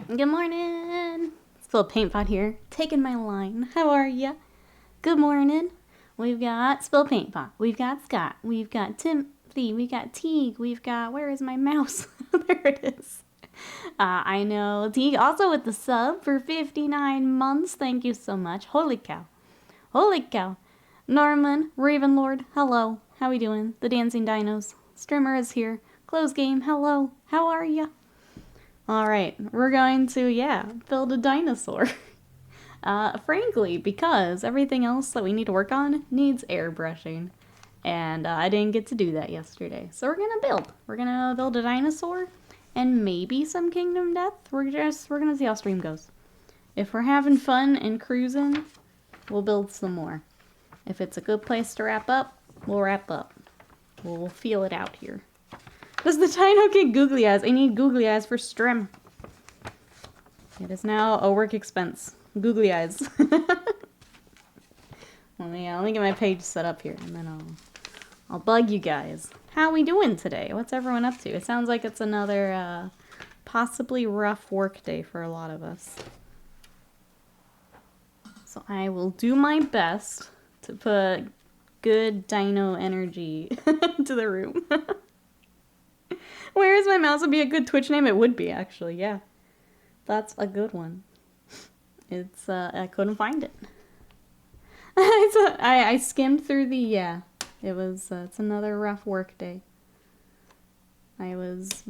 Good morning. It's a little paint pot here, taking my line. How are ya? Good morning. We've got Spill Paint Pot. We've got Scott. We've got Timothy. We've got Teague. We've got, where is my mouse? There it is. I know Teague also with the sub for 59 months. Thank you so much. Holy cow. Holy cow. Norman, Ravenlord, hello. How we doing? The Dancing Dinos. Strimmer is here. Close game, hello. How are ya? Alright, we're going to, build a dinosaur. Frankly, because everything else that we need to work on needs airbrushing. And I didn't get to do that yesterday. So we're gonna build. We're gonna build a dinosaur and maybe some Kingdom Death. We're gonna see how stream goes. If we're having fun and cruising, we'll build some more. If it's a good place to wrap up, we'll wrap up. We'll feel it out here. Does the Dino get googly eyes? I need googly eyes for Strim. It is now a work expense. Googly eyes. Let me get my page set up here, and then I'll bug you guys. How we doing today? What's everyone up to? It sounds like it's another possibly rough work day for a lot of us. So I will do my best to put good dino energy into the room. Where is my mouse? Would be a good Twitch name. It would be, actually, yeah. That's a good one. It's, I couldn't find it. I skimmed through the, it's another rough work day.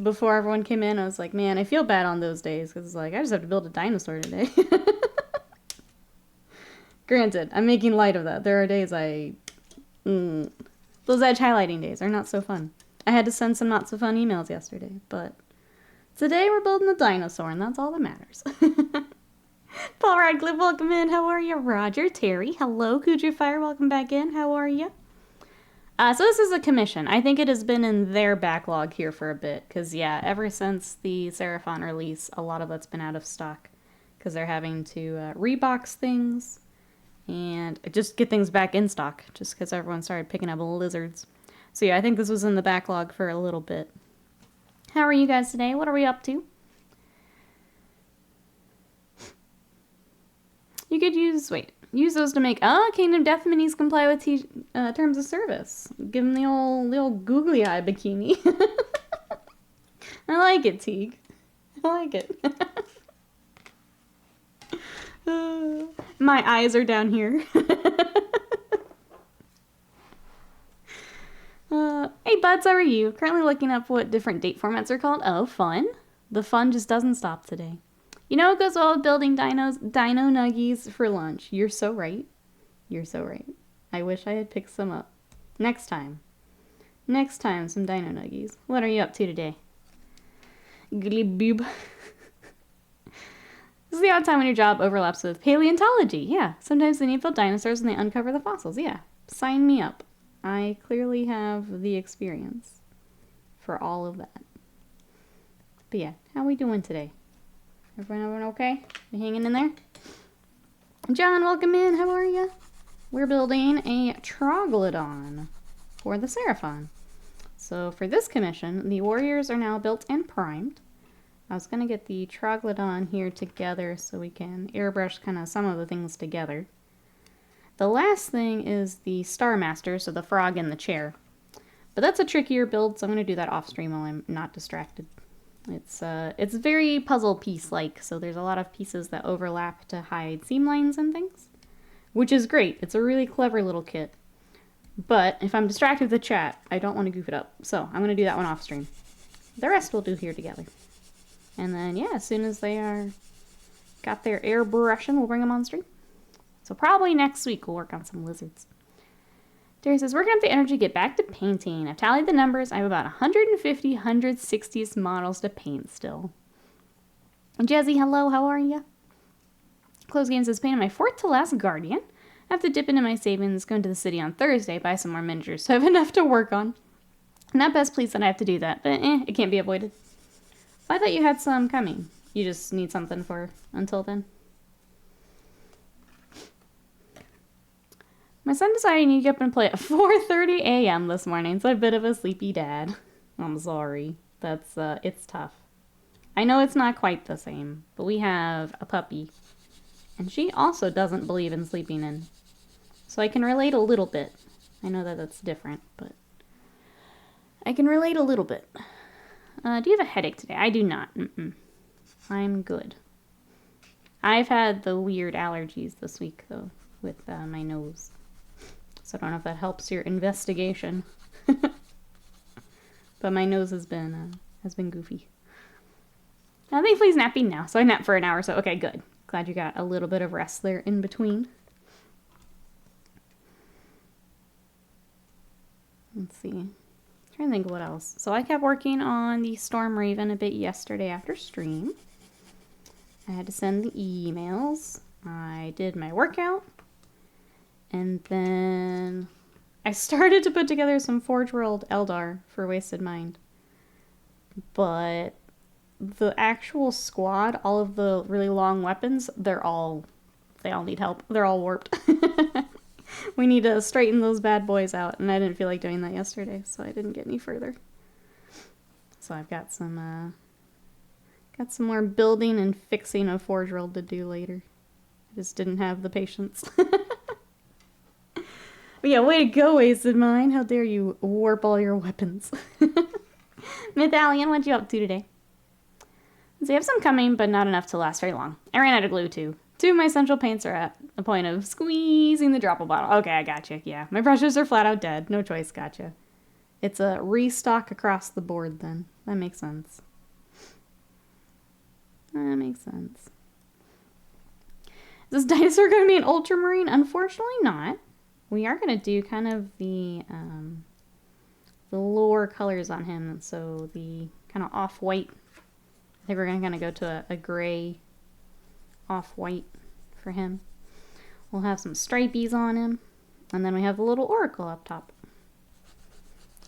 Before everyone came in, I was like, man, I feel bad on those days, because, like, I just have to build a dinosaur today. Granted, I'm making light of that. There are days those edge highlighting days are not so fun. I had to send some not so fun emails yesterday, but today we're building a dinosaur, and that's all that matters. Paul Radcliffe, welcome in. How are you? Roger, Terry, hello. Cujo Fire, welcome back in. How are you? So this is a commission. I think it has been in their backlog here for a bit, because, yeah, ever since the Seraphon release, a lot of that's been out of stock, because they're having to rebox things and just get things back in stock, just because everyone started picking up lizards. So yeah, I think this was in the backlog for a little bit. How are you guys today? What are we up to? You could use those to make, Kingdom Death minis comply with terms of service. Give them the old googly eye bikini. I like it, Teague. I like it. My eyes are down here. Hey buds, how are you? Currently looking up what different date formats are called. Oh, fun. The fun just doesn't stop today. You know what goes well with building dino nuggies for lunch? You're so right. You're so right. I wish I had picked some up. Next time. Next time, some dino nuggies. What are you up to today? Glib boob. This is the odd time when your job overlaps with paleontology. Yeah, sometimes they need to build dinosaurs and they uncover the fossils. Yeah, sign me up. I clearly have the experience for all of that. But yeah, how we doing today? Everyone okay? You hanging in there? John, welcome in. How are you? We're building a Troglodon for the Seraphon. So for this commission, the warriors are now built and primed. I was going to get the Troglodon here together so we can airbrush kind of some of the things together. The last thing is the Star Master, so the frog in the chair. But that's a trickier build, so I'm going to do that off stream while I'm not distracted. It's very puzzle piece-like, so there's a lot of pieces that overlap to hide seam lines and things, which is great. It's a really clever little kit. But if I'm distracted with the chat, I don't want to goof it up, so I'm going to do that one off stream. The rest we'll do here together. And then, yeah, as soon as they got their airbrushing, we'll bring them on stream. So probably next week we'll work on some lizards. Terry says, working up the energy, get back to painting. I've tallied the numbers. I have about 150, 160 models to paint still. And Jazzy, hello, how are you? Close Game says, painting my 4th to last Guardian. I have to dip into my savings, go into the city on Thursday, buy some more miniatures, so I have enough to work on. Not best pleased that I have to do that, but it can't be avoided. I thought you had some coming. You just need something for until then. My son decided he needed to get up and play at 4:30 a.m. this morning, so I'm a bit of a sleepy dad. I'm sorry. It's tough. I know it's not quite the same, but we have a puppy. And she also doesn't believe in sleeping in. So I can relate a little bit. I know that that's different, but I can relate a little bit. Do you have a headache today? I do not. I'm good. I've had the weird allergies this week, though, with my nose. So I don't know if that helps your investigation. But my nose has been goofy. Thankfully he's napping now, so I napped for an hour, so okay, good. Glad you got a little bit of rest there in between. Let's see. I'm trying to think of what else. So I kept working on the Storm Raven a bit yesterday after stream. I had to send the emails. I did my workout. And then I started to put together some Forge World Eldar for Wasted Mind. But the actual squad, all of the really long weapons, they all need help. They're all warped. We need to straighten those bad boys out, and I didn't feel like doing that yesterday, so I didn't get any further. So I've got some more building and fixing of Forge World to do later. I just didn't have the patience. But yeah, way to go, Wasted Mind. How dare you warp all your weapons. Mythalion, what you up to today? So I have some coming, but not enough to last very long. I ran out of glue, too. 2 of my essential paints are at the point of squeezing the dropper bottle. Okay, I gotcha. Yeah, my brushes are flat out dead. No choice, gotcha. It's a restock across the board, then. That makes sense. That makes sense. Is this dinosaur going to be an ultramarine? Unfortunately not. We are going to do kind of the lower colors on him. So the kind of off-white. I think we're going to kind of go to a gray off-white for him. We'll have some stripies on him. And then we have the little oracle up top.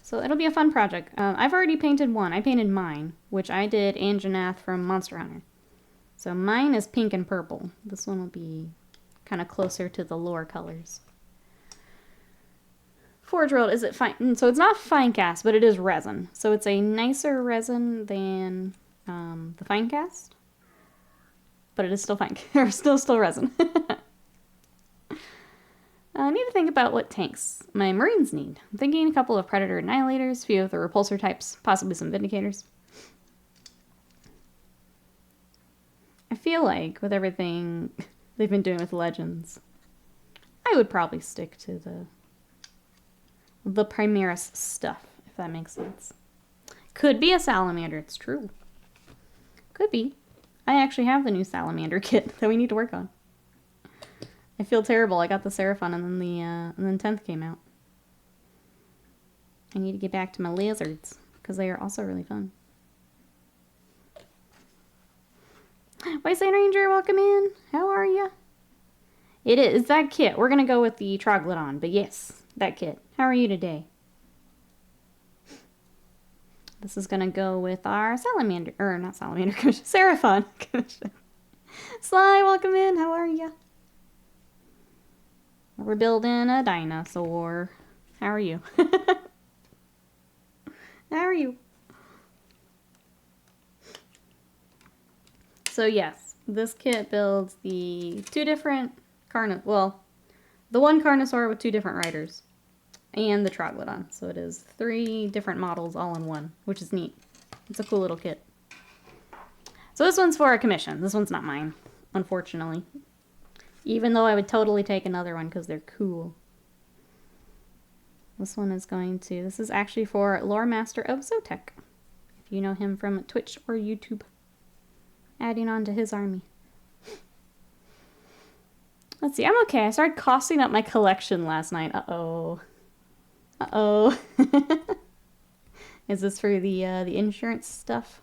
So it'll be a fun project. I've already painted one. I painted mine, which I did Anjanath from Monster Hunter. So mine is pink and purple. This one will be kind of closer to the lower colors. Forge World, is it fine? So it's not fine cast, but it is resin. So it's a nicer resin than the fine cast. But it is still fine, or still resin. I need to think about what tanks my Marines need. I'm thinking a couple of Predator Annihilators, a few of the Repulsor types, possibly some Vindicators. I feel like with everything they've been doing with Legends, I would probably stick to the Primaris stuff, if that makes sense. Could be a Salamander, it's true. Could be. I actually have the new Salamander kit that we need to work on. I feel terrible. I got the Seraphon and then 10th came out. I need to get back to my lizards because they are also really fun. White Sand Ranger, welcome in. How are you? It is that kit. We're gonna go with the Troglodon, but yes, that kit. How are you today? This is gonna go with our Salamander, or not Salamander, Seraphon. Sly, welcome in. How are you? We're building a dinosaur. How are you? How are you? So yes, this kit builds the 2 different the one Carnosaur with 2 different riders. And the Troglodon. So it is 3 different models all in one, which is neat. It's a cool little kit. So this one's for a commission. This one's not mine, unfortunately. Even though I would totally take another one because they're cool. This one is this is actually for Lore Master of Zotek. If you know him from Twitch or YouTube. Adding on to his army. Let's see, I'm okay. I started costing up my collection last night. Uh-oh. Uh-oh. Is this for the insurance stuff?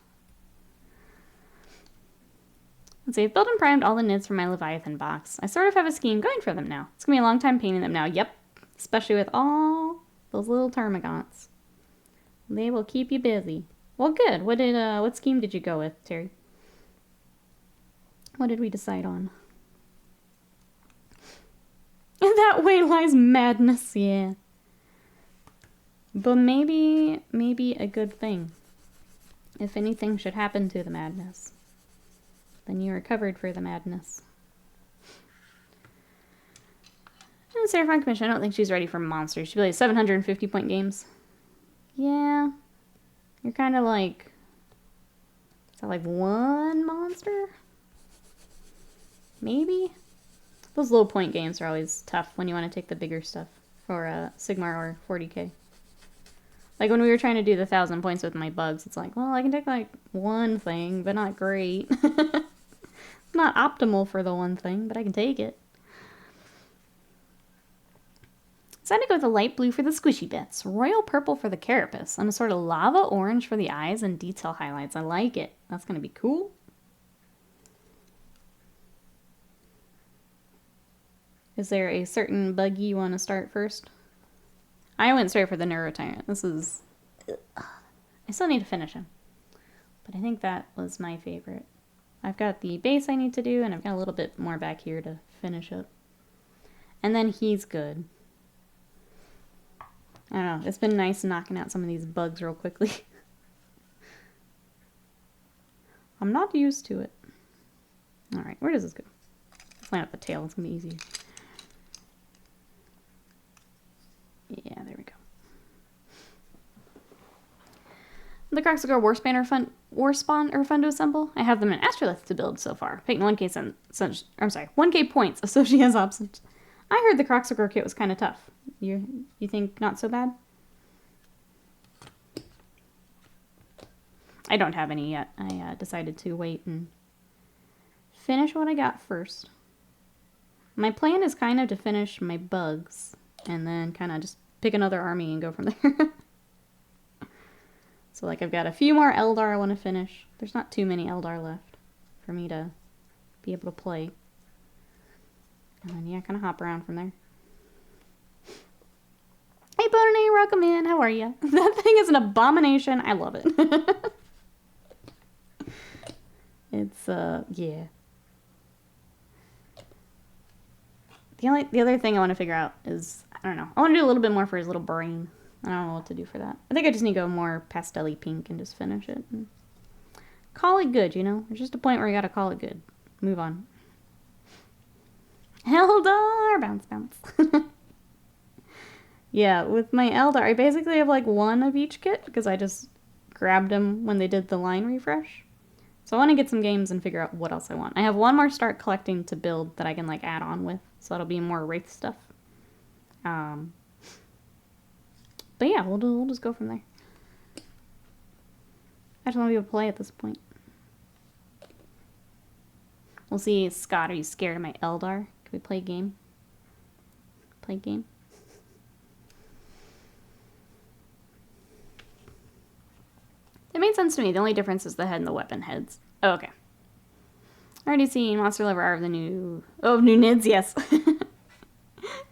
Let's see, I've built and primed all the nids for my Leviathan box. I sort of have a scheme going for them now. It's going to be a long time painting them now. Yep. Especially with all those little termagants. They will keep you busy. Well, good. What scheme did you go with, Terry? What did we decide on? In that way lies madness, yeah. But maybe a good thing If anything should happen to the madness, then you are covered for the madness. And Seraphon Commission, I don't think she's ready for monsters. She plays 750 point games. Yeah. You're kind of like... Is that like one monster? Maybe? Those low point games are always tough when you want to take the bigger stuff for Sigmar or 40k. Like when we were trying to do the 1,000 points with my bugs, it's like, well, I can take like one thing, but not great. Not optimal for the one thing, but I can take it. Decided to go with a light blue for the squishy bits, royal purple for the carapace, and a sort of lava orange for the eyes and detail highlights. I like it. That's going to be cool. Is there a certain buggy you want to start first? I went straight for the Neurotyrant. This is... I still need to finish him. But I think that was my favorite. I've got the base I need to do, and I've got a little bit more back here to finish up. And then he's good. I don't know. It's been nice knocking out some of these bugs real quickly. I'm not used to it. Alright, where does this go? Let's line up the tail. It's going to be easier. Yeah, there we go. The Croxical Warspawn are fun to assemble. I have them in Astrolith to build so far. Picking 1k points, Associa's options. I heard the Croxical kit was kind of tough. You think not so bad? I don't have any yet. I decided to wait and finish what I got first. My plan is kind of to finish my bugs and then kind of just pick another army and go from there. So like I've got a few more Eldar I want to finish. There's not too many Eldar left for me to be able to play. And then yeah, kind of hop around from there. Hey Bonnie, welcome in. How are you? That thing is an abomination. I love it. It's yeah. The other thing I want to figure out is, I don't know. I want to do a little bit more for his little brain. I don't know what to do for that. I think I just need to go more pastel-y pink and just finish it. And call it good, you know? There's just a point where you gotta call it good. Move on. Eldar! Bounce, bounce. Yeah, with my Eldar, I basically have like one of each kit because I just grabbed them when they did the line refresh. So I want to get some games and figure out what else I want. I have one more start collecting to build that I can like add on with. So that'll be more Wraith stuff. But yeah, we'll just go from there. I just want to be able to play at this point. We'll see. Scott, are you scared of my Eldar? Can we play a game? Play a game? It made sense to me. The only difference is the head and the weapon heads. Oh, okay. Already seen Monster Lover R of the new... Oh, new Nids, yes.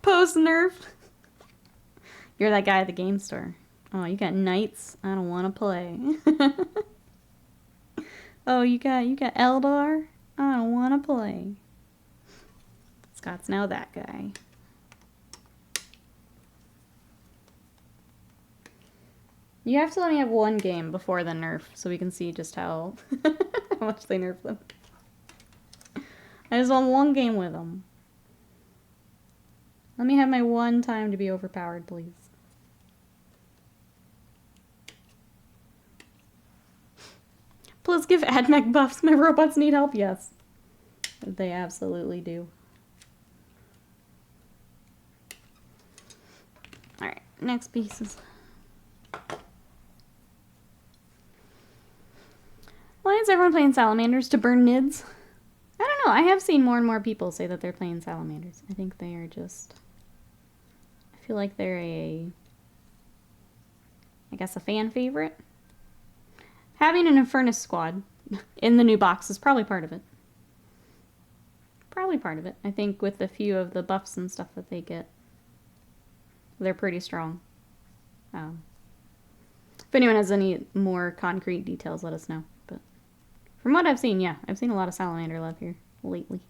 Post-nerf. You're that guy at the game store. Oh, you got knights? I don't want to play. Oh, you got Eldar? I don't want to play. Scott's now that guy. You have to let me have one game before the nerf so we can see just how much they nerf them. I just want one game with them. Let me have my one time to be overpowered, please. Please give AdMech buffs. My robots need help. Yes. They absolutely do. Alright, next pieces. Why is everyone playing Salamanders to burn Nids? I don't know. I have seen more and more people say that they're playing Salamanders. I think they are just... I feel like they're I guess a fan favorite. Having an Infernus squad in the new box is probably part of it. Probably part of it. I think with a few of the buffs and stuff that they get, they're pretty strong. If anyone has any more concrete details, let us know. But from what I've seen, yeah, I've seen a lot of Salamander love here lately.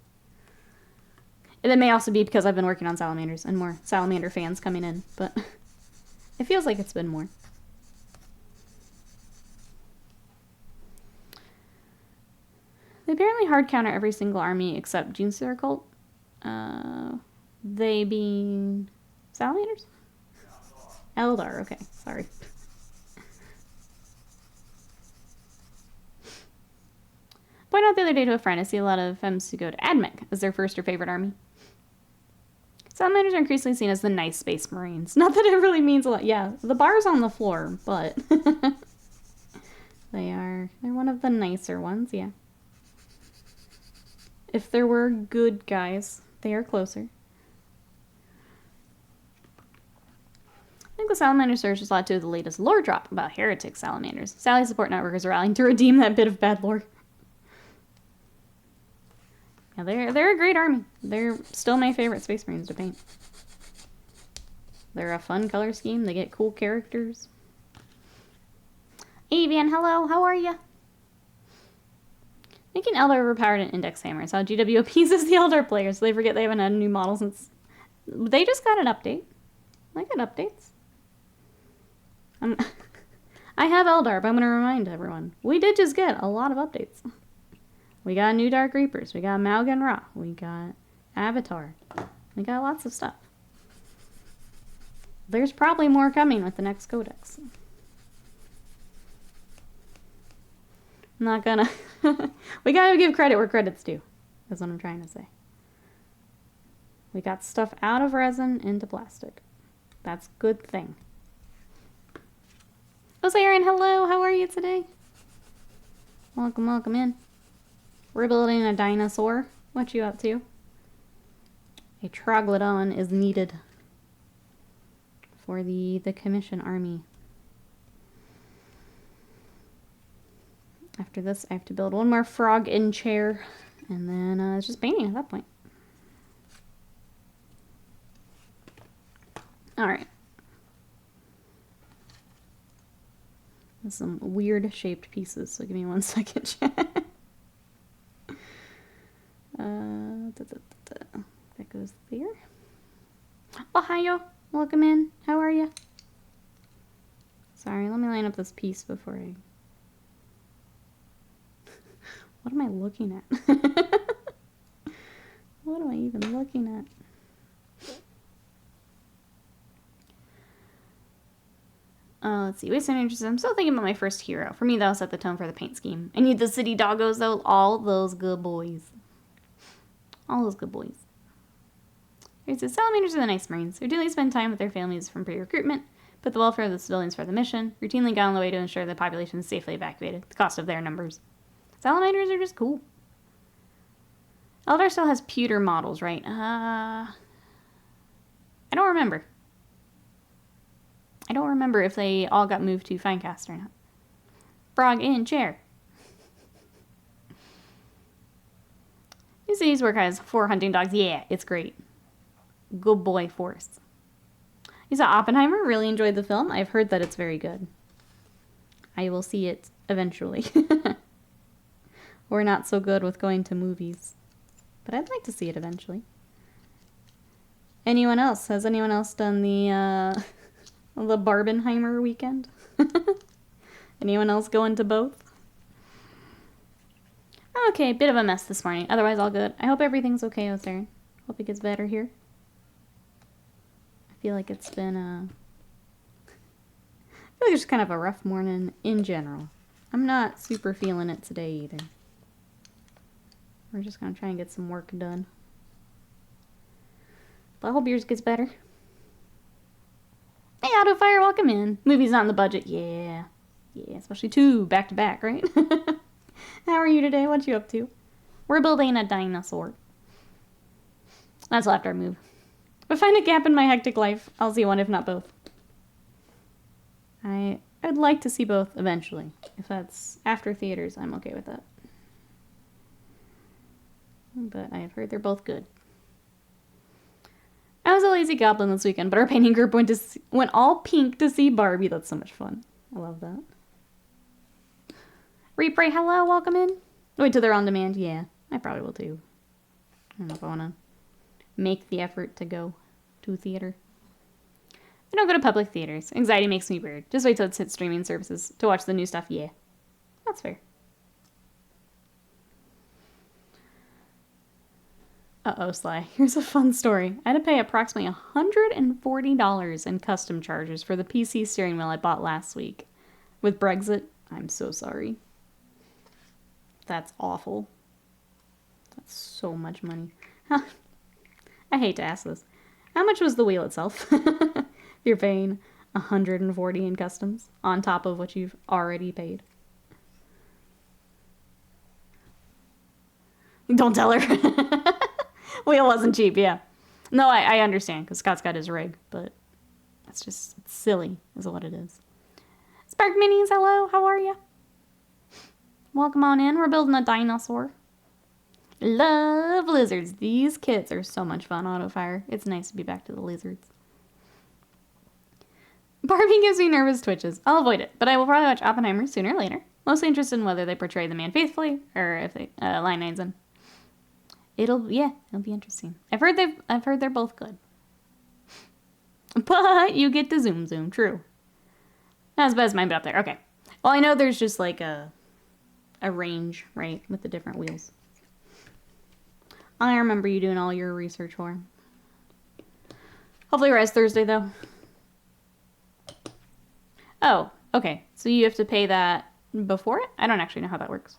And it may also be because I've been working on Salamanders and more Salamander fans coming in, but it feels like it's been more. They apparently hard counter every single army except Genestealer Cult. They being Salamanders? Eldar, okay, sorry. Point out the other day to a friend, I see a lot of femmes who go to AdMech as their first or favorite army. Salamanders are increasingly seen as the nice space marines. Not that it really means a lot. Yeah, the bar's on the floor, but they're one of the nicer ones, yeah. If there were good guys, they are closer. I think the Salamander Surge is a lot to the latest lore drop about heretic salamanders. Sally support network is rallying to redeem that bit of bad lore. Yeah, they're a great army. They're still my favorite Space Marines to paint. They're a fun color scheme. They get cool characters. Avian, hello. How are ya? Making Eldar overpowered and index hammers. How GW appeases the Eldar players so they forget they haven't had a new model since... They just got an update. I got updates. I have Eldar, but I'm going to remind everyone. We did just get a lot of updates. We got new Dark Reapers. We got Malgan Ra. We got Avatar. We got lots of stuff. There's probably more coming with the next codex. I'm not gonna... We gotta give credit where credit's due. That's what I'm trying to say. We got stuff out of resin into plastic. That's a good thing. Oh, Aaron, hello. How are you today? Welcome, welcome in. We're building a dinosaur. What you up to? A Troglodon is needed for the commission army. After this, I have to build one more frog in chair, and then it's just painting at that point. All right. There's some weird shaped pieces, so give me 1 second. That goes there. Ohio, welcome in. How are you? Sorry, let me line up this piece before I... What am I looking at? What am I even looking at? Let's see. Waste of interest. I'm still thinking about my first hero. For me, that'll set the tone for the paint scheme. I need the city doggos, though. All those good boys. All those good boys. It says, Salamanders are the nice Marines who routinely spend time with their families from pre-recruitment, put the welfare of the civilians for the mission, routinely go on the way to ensure the population is safely evacuated, at the cost of their numbers. Salamanders are just cool. Eldar still has pewter models, right? I don't remember. I don't remember if they all got moved to Finecast or not. Frog in chair. New Cities Work has 4 hunting dogs. Yeah, it's great. Good boy force. You saw Oppenheimer? Really enjoyed the film? I've heard that it's very good. I will see it eventually. We're not so good with going to movies. But I'd like to see it eventually. Anyone else? Has anyone else done the Barbenheimer weekend? Anyone else going to both? Okay, bit of a mess this morning. Otherwise, all good. I hope everything's okay, Ozaren. Hope it gets better here. I feel like it's been I feel like it's kind of a rough morning in general. I'm not super feeling it today either. We're just gonna try and get some work done. But I hope yours gets better. Hey, Autofire, welcome in. Movie's not in the budget. Yeah. Yeah, especially 2 back-to-back, right? How are you today? What you up to? We're building a dinosaur. That's after I move. If I find a gap in my hectic life, I'll see one, if not both. I'd like to see both eventually. If that's after theaters, I'm okay with that. But I have heard they're both good. I was a lazy goblin this weekend, but our painting group went all pink to see Barbie. That's so much fun. I love that. Repray, hello, welcome in. Wait till they're on demand. Yeah, I probably will too. I don't know if I want to make the effort to go to theater. I don't go to public theaters. Anxiety makes me weird. Just wait till it hits streaming services to watch the new stuff. Yeah, that's fair. Uh-oh, Sly. Here's a fun story. I had to pay approximately $140 in custom charges for the PC steering wheel I bought last week. With Brexit, I'm so sorry. That's awful. That's so much money. I hate to ask this. How much was the wheel itself? You're paying $140 in customs on top of what you've already paid. Don't tell her. Wheel wasn't cheap, yeah. No, I understand, because Scott's got his rig, but it's silly, is what it is. Spark Minis, hello, how are you? Welcome on in, we're building a dinosaur. Love lizards. These kits are so much fun, Autofire. It's nice to be back to the lizards. Barbie gives me nervous twitches. I'll avoid it, but I will probably watch Oppenheimer sooner or later. Mostly interested in whether they portray the man faithfully, or if they line 9's in. It'll be interesting. I've heard they're both good. But you get to zoom, true. Not as bad as mine, but up there. Okay. Well, I know there's just like a range, right, with the different wheels. I remember you doing all your research for. Hopefully Rise Thursday, though. Oh, okay. So you have to pay that before it? I don't actually know how that works.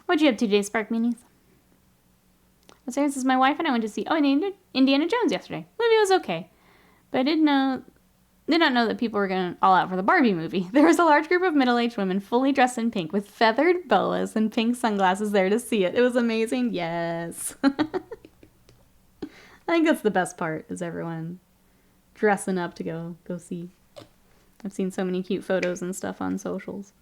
What'd you have today, Spark Minis? Sarah says, my wife and I went to see Indiana Jones yesterday. Movie was okay. But I did not know that people were going all out for the Barbie movie. There was a large group of middle-aged women fully dressed in pink with feathered boas and pink sunglasses there to see it. It was amazing. Yes. I think that's the best part, is everyone dressing up to go see. I've seen so many cute photos and stuff on socials.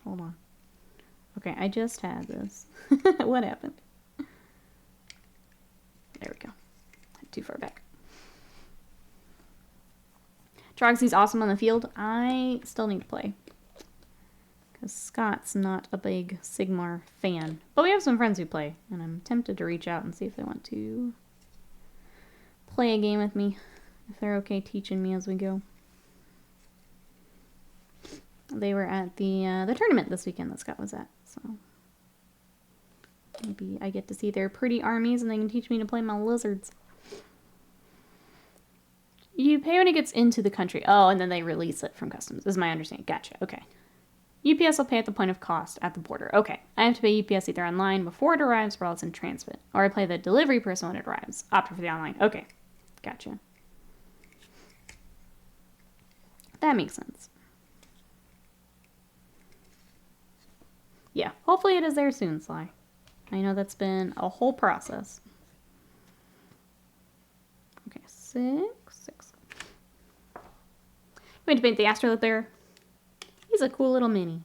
Hold on. Okay, I just had this. What happened? There we go. Too far back. Troxy's awesome on the field. I still need to play. Because Scott's not a big Sigmar fan. But we have some friends who play. And I'm tempted to reach out and see if they want to play a game with me. If they're okay teaching me as we go. They were at the tournament this weekend that Scott was at. So maybe I get to see their pretty armies and they can teach me to play my lizards. You pay when it gets into the country. Oh, and then they release it from customs, is my understanding. Gotcha, okay. UPS will pay at the point of cost at the border. Okay, I have to pay UPS either online before it arrives or else in transit. Or I pay the delivery person when it arrives. Opt for the online. Okay, gotcha. That makes sense. Yeah, hopefully it is there soon, Sly. I know that's been a whole process. Okay, 6. Going to paint the astrolith there. He's a cool little mini.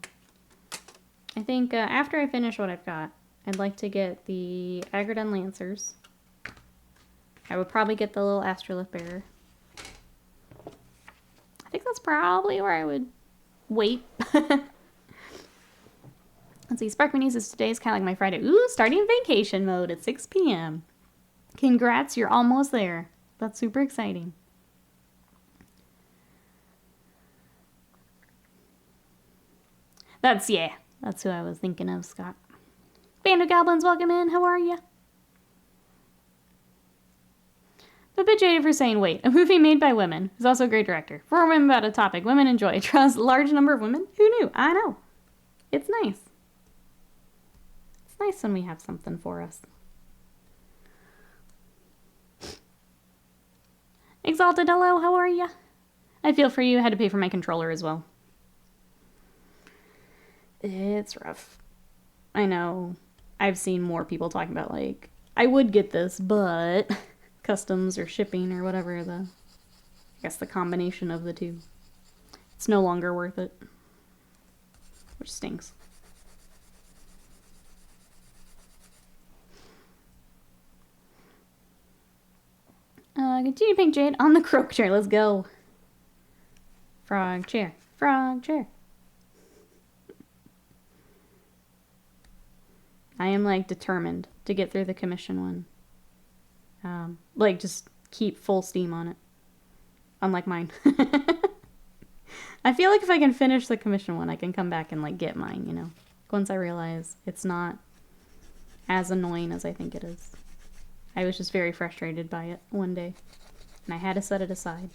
I think after I finish what I've got, I'd like to get the Agrodon Lancers. I would probably get the little astrolith bearer. I think that's probably where I would wait. Let's see, Spark Minis is today is kind of like my Friday. Ooh, starting vacation mode at 6 p.m. Congrats, you're almost there. That's super exciting. That's who I was thinking of, Scott. Band of Goblins, welcome in. How are you? I'm a bit jaded for saying wait. A movie made by women. Who's also a great director. For women about a topic women enjoy. Draws a large number of women. Who knew? I know. It's nice. It's nice when we have something for us. Exalted, hello. How are you? I feel for you. I had to pay for my controller as well. It's rough. I know. I've seen more people talking about, like, I would get this, but customs or shipping or whatever I guess the combination of the two. It's no longer worth it. Which stinks. Continue Pink Jade on the croak chair. Let's go. Frog chair. Frog chair. I am, like, determined to get through the commission one. Like, just keep full steam on it. Unlike mine. I feel like if I can finish the commission one, I can come back and, like, get mine, you know? Once I realize it's not as annoying as I think it is. I was just very frustrated by it one day, and I had to set it aside.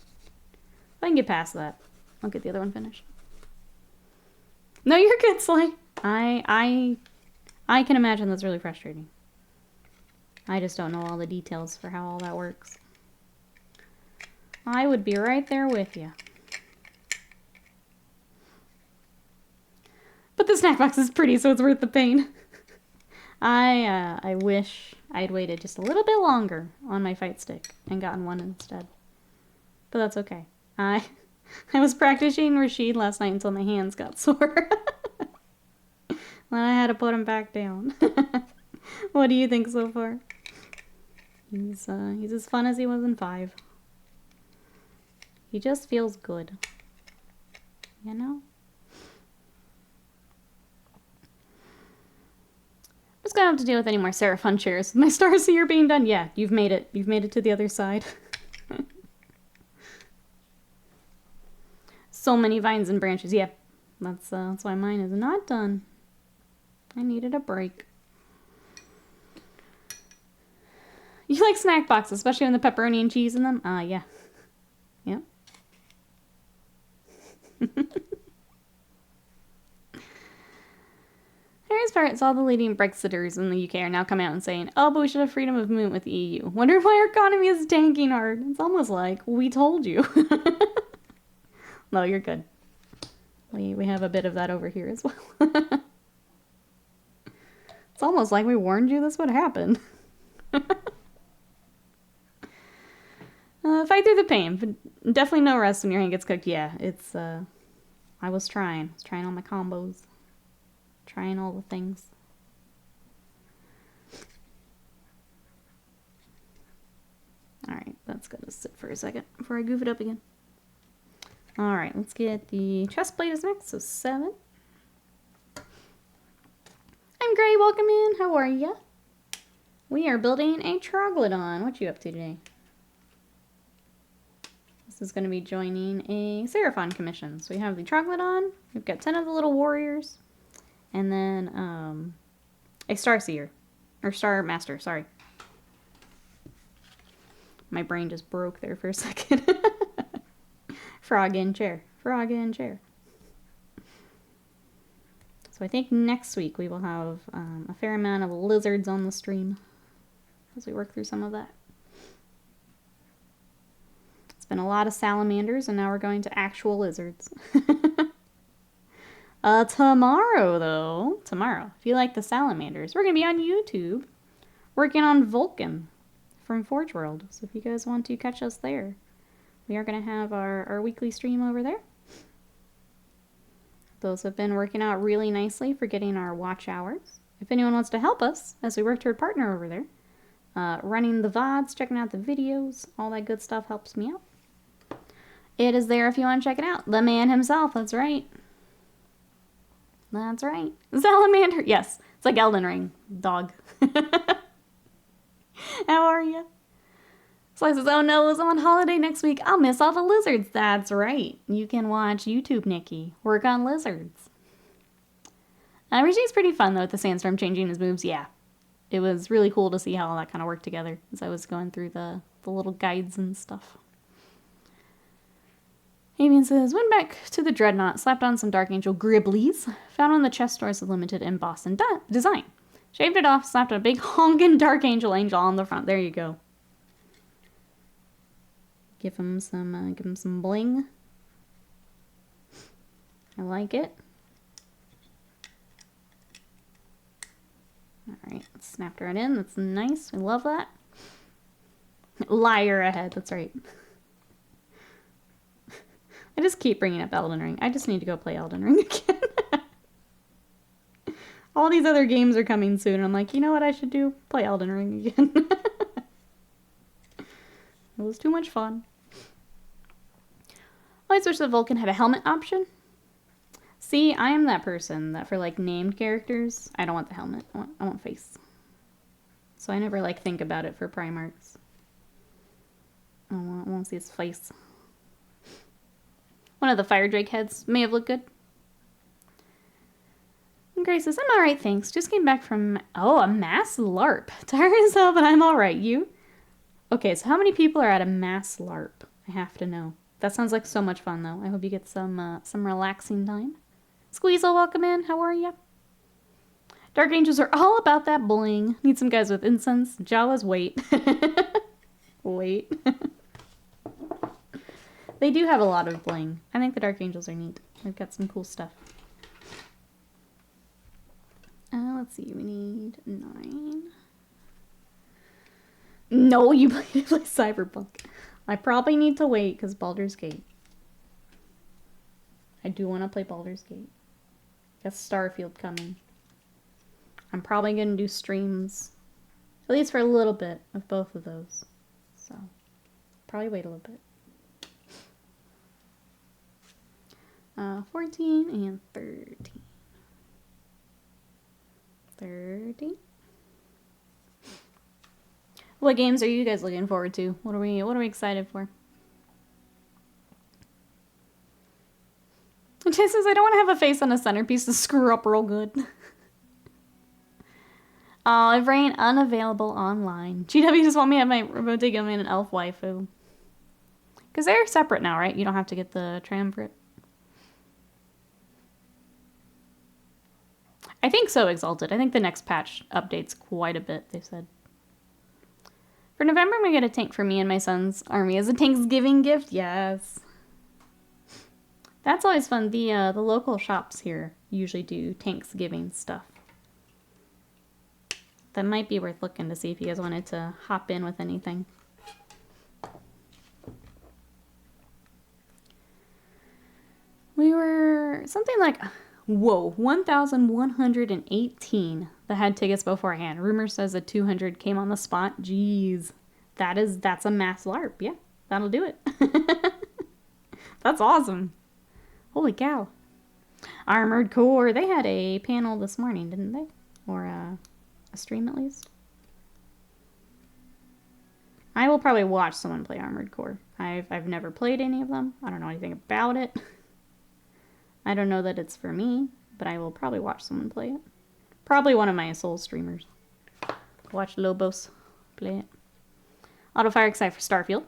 If I can get past that, I'll get the other one finished. No, you're good, Slay. I can imagine that's really frustrating. I just don't know all the details for how all that works. I would be right there with you. But the snack box is pretty, so it's worth the pain. I wish I'd waited just a little bit longer on my fight stick and gotten one instead. But that's okay. I was practicing Rashid last night until my hands got sore. Then I had to put him back down. What do you think so far? He's as fun as he was in 5. He just feels good. You know? I'm just gonna have to deal with any more Seraphon chairs. My Starseer being done. Yeah, you've made it. You've made it to the other side. So many vines and branches. Yeah, that's why mine is not done. I needed a break. You like snack boxes, especially when the pepperoni and cheese in them? Yeah. Yep. Harry's parents, all the leading Brexiters in the UK are now coming out and saying, oh, but we should have freedom of movement with the EU. Wonder why our economy is tanking hard. It's almost like, we told you. No, you're good. We have a bit of that over here as well. It's almost like we warned you this would happen. Fight through the pain, but definitely no rest when your hand gets cooked. Yeah, it's, I was trying all my combos. Trying all the things. Alright, that's gonna sit for a second before I goof it up again. Alright, let's get the chest plate is next, so 7. I'm Gray, welcome in. How are ya? We are building a Troglodon. What you up to today? This is going to be joining a Seraphon commission. So we have the Troglodon, we've got 10 of the little warriors, and then a Starseer. Or Star Master, sorry. My brain just broke there for a second. Frog in chair. Frog in chair. So I think next week we will have a fair amount of lizards on the stream as we work through some of that. It's been a lot of salamanders, and now we're going to actual lizards. Tomorrow, though, if you like the salamanders, we're going to be on YouTube working on Vulcan from Forge World. So if you guys want to catch us there, we are going to have our weekly stream over there. Those have been working out really nicely for getting our watch hours. If anyone wants to help us as we work toward partner over there, running the VODs, checking out the videos, all that good stuff helps me out. It is there if you want to check it out. The man himself, that's right. That's right. Salamander, yes. It's like Elden Ring. Dog. How are you? Slice says, oh no, I'm on holiday next week. I'll miss all the lizards. That's right. You can watch YouTube Nikki work on lizards. Regine's pretty fun, though, with the Sandstorm changing his moves. Yeah. It was really cool to see how all that kind of worked together as I was going through the little guides and stuff. Avian says, went back to the Dreadnought, slapped on some Dark Angel Gribblies, found one of the chest stores of Limited embossed in design. Shaved it off, slapped a big honkin' Dark Angel on the front. There you go. Give him some bling. I like it. Alright, snapped right in. That's nice. We love that. Liar ahead. That's right. I just keep bringing up Elden Ring. I just need to go play Elden Ring again. All these other games are coming soon. I'm like, you know what I should do? Play Elden Ring again. It was too much fun. I wish the Vulcan had a helmet option. See, I am that person that for like named characters, I don't want the helmet. I want face. So I never like think about it for Primarchs. I want to see his face. One of the fire drake heads may have looked good. And Grace says, I'm alright, thanks. Just came back from, a mass LARP. Tired as hell, but I'm alright. You? Okay, so how many people are at a mass LARP? I have to know. That sounds like so much fun, though. I hope you get some relaxing time. Squeezel, welcome in. How are you? Dark Angels are all about that bling. Need some guys with incense. Jawas, wait. Wait. They do have a lot of bling. I think the Dark Angels are neat. They've got some cool stuff. Let's see. We need 9. No, you play Cyberpunk. I probably need to wait because Baldur's Gate. I do want to play Baldur's Gate. Got Starfield coming. I'm probably going to do streams, at least for a little bit, of both of those. So, probably wait a little bit. 14 and 13. 13. What games are you guys looking forward to? What are we excited for? Jay says, I don't want to have a face on a centerpiece to screw up real good. Ivrain, unavailable online. GW just want me to have my Robotic Gummy and an elf waifu. Because they're separate now, right? You don't have to get the triumvirate. I think so, Exalted. I think the next patch updates quite a bit, they said. For November, I'm going to get a tank for me and my son's army as a Thanksgiving gift. Yes. That's always fun. The local shops here usually do Thanksgiving stuff. That might be worth looking to see if you guys wanted to hop in with anything. We were something like, 1,118 that had tickets beforehand. Rumor says that 200 came on the spot. Jeez. That's a mass LARP. Yeah, that'll do it. That's awesome. Holy cow. Armored Core. They had a panel this morning, didn't they? Or a stream at least. I will probably watch someone play Armored Core. I've never played any of them. I don't know anything about it. I don't know that it's for me, but I will probably watch someone play it. Probably one of my soul streamers. Watch Lobos play it. Autofire excited for Starfield.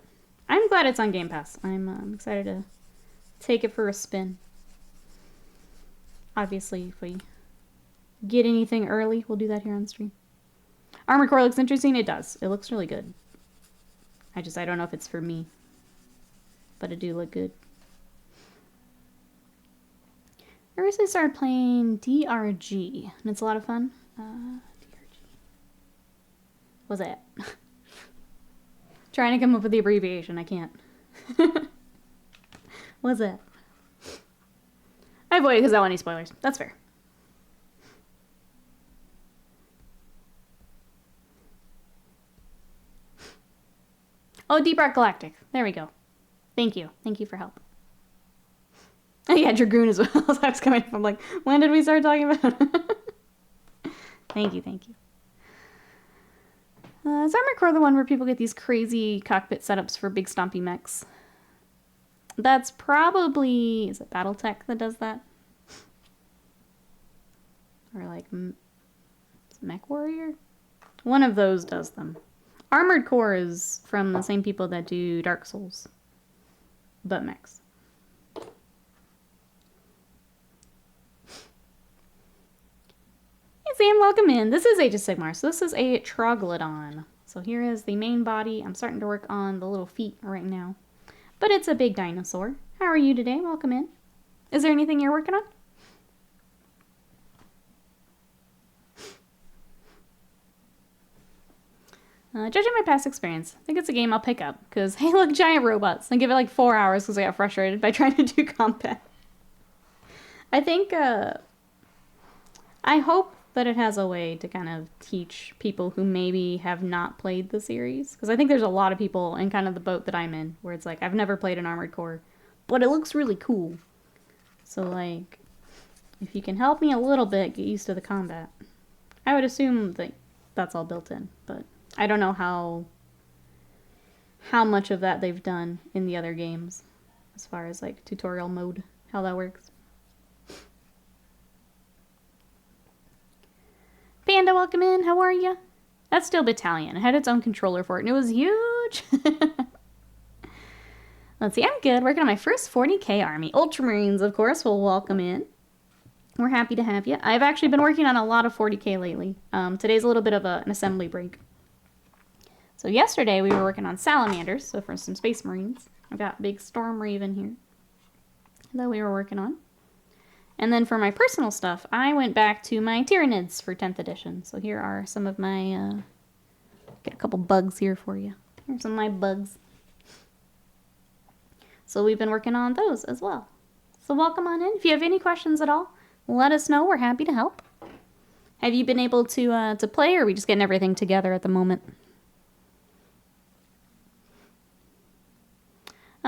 I'm glad it's on Game Pass. I'm excited to take it for a spin. Obviously, if we get anything early, we'll do that here on stream. Armored Core looks interesting. It does. It looks really good. I don't know if it's for me. But it do look good. I recently started playing DRG, and it's a lot of fun. DRG. What's that? Trying to come up with the abbreviation. I can't. What's that? I avoided because I don't want any spoilers. That's fair. Oh, Deep Rock Galactic. There we go. Thank you. Thank you for help. Oh, yeah, Dragoon as well. So I was coming up. I'm like, when did we start talking about Thank you, thank you. Is Armored Core the one where people get these crazy cockpit setups for big stompy mechs? That's probably... Is it Battletech that does that? Or like... Mech Warrior? One of those does them. Armored Core is from the same people that do Dark Souls. But mechs. Hey Sam, welcome in. This is Age of Sigmar, so this is a Troglodon. So here is the main body. I'm starting to work on the little feet right now. But it's a big dinosaur. How are you today? Welcome in. Is there anything you're working on? Judging my past experience, I think it's a game I'll pick up. Because, hey look, giant robots. I give it like 4 hours because I got frustrated by trying to do combat. I think, I hope that it has a way to kind of teach people who maybe have not played the series. Because I think there's a lot of people in kind of the boat that I'm in, where it's like, I've never played an Armored Core, but it looks really cool. So like, if you can help me a little bit get used to the combat. I would assume that that's all built in, but I don't know how much of that they've done in the other games. as far as like tutorial mode, how that works. Panda, welcome in. How are you? That's Steel Battalion. It had its own controller for it, and it was huge. Let's see. I'm good. Working on my first 40k army. Ultramarines, of course, will welcome in. We're happy to have you. I've actually been working on a lot of 40k lately. Today's a little bit of an assembly break. So yesterday we were working on Salamanders, so for some Space Marines. I've got big Storm Raven here that we were working on. And then for my personal stuff, I went back to my Tyranids for 10th edition. So here are some of my, get a couple bugs here for you. Here's some of my bugs. So we've been working on those as well. So welcome on in. If you have any questions at all, let us know. We're happy to help. Have you been able to play, or are we just getting everything together at the moment?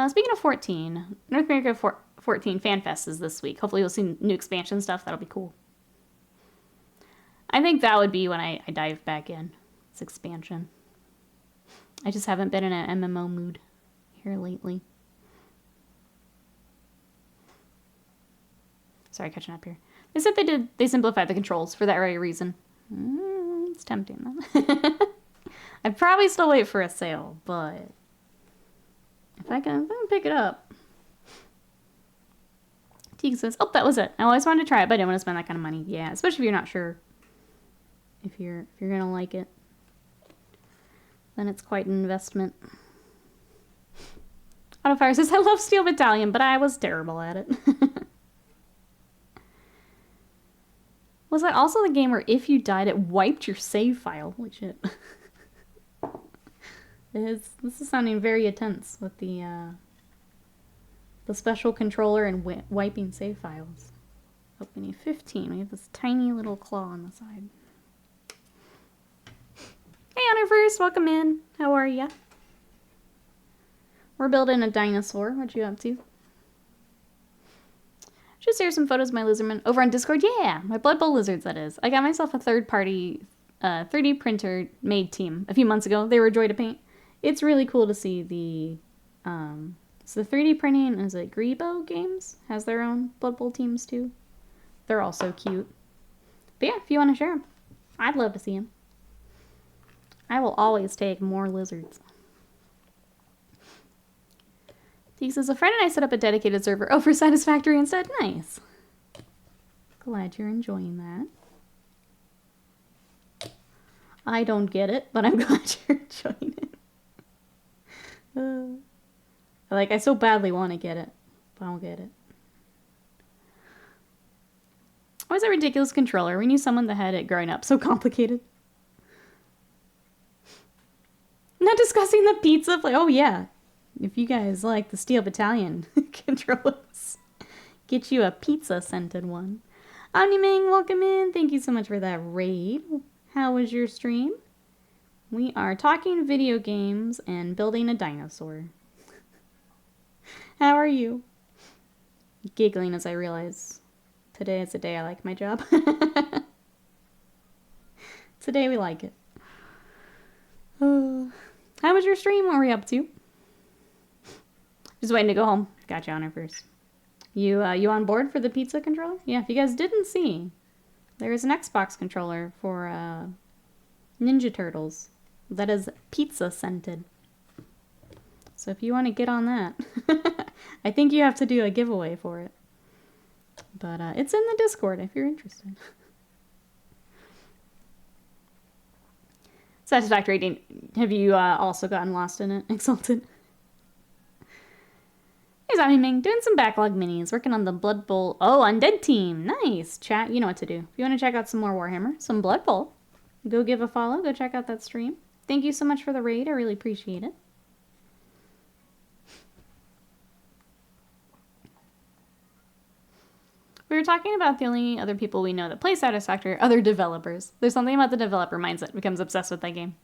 Speaking of 14, North America 14 Fan Fest is this week. Hopefully we'll see new expansion stuff. That'll be cool. I think that would be when I dive back in. It's expansion. I just haven't been in an MMO mood here lately. Sorry, catching up here. They said they simplified the controls for that very reason. It's tempting though. I'd probably still wait for a sale, but if I can pick it up. Teague says, oh, that was it. I always wanted to try it, but I didn't want to spend that kind of money. Yeah, especially if you're not sure if you're gonna like it. Then it's quite an investment. Autofire says, I love Steel Battalion, but I was terrible at it. Was that also the game where if you died, it wiped your save file? Holy shit. This is sounding very intense with the special controller and wiping save files. Oh, we need 15. We have this tiny little claw on the side. Hey, Universe, welcome in. How are ya? We're building a dinosaur. What you up to? Just share some photos of my lizardman over on Discord. Yeah, my Blood Bowl lizards, that is. I got myself a third-party 3D printer made team a few months ago. They were a joy to paint. It's really cool to see the so the 3D printing is it Grebo Games has their own Blood Bowl teams too. They're all so cute. But yeah, if you want to share them, I'd love to see them. I will always take more lizards. He says, a friend and I set up a dedicated server over Satisfactory instead. Nice. Glad you're enjoying that. I don't get it, but I'm glad you're enjoying it. I so badly want to get it, but I don't get it. Why is that ridiculous controller? We knew someone that had it growing up. So complicated. Not discussing the pizza play. Oh, yeah. If you guys like the Steel Battalion controllers, get you a pizza-scented one. Omni-Ming, welcome in. Thank you so much for that raid. How was your stream? We are talking video games and building a dinosaur. How are you? Giggling as I realize today is the day I like my job. Today we like it. How was your stream? What were you up to? Just waiting to go home. Got you on her first. You on board for the pizza controller? Yeah, if you guys didn't see, there is an Xbox controller for Ninja Turtles that is pizza scented. So if you want to get on that, I think you have to do a giveaway for it. But it's in the Discord if you're interested. Satisfactory. Have you also gotten lost in it? Exalted. Hey, Zombie Ming, doing some backlog minis, working on the Blood Bowl. Oh, Undead Team. Nice. Chat, you know what to do. If you want to check out some more Warhammer, some Blood Bowl, go give a follow. Go check out that stream. Thank you so much for the raid. I really appreciate it. We were talking about the only other people we know that play Satisfactory are other developers. There's something about the developer mindset becomes obsessed with that game.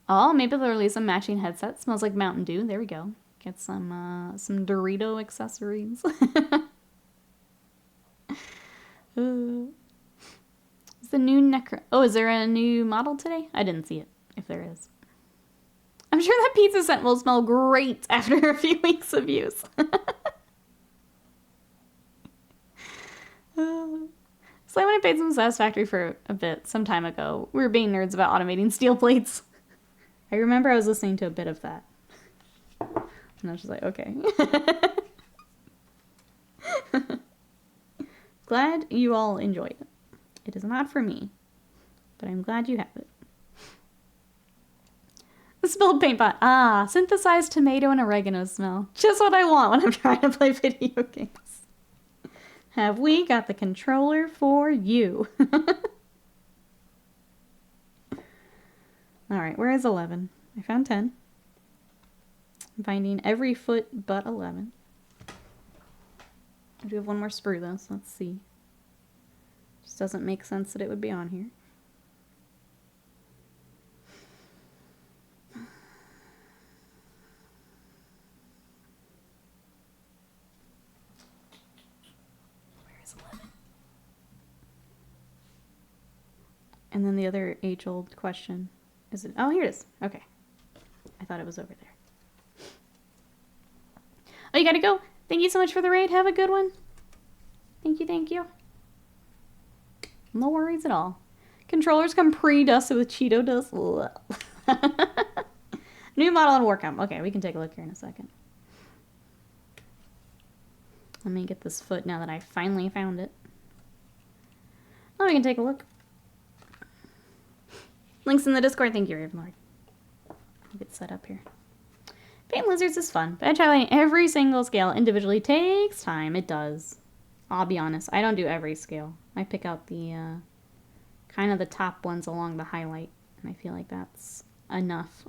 Oh, maybe they'll release a matching headset. Smells like Mountain Dew. There we go. Get some Dorito accessories. Is the new Necro... Oh, is there a new model today? I didn't see it, if there is. I'm sure that pizza scent will smell great after a few weeks of use. So when I paid some Satisfactory for a bit, some time ago, we were being nerds about automating steel plates. I remember I was listening to a bit of that. And I was just like, okay. Glad you all enjoy it. It is not for me, but I'm glad you have it. The spilled paint pot. Ah, synthesized tomato and oregano smell. Just what I want when I'm trying to play video games. Have we got the controller for you? Alright, where is 11? I found 10. I'm finding every foot but 11. I do have one more sprue though, so let's see. Just doesn't make sense that it would be on here. And then the other age-old question, is it? Oh, here it is. Okay. I thought it was over there. Oh, you gotta go. Thank you so much for the raid. Have a good one. Thank you, thank you. No worries at all. Controllers come pre-dusted with Cheeto dust. New model and Warcom. Okay, we can take a look here in a second. Let me get this foot now that I finally found it. Oh, we can take a look. Links in the Discord. Thank you, Ravenlord. I'll get set up here. Paint lizards is fun, but trying every single scale individually takes time. It does. I'll be honest. I don't do every scale. I pick out the kind of the top ones along the highlight, and I feel like that's enough.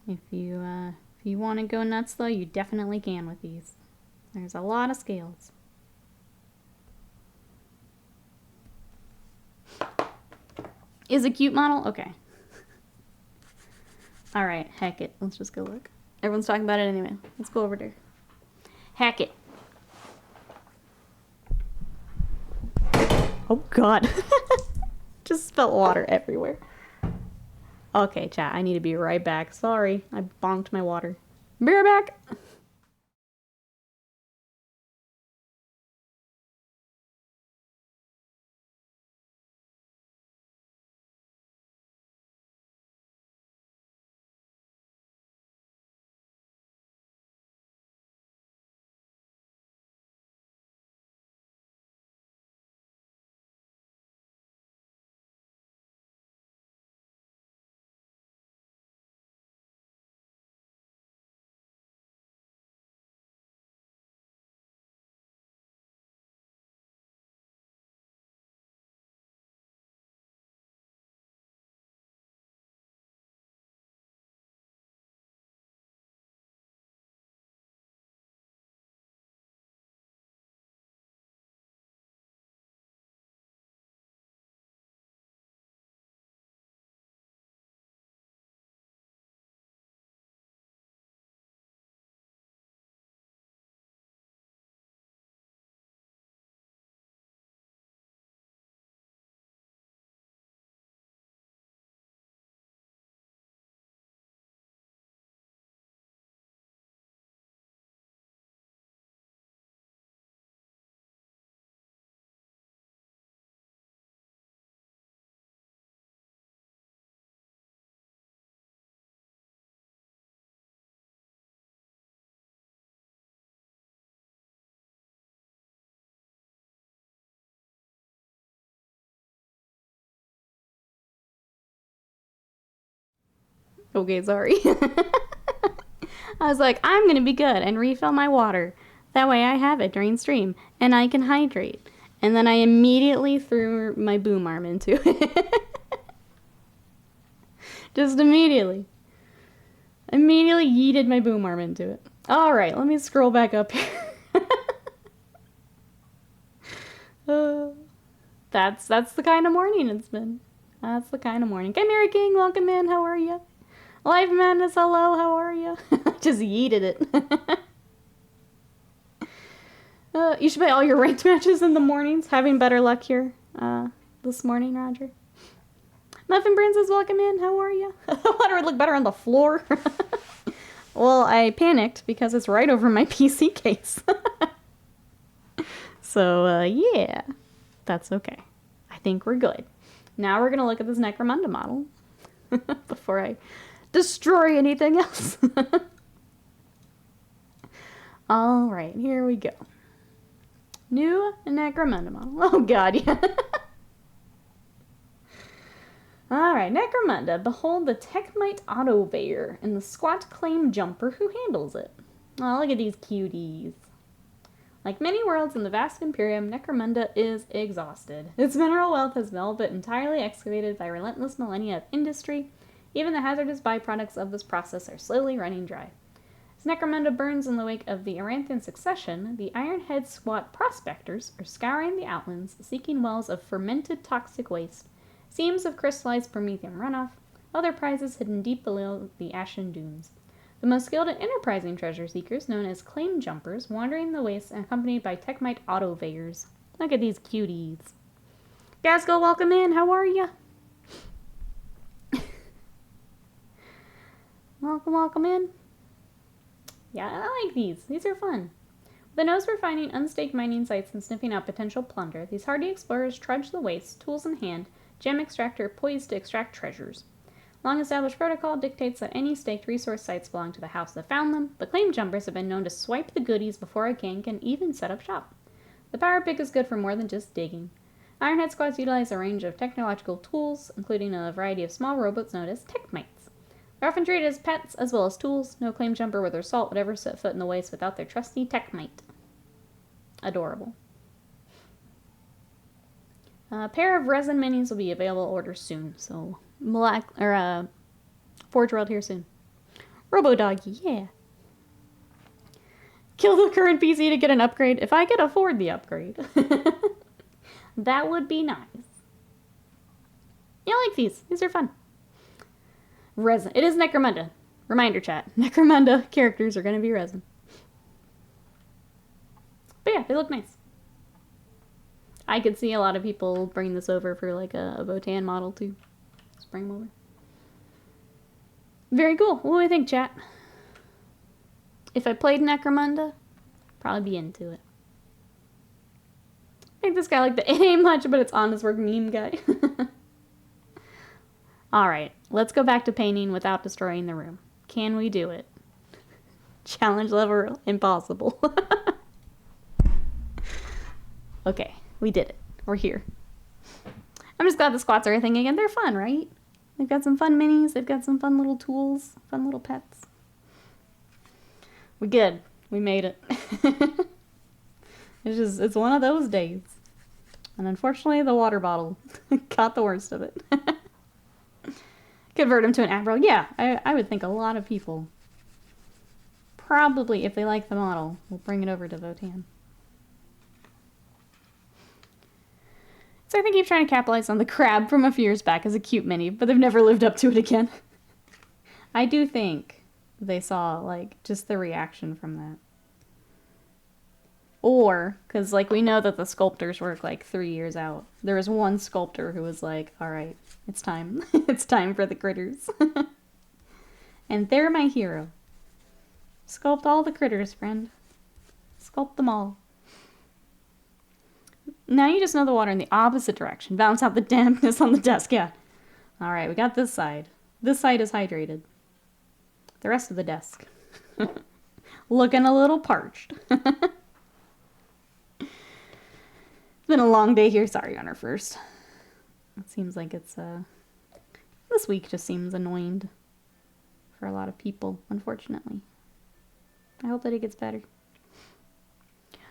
If you want to go nuts, though, you definitely can with these. There's a lot of scales. Is a cute model? Okay. Alright, heck it. Let's just go look. Everyone's talking about it anyway. Let's go over there. Hack it. Oh god. Just spilled water everywhere. Okay, chat. I need to be right back. Sorry. I bonked my water. Be right back. Okay, sorry. I was like, I'm gonna be good and refill my water. That way I have it during stream and I can hydrate. And then I immediately threw my boom arm into it. Just immediately. Immediately yeeted my boom arm into it. Alright, let me scroll back up here. That's the kind of morning it's been. That's the kind of morning. Okay, Mary King, welcome in. How are you? Life Madness, hello. How are you? Just yeeted it. You should play all your ranked matches in the mornings. Having better luck here. this morning, Roger. Muffin Princess, welcome in. How are you? Water would look better on the floor. Well, I panicked because it's right over my PC case. So, yeah. That's okay. I think we're good. Now we're going to look at this Necromunda model before I destroy anything else. All right, here we go. New Necromunda model. Oh, God, yeah. All right, Necromunda. Behold the Techmite Autoveyor and the squat claim jumper who handles it. Oh, look at these cuties. Like many worlds in the vast Imperium, Necromunda is exhausted. Its mineral wealth has all but entirely excavated by relentless millennia of industry. Even the hazardous byproducts of this process are slowly running dry. As Necromunda burns in the wake of the Aranthian succession, the Ironhead squat prospectors are scouring the outlands, seeking wells of fermented toxic waste, seams of crystallized promethium runoff, other prizes hidden deep below the ashen dunes. The most skilled and enterprising treasure seekers, known as claim jumpers, wandering the wastes and accompanied by Techmite Autoveyors. Look at these cuties. Gaskell, welcome in. How are ya? Welcome in. Yeah, I like these. These are fun. With a nose for finding unstaked mining sites and sniffing out potential plunder, these hardy explorers trudge the wastes, tools in hand, gem extractor poised to extract treasures. Long-established protocol dictates that any staked resource sites belong to the house that found them, but claim jumpers have been known to swipe the goodies before a gang can even set up shop. The power pick is good for more than just digging. Ironhead squads utilize a range of technological tools, including a variety of small robots known as techmites. They're often treated as pets as well as tools. No claim jumper with their salt would ever set foot in the waste without their trusty techmite. Adorable. A pair of resin minis will be available order soon, so Forge World here soon. Robo Doggy, yeah. Kill the current PC to get an upgrade. If I could afford the upgrade. That would be nice. Yeah, I like these. These are fun. Resin. It is Necromunda. Reminder chat. Necromunda characters are going to be resin. But yeah, they look nice. I could see a lot of people bring this over for like a Votan model too. Just bring them over. Very cool. What do you think, chat? If I played Necromunda, probably be into it. I think this guy like the it ain't much, but it's honest work meme guy. Alright, let's go back to painting without destroying the room. Can we do it? Challenge level impossible. Okay, we did it. We're here. I'm just glad the squats are a thing again. They're fun, right? They've got some fun minis. They've got some fun little tools. Fun little pets. We're good. We made it. It's one of those days. And unfortunately, the water bottle got the worst of it. Convert him to an Admiral. Yeah, I would think a lot of people, probably, if they like the model, will bring it over to Votan. So I think keep trying to capitalize on the crab from a few years back as a cute mini, but they've never lived up to it again. I do think they saw, like, just the reaction from that. Or, because, like, we know that the sculptors work, like, 3 years out. There was one sculptor who was like, alright, it's time. It's time for the critters. And they're my hero. Sculpt all the critters, friend. Sculpt them all. Now you just know the water in the opposite direction. Balance out the dampness on the desk, yeah. Alright, we got this side. This side is hydrated. The rest of the desk. Looking a little parched. It's been a long day here. Sorry on our first. It seems like it's, this week just seems annoying for a lot of people, unfortunately. I hope that it gets better.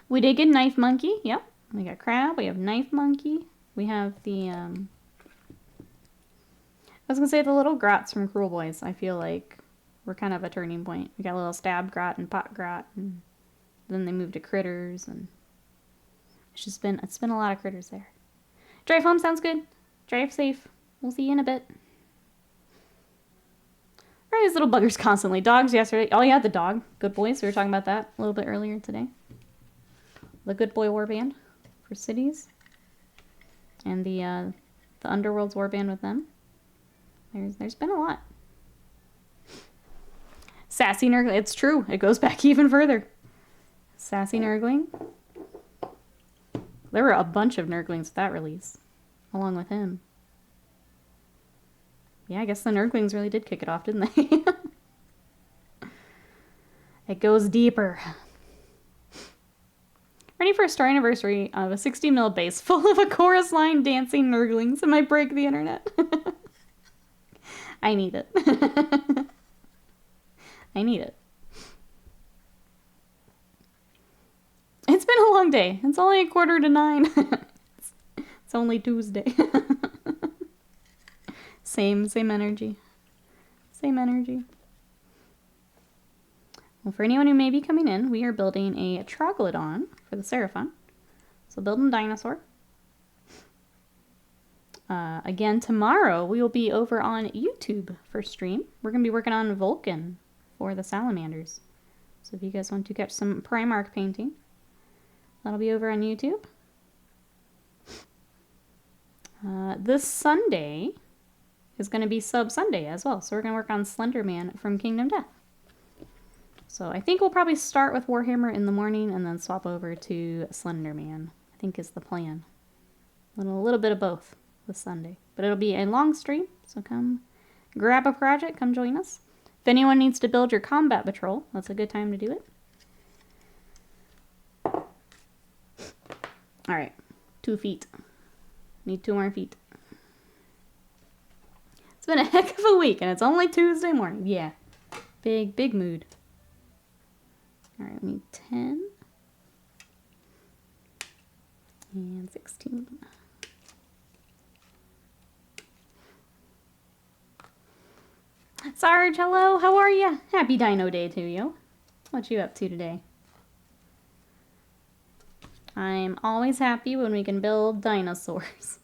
We did get Knife Monkey, yep. We got Crab, we have Knife Monkey. We have the, I was gonna say the little grots from Cruel Boys. I feel like we're kind of a turning point. We got a little Stab Grot and Pot Grot, and then they moved to Critters, and it's been a lot of critters there. Drive home sounds good. Drive safe. We'll see you in a bit. Right, these little buggers constantly. Dogs yesterday. Oh yeah, the dog. Good Boys. We were talking about that a little bit earlier today. The Good Boy Warband for cities. And the Underworld's warband with them. There's been a lot. Sassy Nurgling. It's true. It goes back even further. Sassy Nurgling. There were a bunch of Nurglings at that release, along with him. Yeah, I guess the Nurglings really did kick it off, didn't they? It goes deeper. Ready for a star anniversary of a 60 mil base full of a chorus line dancing Nurglings. It might break the internet. I need it. I need it. It's been a long day. It's only 8:45. It's only Tuesday. Same energy. Same energy. Well, for anyone who may be coming in, we are building a Troglodon for the Seraphon. So building a dinosaur. Again, tomorrow we will be over on YouTube for stream. We're going to be working on Vulcan for the Salamanders. So if you guys want to catch some Primarch painting, that'll be over on YouTube. This Sunday is going to be Sub Sunday as well. So we're going to work on Slenderman from Kingdom Death. So I think we'll probably start with Warhammer in the morning and then swap over to Slenderman, I think is the plan. A little bit of both this Sunday. But it'll be a long stream, so come grab a project, come join us. If anyone needs to build your combat patrol, that's a good time to do it. Alright, 2 feet. Need 2 more feet. It's been a heck of a week, and it's only Tuesday morning. Yeah, big mood. Alright, we need 10. And 16. Sarge, hello, how are you? Happy Dino Day to you. What you up to today? I'm always happy when we can build dinosaurs.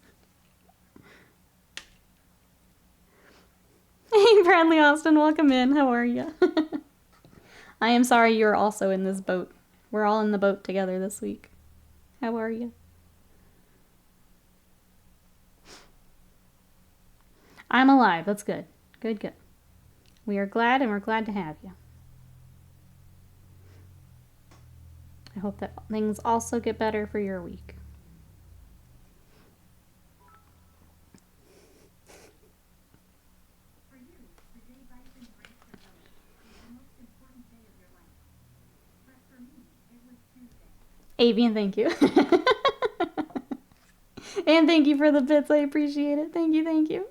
Hey, Bradley Austin, welcome in. How are you? I am sorry you're also in this boat. We're all in the boat together this week. How are you? I'm alive. That's good. Good. We are glad, and we're glad to have you. I hope that things also get better for your week. Avian, thank you. And thank you for the bits. I appreciate it. Thank you.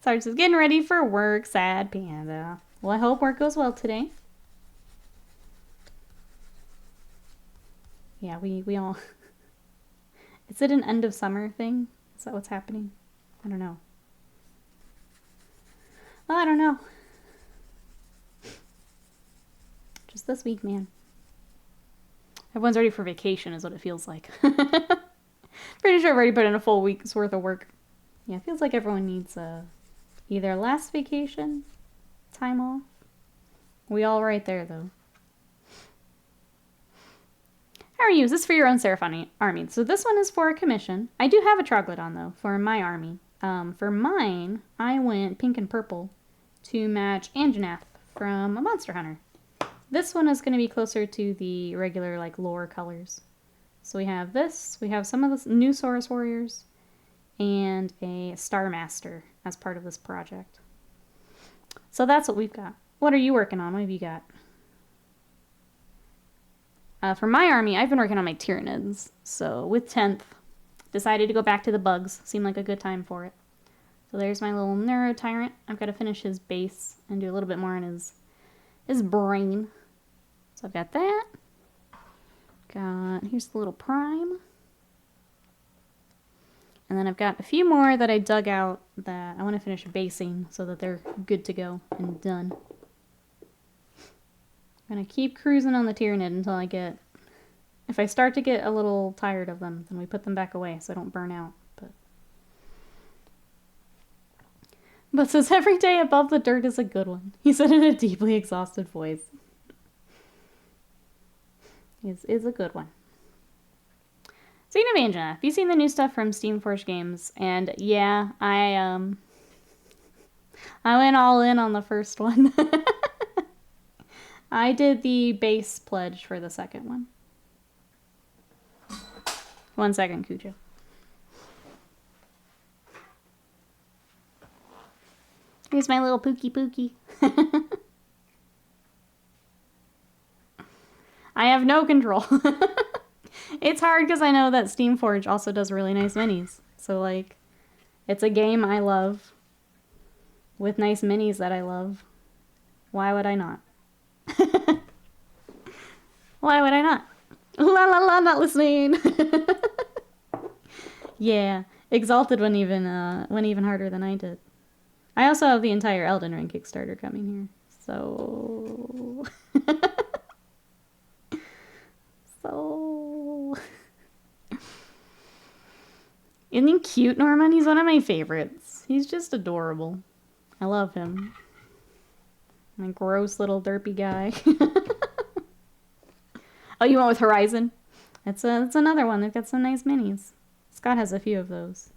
Sarge is getting ready for work. Sad panda. Well, I hope work goes well today. Yeah, we all... Is it an end of summer thing? Is that what's happening? I don't know. Well, I don't know. Just this week, man. Everyone's ready for vacation is what it feels like. Pretty sure I've already put in a full week's worth of work. Yeah, it feels like everyone needs either last vacation, time off. We all right there, though. How are you? Is this for your own Seraphon army? So this one is for a commission. I do have a Troglodon, though, for my army. For mine, I went pink and purple to match Anjanath from a Monster Hunter. This one is going to be closer to the regular, like, lore colors. So we have this, we have some of the new Saurus Warriors, and a Star Master as part of this project. So that's what we've got. What are you working on? What have you got? For my army, I've been working on my Tyranids. So with 10th, decided to go back to the bugs. Seemed like a good time for it. So there's my little Neuro Tyrant. I've got to finish his base and do a little bit more on his brain. So I've got that. Here's the little Prime. And then I've got a few more that I dug out that I want to finish basing so that they're good to go and done. I'm going to keep cruising on the Tyranid until I get... If I start to get a little tired of them, then we put them back away so I don't burn out. But says every day above the dirt is a good one. He said in a deeply exhausted voice. is a good one. Speaking of Angina, have you seen the new stuff from Steamforged Games? And yeah, I went all in on the first one. I did the base pledge for the second one. 1 second, Cujo. Here's my little Pookie. I have no control. It's hard because I know that Steamforged also does really nice minis. So, like, it's a game I love with nice minis that I love. Why would I not? Why would I not? La la la, not listening. Yeah, Exalted went even harder than I did. I also have the entire Elden Ring Kickstarter coming here, so isn't he cute, Norman? He's one of my favorites. He's just adorable. I love him. My gross little derpy guy. Oh, you went with Horizon? That's another one. They've got some nice minis. Scott has a few of those.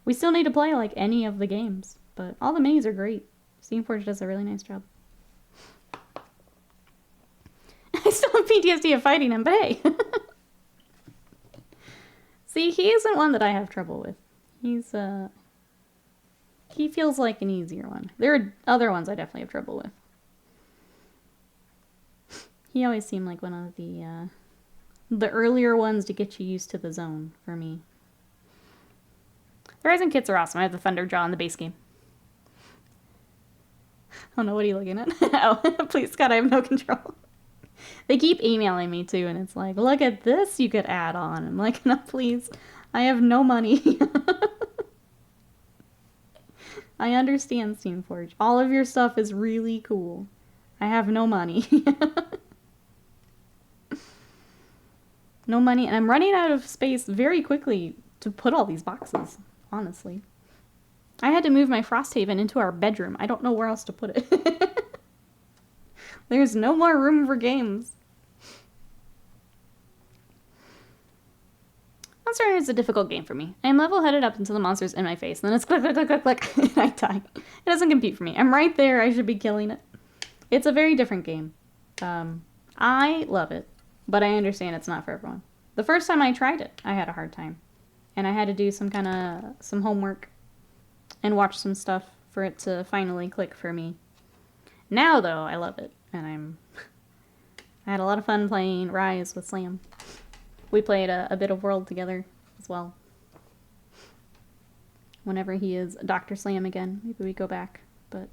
We still need to play like any of the games, but all the minis are great. Steamforged does a really nice job. I still have PTSD of fighting him, but hey. See, he isn't one that I have trouble with. He feels like an easier one. There are other ones I definitely have trouble with. He always seemed like one of the earlier ones to get you used to the zone for me. The Horizon kits are awesome. I have the Thunder Jaw in the base game. Oh no, what are you looking at? Oh, please, Scott, I have no control. They keep emailing me too, and it's like, look at this you could add on. I'm like, no, please. I have no money. I understand, Steamforged. All of your stuff is really cool. I have no money. No money, and I'm running out of space very quickly to put all these boxes, honestly. I had to move my Frosthaven into our bedroom. I don't know where else to put it. There's no more room for games. Monster Hunter is a difficult game for me. I am level-headed up until the monster's in my face, and then it's click, click, click, click, click, and I die. It doesn't compete for me. I'm right there. I should be killing it. It's a very different game. I love it, but I understand it's not for everyone. The first time I tried it, I had a hard time. And I had to do some homework and watch some stuff for it to finally click for me. Now, though, I love it. And I had a lot of fun playing Rise with Slam. We played a bit of World together as well. Whenever he is Dr. Slam again, maybe we go back. But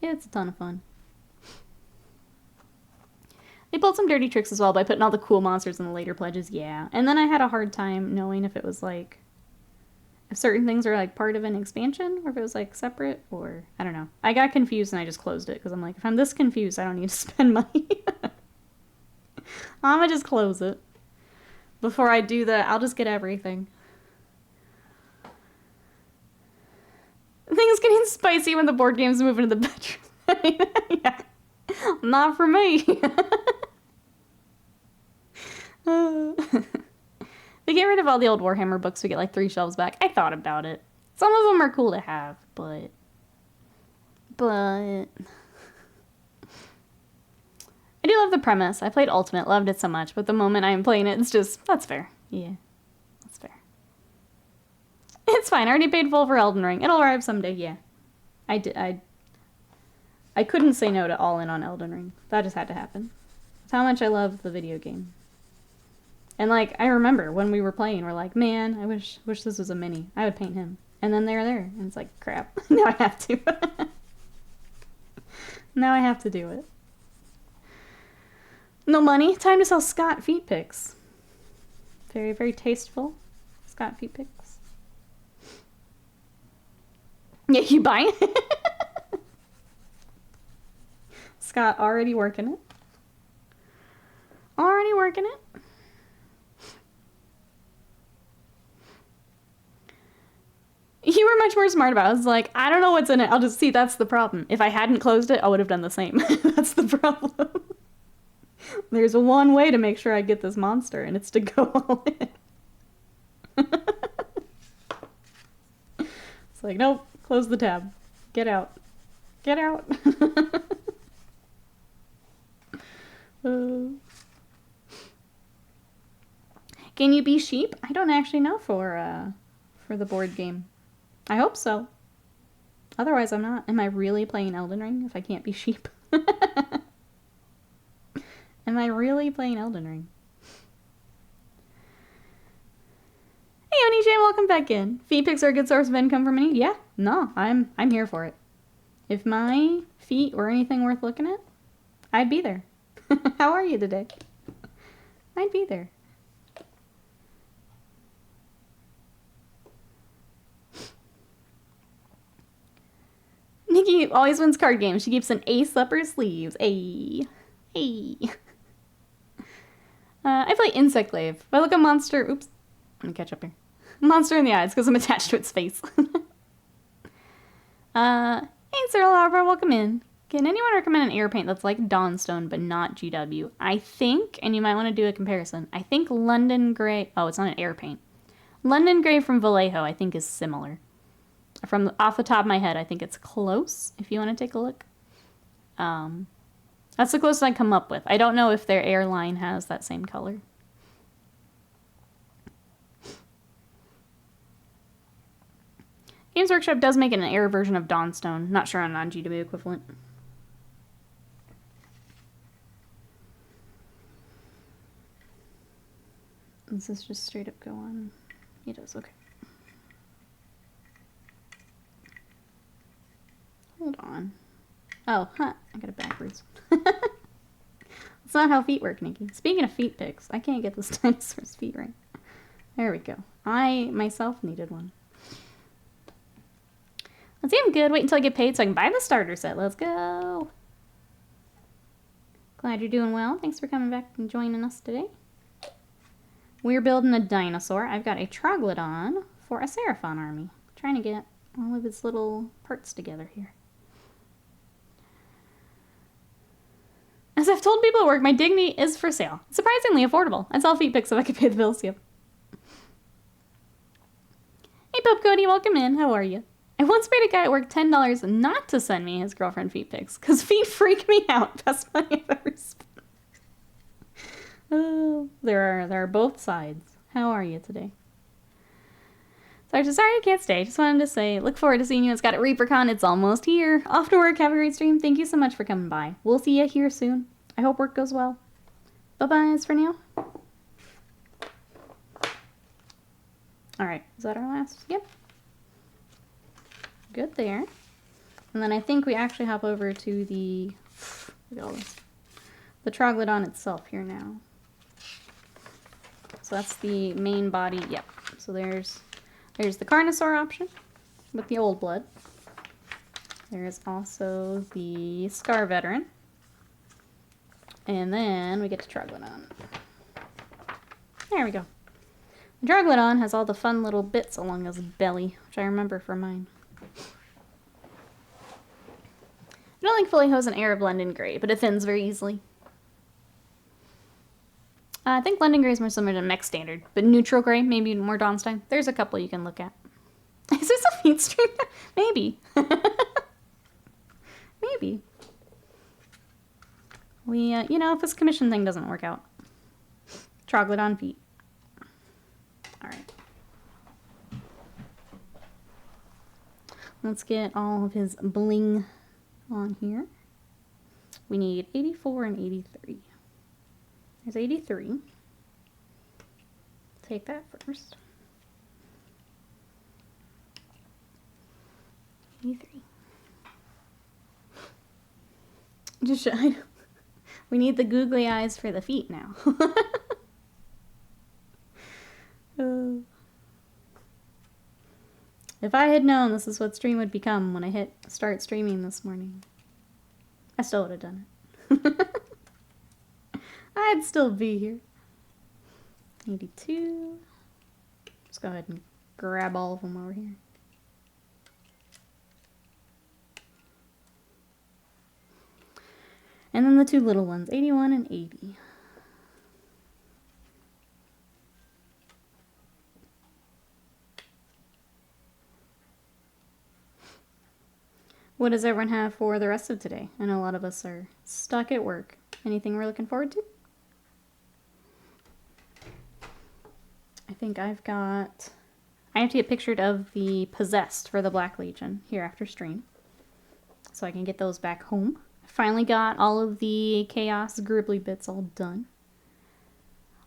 yeah, it's a ton of fun. They pulled some dirty tricks as well by putting all the cool monsters in the later pledges, yeah. And then I had a hard time knowing if it was like, if certain things are like part of an expansion, or if it was like separate, or I don't know. I got confused and I just closed it, because I'm like, if I'm this confused, I don't need to spend money. I'm gonna just close it. Before I do that, I'll just get everything. Things getting spicy when the board games move into the bedroom. Yeah. Not for me. They get rid of all the old Warhammer books, we get like 3 shelves back. I thought about it. Some of them are cool to have, but I do love the premise. I played Ultimate, loved it so much, but the moment I'm playing it, it's just, that's fair. Yeah, that's fair. It's fine. I already paid full for Elden Ring. It'll arrive someday, yeah. I couldn't say no to all in on Elden Ring. That just had to happen. That's how much I love the video game. And like, I remember when we were playing, we're like, man, I wish this was a mini. I would paint him. And then they're there, and it's like, crap. Now I have to. Now I have to do it. No money. Time to sell Scott feet pics. Very, very tasteful. Scott feet pics. Yeah, you buy it? Scott already working it. Already working it. You were much more smart about it. I was like, I don't know what's in it. I'll just see. That's the problem. If I hadn't closed it, I would have done the same. That's the problem. There's one way to make sure I get this monster, and it's to go all in. It's like, nope, close the tab. Get out. Get out. Can you be sheep? I don't actually know for the board game. I hope so. Otherwise, I'm not. Am I really playing Elden Ring if I can't be sheep? Am I really playing Elden Ring? Hey, Onij, welcome back in. Feet pics are a good source of income for me. Yeah, no, I'm here for it. If my feet were anything worth looking at, I'd be there. How are you today? I'd be there. Nikki always wins card games. She keeps an ace up her sleeves. Hey. Hey. I play Insect Glaive. If I look at monster... Oops. Let me catch up here. Monster in the eyes because I'm attached to its face. Hey, Cyril Albert, welcome in. Can anyone recommend an air paint that's like Dawnstone but not GW? I think, and you might want to do a comparison, I think London Grey... Oh, it's not an air paint. London Grey from Vallejo, I think, is similar. From off the top of my head, I think it's close, if you want to take a look. That's the closest I come up with. I don't know if their airline has that same color. Games Workshop does make an air version of Dawnstone. Not sure on a non-GW equivalent. Does this just straight up go on? It does, okay. Hold on. Oh, huh. I got it backwards. That's not how feet work, Nikki. Speaking of feet pics, I can't get this dinosaur's feet right. There we go. I, myself, needed one. Let's see, I'm good. Wait until I get paid so I can buy the starter set. Let's go. Glad you're doing well. Thanks for coming back and joining us today. We're building a dinosaur. I've got a Troglodon for a Seraphon army. Trying to get all of its little parts together here. As I've told people at work, my dignity is for sale. Surprisingly affordable. I'd sell feet pics if I could pay the bills, yep. Hey, Pope Cody, welcome in. How are you? I once paid a guy at work $10 not to send me his girlfriend feet pics, because feet freak me out. Best money I've ever spent. Oh, there are both sides. How are you today? Sorry I can't stay. Just wanted to say, look forward to seeing you. It's got a ReaperCon. It's almost here. Off to work. Have a great stream. Thank you so much for coming by. We'll see you here soon. I hope work goes well. Bye-bye for now. All right. Is that our last? Yep. Good there. And then I think we actually hop over to the... Look at all this. The Troglodon itself here now. So that's the main body. Yep. So there's the Carnosaur option with the old blood. There's also the Scar Veteran. And then we get to Troglodon. There we go. The Troglodon has all the fun little bits along his belly, which I remember from mine. I don't think Vallejo has an air of London Grey, but it thins very easily. I think London Grey is more similar to Mech Standard, but Neutral Grey, maybe more Dawnstein. There's a couple you can look at. Is this a feed stream? Maybe. Maybe. We, you know, if this commission thing doesn't work out. Troglodon feet. Alright. Let's get all of his bling on here. We need 84 and 83. There's 83. Take that first. 83. Just we need the googly eyes for the feet now. If I had known this is what stream would become when I hit start streaming this morning, I still would have done it. I'd still be here. 82. Let's go ahead and grab all of them over here. And then the two little ones, 81 and 80. What does everyone have for the rest of today? I know a lot of us are stuck at work. Anything we're looking forward to? I think I have to get pictured of the Possessed for the Black Legion here after stream, so I can get those back home. I finally got all of the Chaos Gribbly bits all done.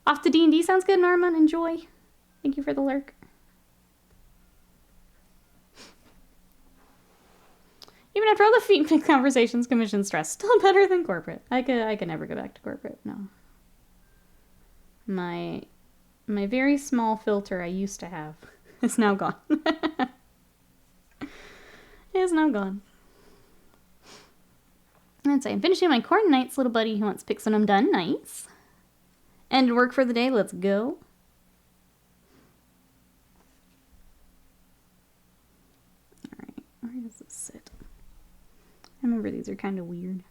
Off to D&D sounds good, Norman. Enjoy. Thank you for the lurk. Even after all the feedback conversations, commission stress, still better than corporate. I could never go back to corporate. No. My very small filter I used to have is now gone. It is now gone. Let's say I'm finishing my Corn Knights, little buddy who wants picks when I'm done. Nice. End work for the day. Let's go. Alright, where does this sit? I remember these are kind of weird.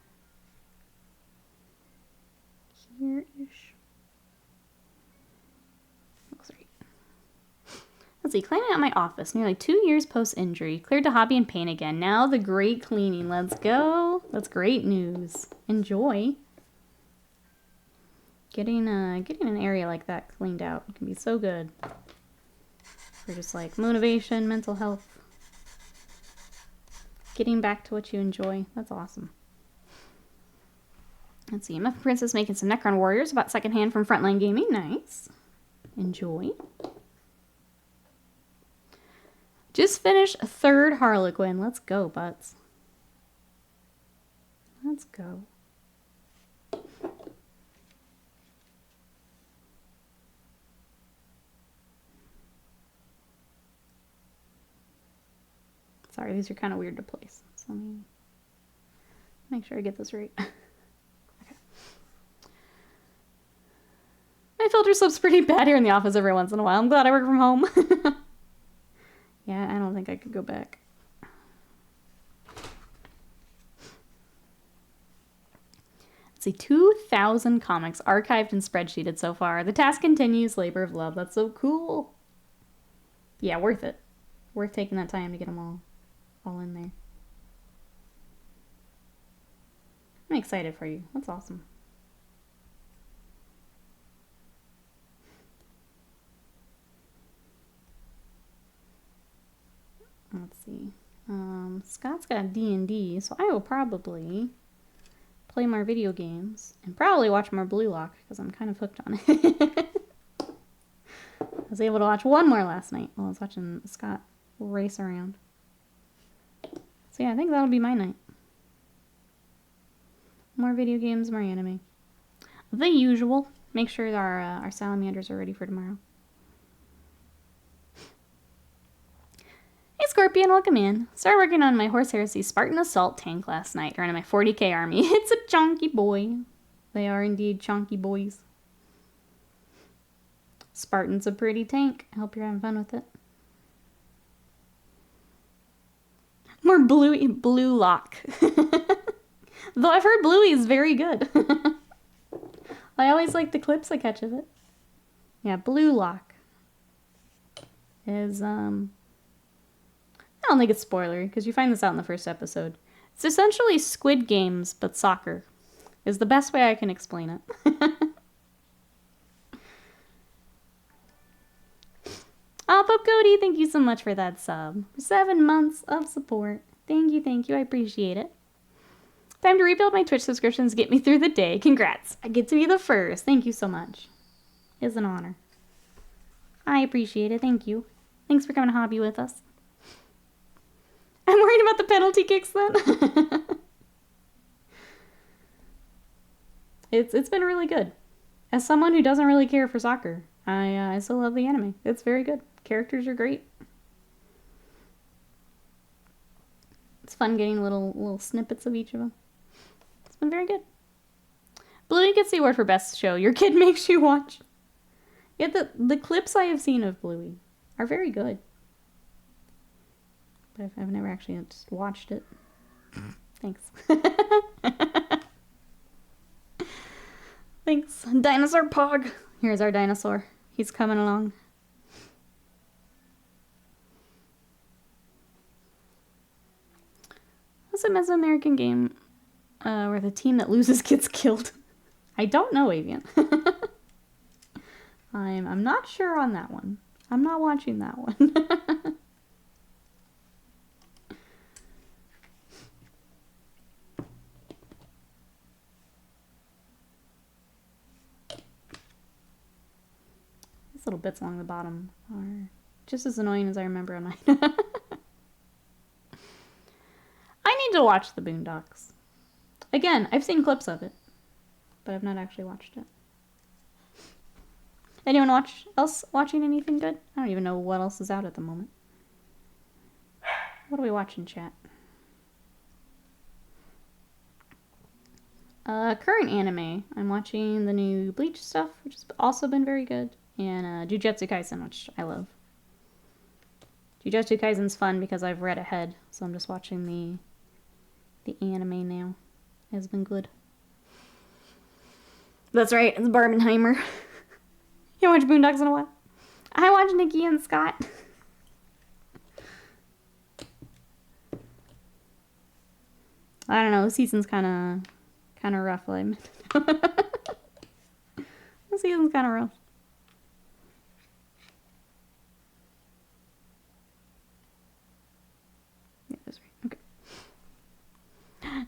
Here-ish. Looks right. Let's see, cleaning out my office. Nearly 2 years post-injury. Cleared to hobby and paint again. Now the great cleaning. Let's go. That's great news. Enjoy. Getting an area like that cleaned out can be so good. For just like motivation, mental health. Getting back to what you enjoy. That's awesome. Let's see. Muffin Princess making some Necron Warriors. About secondhand from Frontline Gaming. Nice. Enjoy. Just finished a third Harlequin. Let's go, butts. Let's go. Sorry, these are kind of weird to place. So let me make sure I get this right. Okay. My filter slips pretty bad here in the office every once in a while. I'm glad I work from home. Yeah, I don't think I could go back. Let's see, 2,000 comics archived and spreadsheeted so far. The task continues, labor of love. That's so cool. Yeah, worth it. Worth taking that time to get them all in there. I'm excited for you. That's awesome. Let's see. Scott's got D&D, so I will probably play more video games and probably watch more Blue Lock because I'm kind of hooked on it. I was able to watch one more last night while I was watching Scott race around. So yeah, I think that'll be my night. More video games, more anime. The usual. Make sure our salamanders are ready for tomorrow. Hey Scorpion, welcome in. Started working on my Horse Heresy Spartan Assault tank last night, running my 40k army. It's a chunky boy. They are indeed chunky boys. Spartan's a pretty tank. I hope you're having fun with it. More Blue Lock. Though I've heard Bluey is very good. I always like the clips I catch of it. Yeah, Blue Lock is, I don't think it's spoilery, because you find this out in the first episode. It's essentially Squid Games, but soccer, is the best way I can explain it. Oh, Pope Cody, thank you so much for that sub. 7 months of support. Thank you, I appreciate it. Time to rebuild my Twitch subscriptions, get me through the day. Congrats, I get to be the first. Thank you so much. It's an honor. I appreciate it, thank you. Thanks for coming to hobby with us. I'm worried about the penalty kicks then. It's been really good. As someone who doesn't really care for soccer, I still love the anime. It's very good. Characters are great. It's fun getting little snippets of each of them. It's been very good. Bluey gets the award for best show your kid makes you watch. Yeah, the clips I have seen of Bluey are very good. But I've never actually just watched it. Thanks. Thanks. Dinosaur Pog. Here's our dinosaur. He's coming along. What's a Mesoamerican game where the team that loses gets killed? I don't know, Avian. I'm not sure on that one. I'm not watching that one. These little bits along the bottom are just as annoying as I remember on mine. I need to watch the Boondocks. Again, I've seen clips of it, but I've not actually watched it. Anyone else watching anything good? I don't even know what else is out at the moment. What are we watching, chat? Current anime. I'm watching the new Bleach stuff, which has also been very good, and Jujutsu Kaisen, which I love. Jujutsu Kaisen's fun because I've read ahead, so I'm just watching the anime now. It has been good. That's right, it's Barbenheimer. You watch Boondocks in a while? I watch Nikki and Scott. I don't know, the season's kind of rough. The season's kind of rough. Yeah, that's right. Okay.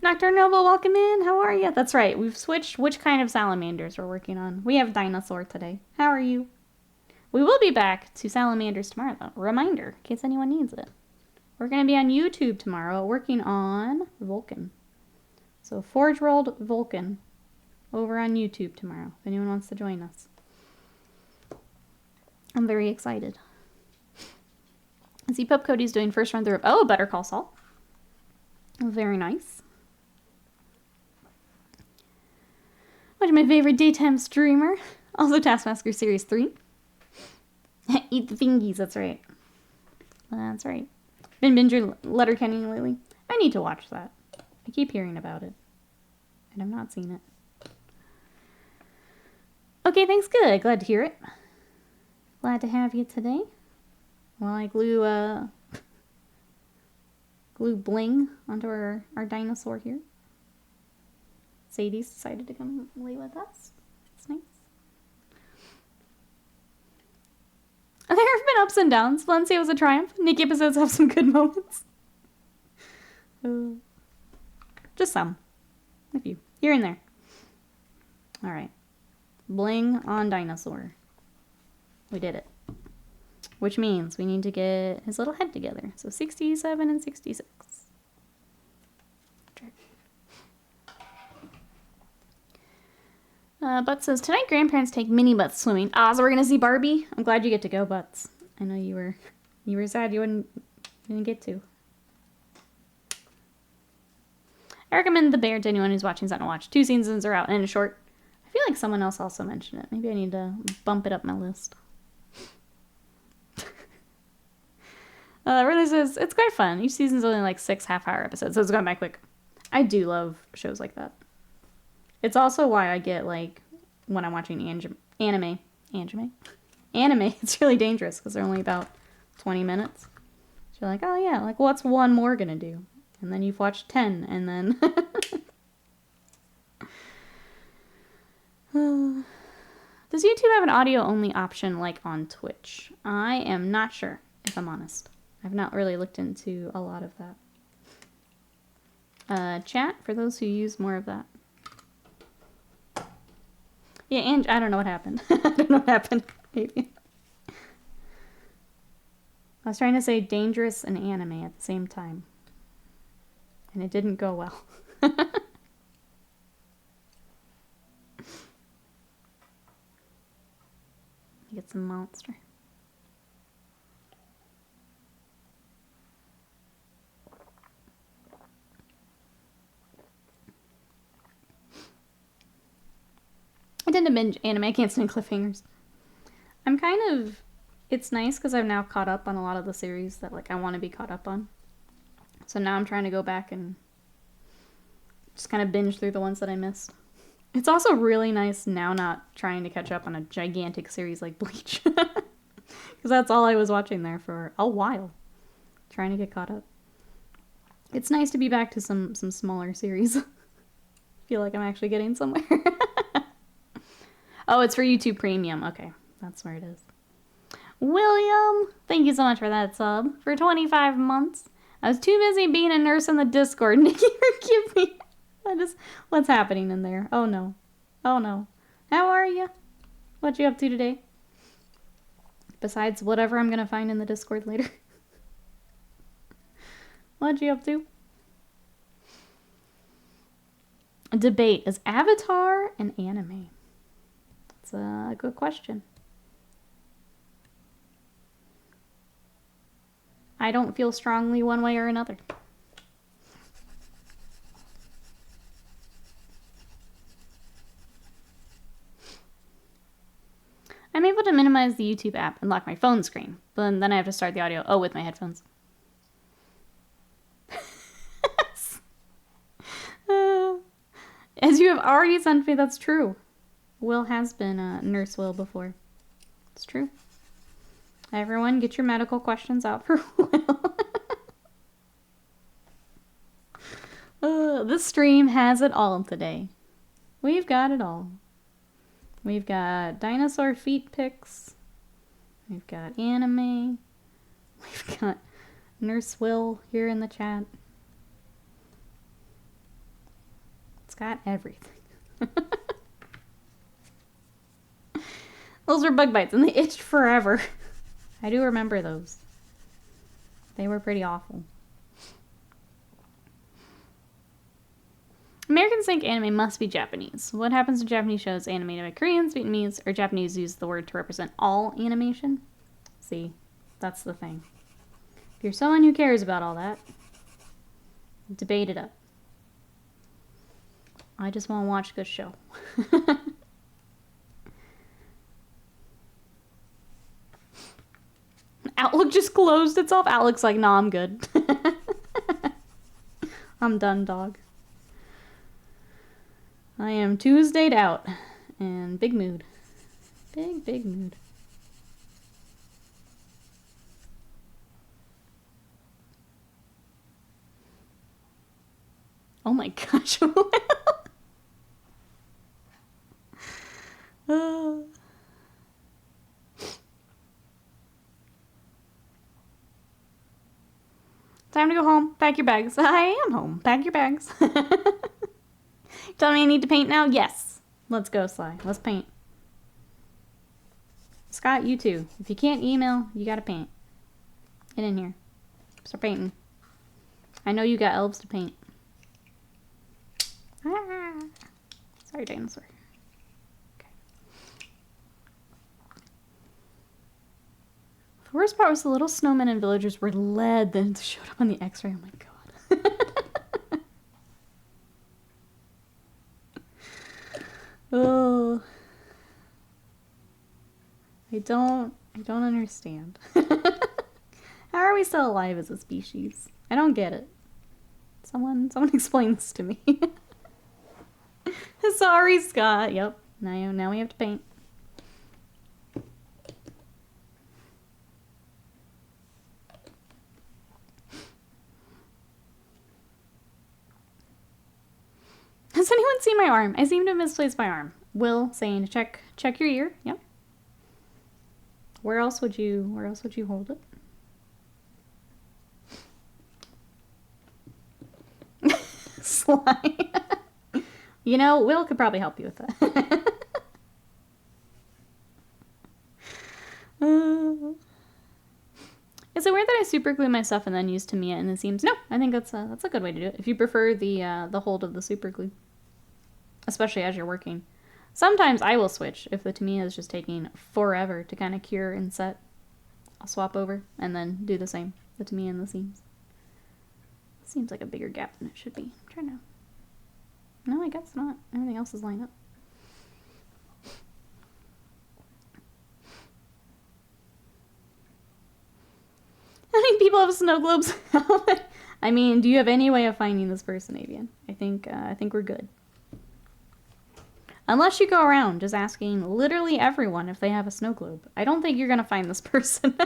Dr. Noble, welcome in. How are you? That's right. We've switched which kind of salamanders we're working on. We have dinosaur today. How are you? We will be back to salamanders tomorrow, though. Reminder, in case anyone needs it. We're going to be on YouTube tomorrow working on Vulcan. So Forge World Vulcan over on YouTube tomorrow, if anyone wants to join us. I'm very excited. I see Pup Cody's doing first run through of, oh, Better Call Saul. Very nice. What's my favorite daytime streamer? Also Taskmaster Series 3. Eat the fingies, that's right. That's right. Been binging Letterkenny lately. I need to watch that. I keep hearing about it. And I've not seen it. Okay, thanks, good. Glad to hear it. Glad to have you today. While I glue bling onto our dinosaur here. Sadie's decided to come lay with us. That's nice. There have been ups and downs. Valencia was a triumph. Nikki episodes have some good moments. Just some. A few. Here and there. Alright. Bling on dinosaur. We did it. Which means we need to get his little head together. So 67 and 66. Butts says, tonight grandparents take mini Butts swimming. Ah, so we're going to see Barbie? I'm glad you get to go, Butts. I know you were sad you didn't get to. I recommend The Bear to anyone who's watching something to watch. 2 seasons are out and it's short. I feel like someone else also mentioned it. Maybe I need to bump it up my list. Really says, it's quite fun. Each season's only like 6 half-hour episodes, so it's gone by quick. I do love shows like that. It's also why I get, like, when I'm watching anime, it's really dangerous because they're only about 20 minutes. So you're like, oh yeah, like, what's one more gonna do? And then you've watched 10, and then... Does YouTube have an audio-only option like on Twitch? I am not sure, if I'm honest. I've not really looked into a lot of that. Chat, for those who use more of that. Yeah, and I don't know what happened. I don't know what happened. Maybe. I was trying to say dangerous and anime at the same time. And it didn't go well. Get some monster. I tend to binge anime. I can't stand cliffhangers. I'm kind of... It's nice because I've now caught up on a lot of the series that like I want to be caught up on. So now I'm trying to go back and just kind of binge through the ones that I missed. It's also really nice now not trying to catch up on a gigantic series like Bleach. Because that's all I was watching there for a while. Trying to get caught up. It's nice to be back to some smaller series. Feel like I'm actually getting somewhere. Oh, it's for YouTube Premium. Okay, that's where it is. William, thank you so much for that sub. For 25 months. I was too busy being a nurse in the Discord. Nikki, forgive me. What's happening in there? Oh no. Oh no. How are you? What you up to today? Besides whatever I'm gonna find in the Discord later. What you up to? A debate. Is Avatar an anime? That's a good question. I don't feel strongly one way or another. I'm able to minimize the YouTube app and lock my phone screen, but then I have to start the audio, with my headphones. As you have already sent me, that's true. Will has been Nurse Will before. It's true. Everyone, get your medical questions out for Will. This stream has it all today. We've got it all. We've got dinosaur feet pics. We've got anime. We've got Nurse Will here in the chat. It's got everything. Those were bug bites and they itched forever. I do remember those. They were pretty awful. Americans think anime must be Japanese. What happens to Japanese shows animated by Koreans, Vietnamese, or Japanese use the word to represent all animation? See, that's the thing. If you're someone who cares about all that, debate it up. I just want to watch a good show. Outlook just closed itself. Outlook's like, nah, I'm good. I'm done, dog. I am Tuesday'd out. And big mood. Big mood. Oh my gosh. Time to go home. Pack your bags. I am home. Pack your bags. Tell me I need to paint now? Yes. Let's go, Sly. Let's paint. Scott, you too. If you can't email, you gotta paint. Get in here. Start painting. I know you got elves to paint. Ah. Sorry, dinosaur. Okay. The worst part was the little snowmen and villagers were led, then showed up on the x-ray. Oh my god. Oh. I don't understand. How are we still alive as a species? I don't get it. Someone explain this to me. Sorry, Scott. Yep. Now we have to paint. Has anyone seen my arm? I seem to have misplaced my arm. Will saying to check your ear. Yep. Where else would you hold it? Sly. You know, Will could probably help you with that. Is it weird that I super glue my stuff and then use Tamiya in the seams? No, I think that's a good way to do it. If you prefer the hold of the super glue, especially as you're working. Sometimes I will switch if the Tamiya is just taking forever to kind of cure and set. I'll swap over and then do the same, the Tamiya in the seams. Seems like a bigger gap than it should be. I'm trying to... No, I guess not. Everything else is lined up. How many people have snow globes? I mean, do you have any way of finding this person, Avian? I think we're good. Unless you go around just asking literally everyone if they have a snow globe. I don't think you're gonna find this person.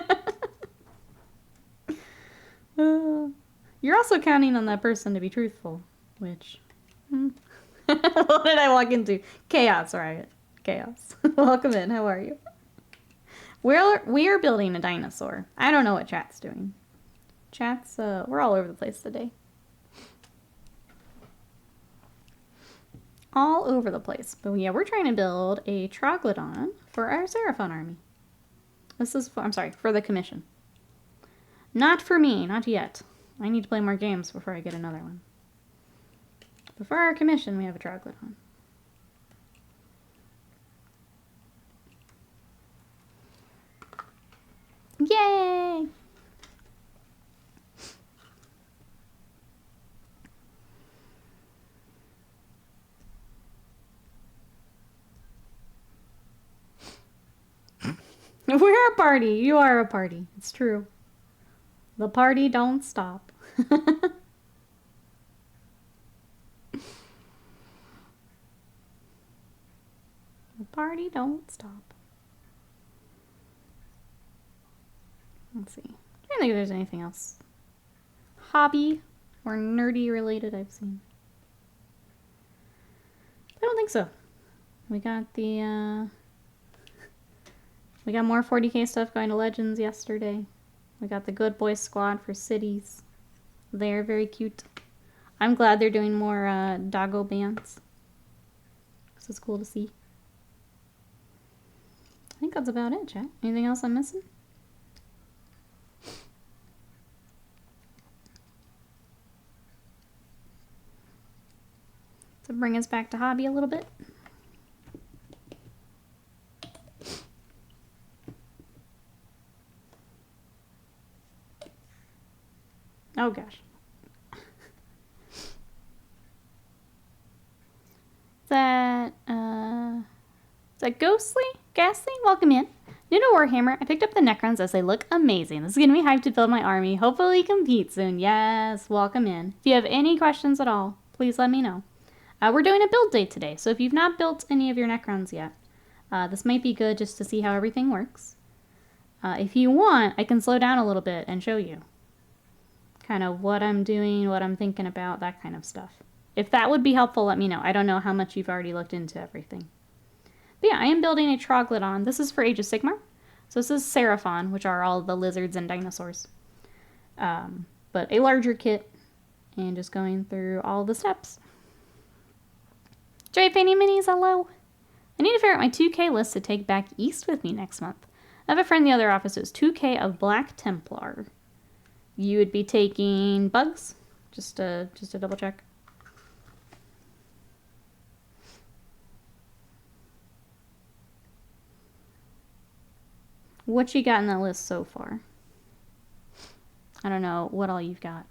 You're also counting on that person to be truthful, which... What did I walk into? Chaos, Riot. Chaos. Welcome in. How are you? We are building a dinosaur. I don't know what chat's doing. Chat's, we're all over the place today. All over the place. But yeah, we're trying to build a Troglodon for our Seraphon army. This is, I'm sorry, for the commission. Not for me, not yet. I need to play more games before I get another one. But for our commission, we have a Troglodon. Yay! We're a party. You are a party. It's true. The party don't stop. The party don't stop. Let's see. I don't think there's anything else hobby or nerdy related I've seen. I don't think so. We got the, we got more 40k stuff going to Legends yesterday. We got the Good Boy Squad for cities. They're very cute. I'm glad they're doing more doggo bands. This is cool to see. I think that's about it, chat. Anything else I'm missing? To bring us back to hobby a little bit. Oh gosh. Is that Ghostly? Ghastly? Welcome in. New to Warhammer, I picked up the Necrons as they look amazing. This is going to be hyped to build my army. Hopefully compete soon. Yes, welcome in. If you have any questions at all, please let me know. We're doing a build day today, so if you've not built any of your Necrons yet, this might be good just to see how everything works. If you want, I can slow down a little bit and show you kind of what I'm doing, what I'm thinking about, that kind of stuff. If that would be helpful, let me know. I don't know how much you've already looked into everything. But yeah, I am building a Troglodon. This is for Age of Sigmar. So this is Seraphon, which are all the lizards and dinosaurs. But a larger kit, and just going through all the steps. Joy Painting Minis, hello! I need to figure out my 2K list to take back east with me next month. I have a friend in the other office who's 2K of Black Templar. You would be taking bugs? Just to double check. What you got in that list so far? I don't know what all you've got.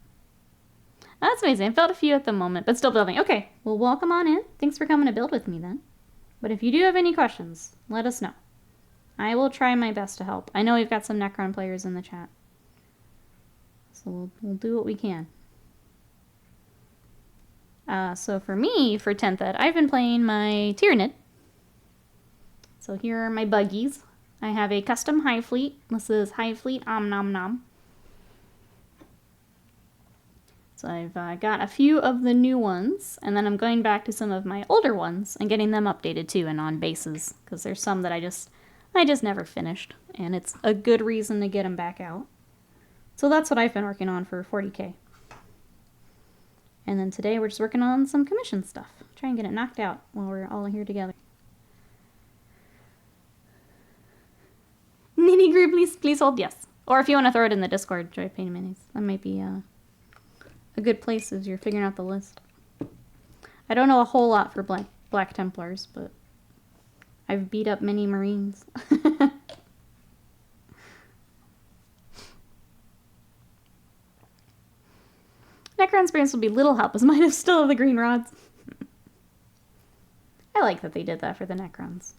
That's amazing. I've built a few at the moment, but still building. Okay, well, welcome on in. Thanks for coming to build with me then. But if you do have any questions, let us know. I will try my best to help. I know we've got some Necron players in the chat. So we'll do what we can. So for me, for 10th Ed, I've been playing my Tyranid. So here are my buggies. I have a custom Hive Fleet. This is Hive Fleet Om Nom Nom. So I've got a few of the new ones, and then I'm going back to some of my older ones and getting them updated too and on bases, because there's some that I just never finished, and it's a good reason to get them back out. So that's what I've been working on for 40k. And then today we're just working on some commission stuff. Try and get it knocked out while we're all here together. Nitty gritty, please hold, yes. Or if you want to throw it in the Discord, Joy Painting Minis. That might be a good place as you're figuring out the list. I don't know a whole lot for Black Templars, but I've beat up many Marines. Necron experience will be little help, as mine have still have the green rods. I like that they did that for the Necrons.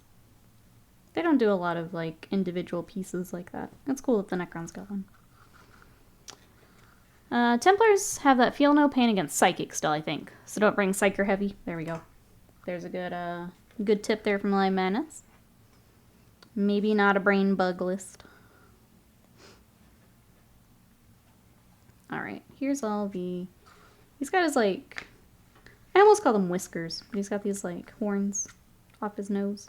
They don't do a lot of, like, individual pieces like that. It's cool that the Necrons got one. Templars have that feel no pain against Psychic still, I think. So don't bring Psyker Heavy. There we go. There's a good tip there from Live Madness. Maybe not a brain bug list. Alright, here's all the... He's got his, like... I almost call them whiskers, but he's got these, like, horns off his nose.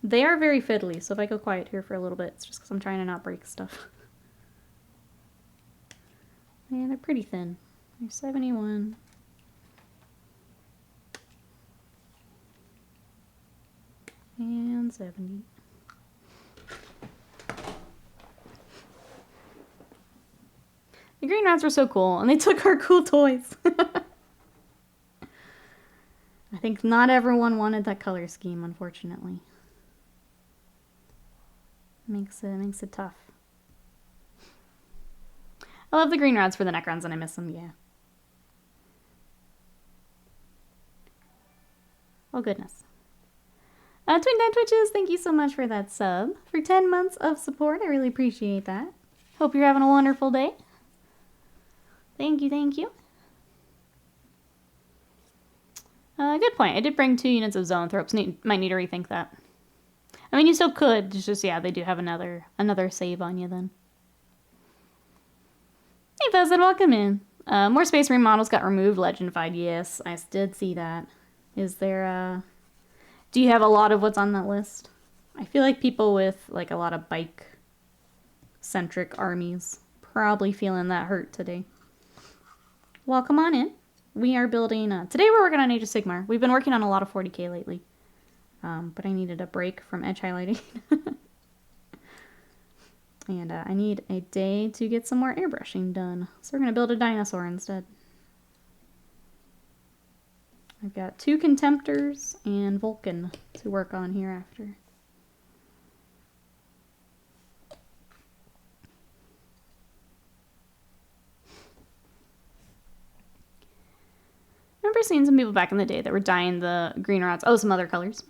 They are very fiddly, so if I go quiet here for a little bit, it's just because I'm trying to not break stuff. And they're pretty thin. They're 71. And 70. The green rats were so cool, and they took our cool toys. I think not everyone wanted that color scheme, unfortunately. Makes it tough. I love the green rats for the Necrons, and I miss them, yeah. Oh, goodness. Twin Dad Twitches, thank you so much for that sub. For 10 months of support, I really appreciate that. Hope you're having a wonderful day. Thank you, thank you. Good point. I did bring 2 units of zoanthropes. Might need to rethink that. I mean, you still could. It's just, yeah, they do have another save on you then. Hey, Buzzard, welcome in. More Space Marine models got removed, legendified. Yes, I did see that. Is there, do you have a lot of what's on that list? I feel like people with, like, a lot of bike-centric armies probably feeling that hurt today. Well, come on in. We are building... today we're working on Age of Sigmar. We've been working on a lot of 40k lately. But I needed a break from edge highlighting. And I need a day to get some more airbrushing done. So we're going to build a dinosaur instead. I've got 2 Contemptors and Vulcan to work on hereafter. I remember seeing some people back in the day that were dyeing the green rods. Oh, some other colors.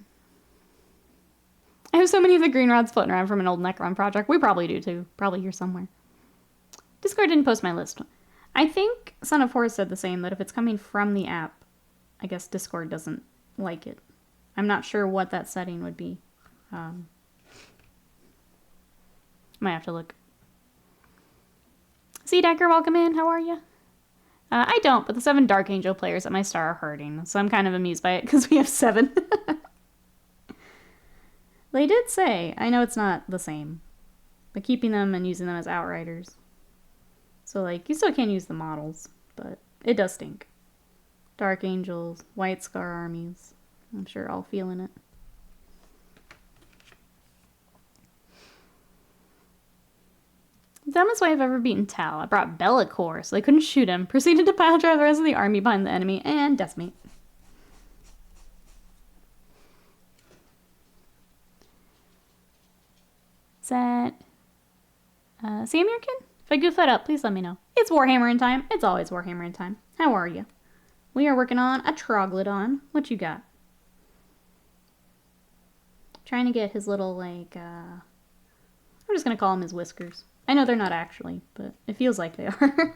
I have so many of the green rods floating around from an old Necron project. We probably do too. Probably here somewhere. Discord didn't post my list. I think Son of Horus said the same, that if it's coming from the app, I guess Discord doesn't like it. I'm not sure what that setting would be. Might have to look. See, Decker, welcome in. How are you? I don't, but the 7 Dark Angel players at my star are hurting, so I'm kind of amused by it because we have 7. They did say, I know it's not the same, but keeping them and using them as outriders. So, like, you still can't use the models, but it does stink. Dark Angels, White Scar armies. I'm sure all feeling it. Dumbest way I've ever beaten Tal. I brought Bellicor, so they couldn't shoot him. Proceeded to pile drive the rest of the army behind the enemy and decimate. Is that Samuelkin? If I goof that up, please let me know. It's Warhammer in time. It's always Warhammer in time. How are you? We are working on a Troglodon. What you got? Trying to get his little, like, I'm just going to call him his whiskers. I know they're not actually, but it feels like they are.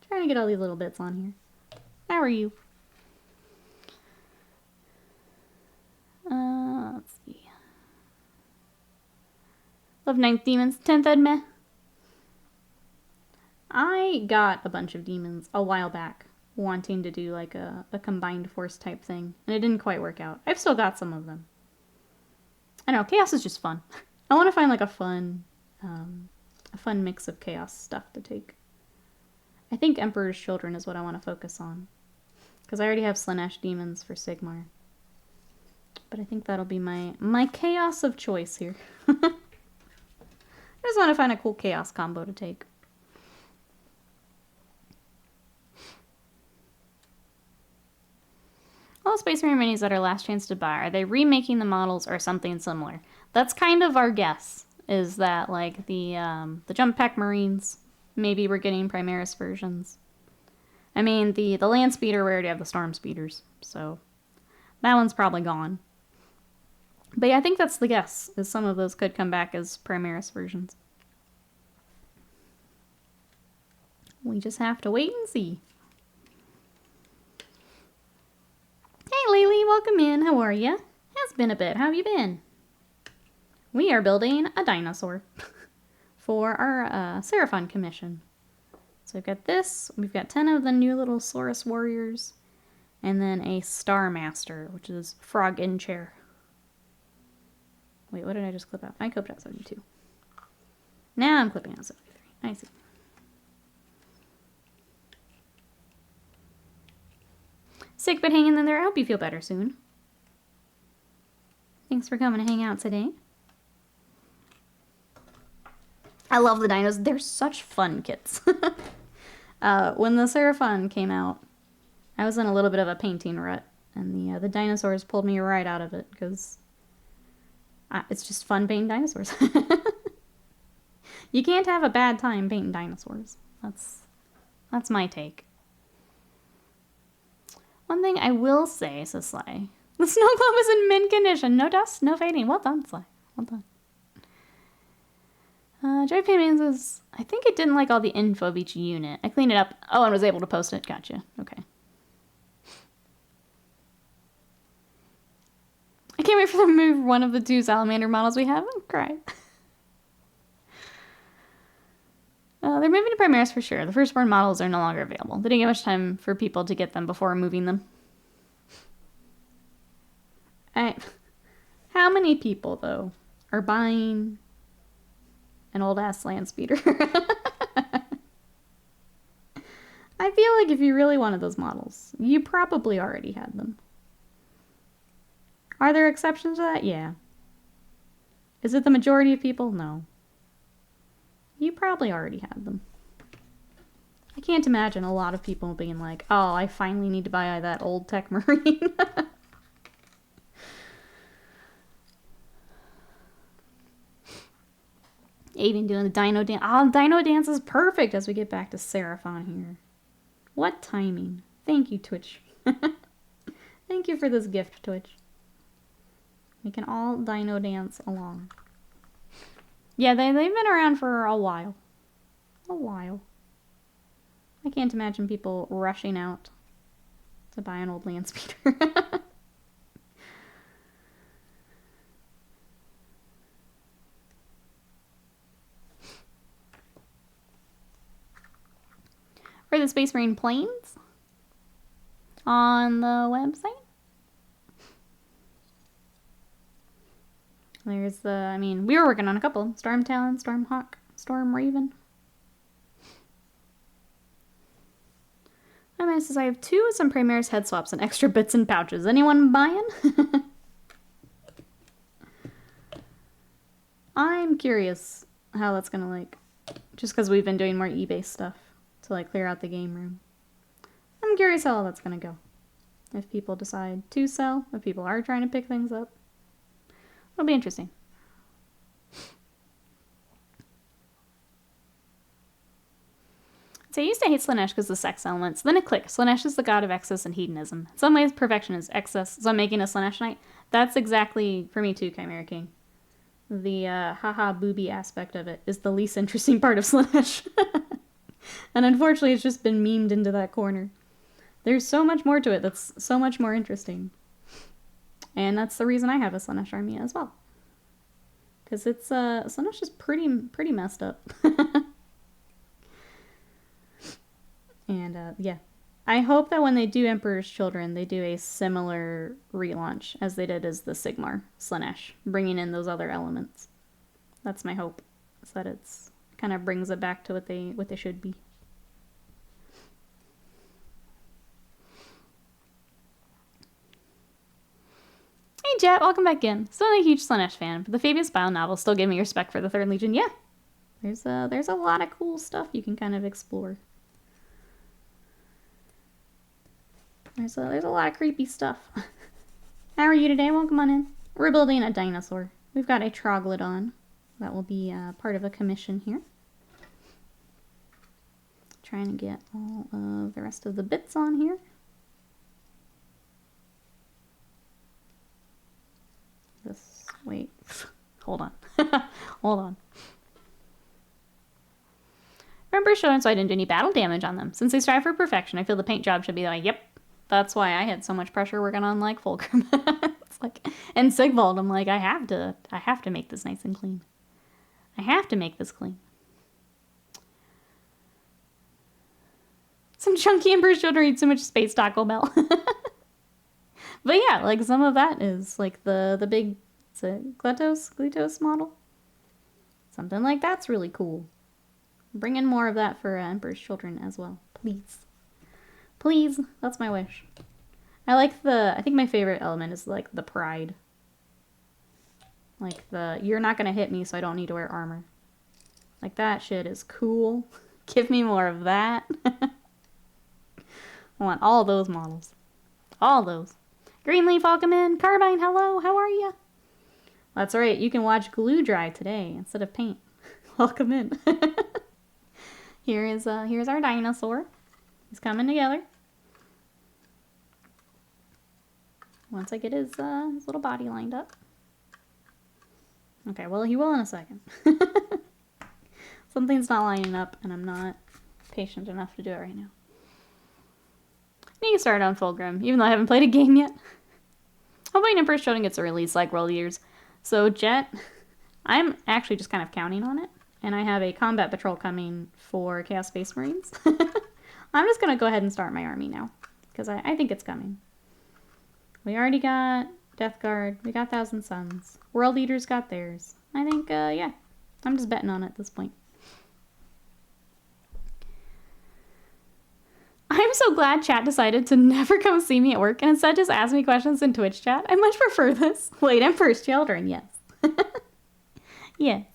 Trying to get all these little bits on here. How are you? Let's see. Love 9th Demons. 10th Ed meh. I got a bunch of demons a while back, wanting to do like a combined force type thing, and it didn't quite work out. I've still got some of them. I don't know, chaos is just fun. I want to find like a fun mix of chaos stuff to take. I think Emperor's Children is what I want to focus on, because I already have Slanesh demons for Sigmar. But I think that'll be my chaos of choice here. I just want to find a cool chaos combo to take. All Space Marine minis that are last chance to buy, are they remaking the models or something similar? That's kind of our guess, is that like the Jump Pack Marines, maybe we're getting Primaris versions. I mean, the Land Speeder, we already have the Storm Speeders, so that one's probably gone. But yeah, I think that's the guess, is some of those could come back as Primaris versions. We just have to wait and see. Hey Lily, welcome in. How are you? Has been a bit. How have you been? We are building a dinosaur for our Seraphon commission. So we've got this. We've got 10 of the new little Saurus warriors. And then a Star Master, which is Frog in Chair. Wait, what did I just clip out? I clipped out 72. Now I'm clipping out 73. I see. Sick but hanging in there. I hope you feel better soon. Thanks for coming to hang out today. I love the dinos. They're such fun kits. When the Seraphon came out, I was in a little bit of a painting rut, and the dinosaurs pulled me right out of it, because it's just fun painting dinosaurs. You can't have a bad time painting dinosaurs. That's my take. One thing I will say, says Sly, the snow globe is in mint condition. No dust, no fading. Well done, Sly. Well done. Joy Paintings is, I think it didn't like all the info of each unit. I cleaned it up. Oh, and was able to post it. Gotcha. Okay. I can't wait for them to remove one of the 2 salamander models we have. I'm crying. They're moving to Primaris for sure. The firstborn models are no longer available. They didn't get much time for people to get them before moving them. How many people, though, are buying an old-ass land speeder? I feel like if you really wanted those models, you probably already had them. Are there exceptions to that? Yeah. Is it the majority of people? No. You probably already had them. I can't imagine a lot of people being like, oh, I finally need to buy that old Tech Marine. Even doing the Dino Dance. Oh, Dino Dance is perfect as we get back to Seraphon here. What timing. Thank you, Twitch. Thank you for this gift, Twitch. We can all Dino Dance along. Yeah, they've been around for a while. A while. I can't imagine people rushing out to buy an old land speeder. For the Space Marine planes on the website. There's the, I mean, we were working on a couple. Storm Talon, Storm Hawk, Storm Raven. My man says I have 2 some Primaris head swaps and extra bits and pouches. Anyone buying? I'm curious how that's gonna, like, just because we've been doing more eBay stuff to, like, clear out the game room. I'm curious how that's gonna go. If people decide to sell, if people are trying to pick things up. It'll be interesting. So I used to hate Slanesh because of the sex elements. Then it clicked. Slanesh is the god of excess and hedonism. In some ways, perfection is excess. So I'm making a Slanesh knight. That's exactly, for me too, Chimera King. The haha booby aspect of it is the least interesting part of Slanesh. And unfortunately, it's just been memed into that corner. There's so much more to it that's so much more interesting. And that's the reason I have a Slanesh army as well. Because it's, Slanesh is pretty messed up. And, yeah. I hope that when they do Emperor's Children, they do a similar relaunch as they did as the Sigmar Slanesh, bringing in those other elements. That's my hope, is that it's kind of brings it back to what they should be. Hey Jet, welcome back in. Still not a huge Slanesh fan, but the Fabius Bile novel still gave me respect for the Third Legion. Yeah, there's a lot of cool stuff you can kind of explore. There's a lot of creepy stuff. How are you today? Welcome on in. We're building a dinosaur. We've got a Troglodon that will be part of a commission here. Trying to get all of the rest of the bits on here. This, wait, hold on. Hold on. Remember showing so I didn't do any battle damage on them. Since they strive for perfection, I feel the paint job should be like, yep. That's why I had so much pressure working on, like, Fulcrum. It's like, and Sigvald, I'm like, I have to make this nice and clean. I have to make this clean. Some chunky Emperor's children eat so much space Taco Bell. But yeah, like some of that is like the big, is it Glutos model? Something like that's really cool. Bring in more of that for Emperor's Children as well, please. Please, that's my wish. I think my favorite element is like the pride. Like you're not gonna hit me so I don't need to wear armor. Like that shit is cool. Give me more of that. I want all those models. All those. Greenleaf, welcome in. Carbine, hello, how are ya? That's right, you can watch glue dry today instead of paint. Welcome in. Here's our dinosaur. He's coming together. Once I get his little body lined up. Okay, well, he will in a second. Something's not lining up, and I'm not patient enough to do it right now. I need to start on Fulgrim, even though I haven't played a game yet. Hoping Emperor's Children gets a release like World Eaters. So, Jet, I'm actually just kind of counting on it. And I have a combat patrol coming for Chaos Space Marines. I'm just going to go ahead and start my army now. Because I think it's coming. We already got Death Guard. We got Thousand Suns. World Eaters got theirs. I think, yeah. I'm just betting on it at this point. I'm so glad chat decided to never come see me at work and instead just ask me questions in Twitch chat. I much prefer this. Wait, Emperor's Children, yes. Yes.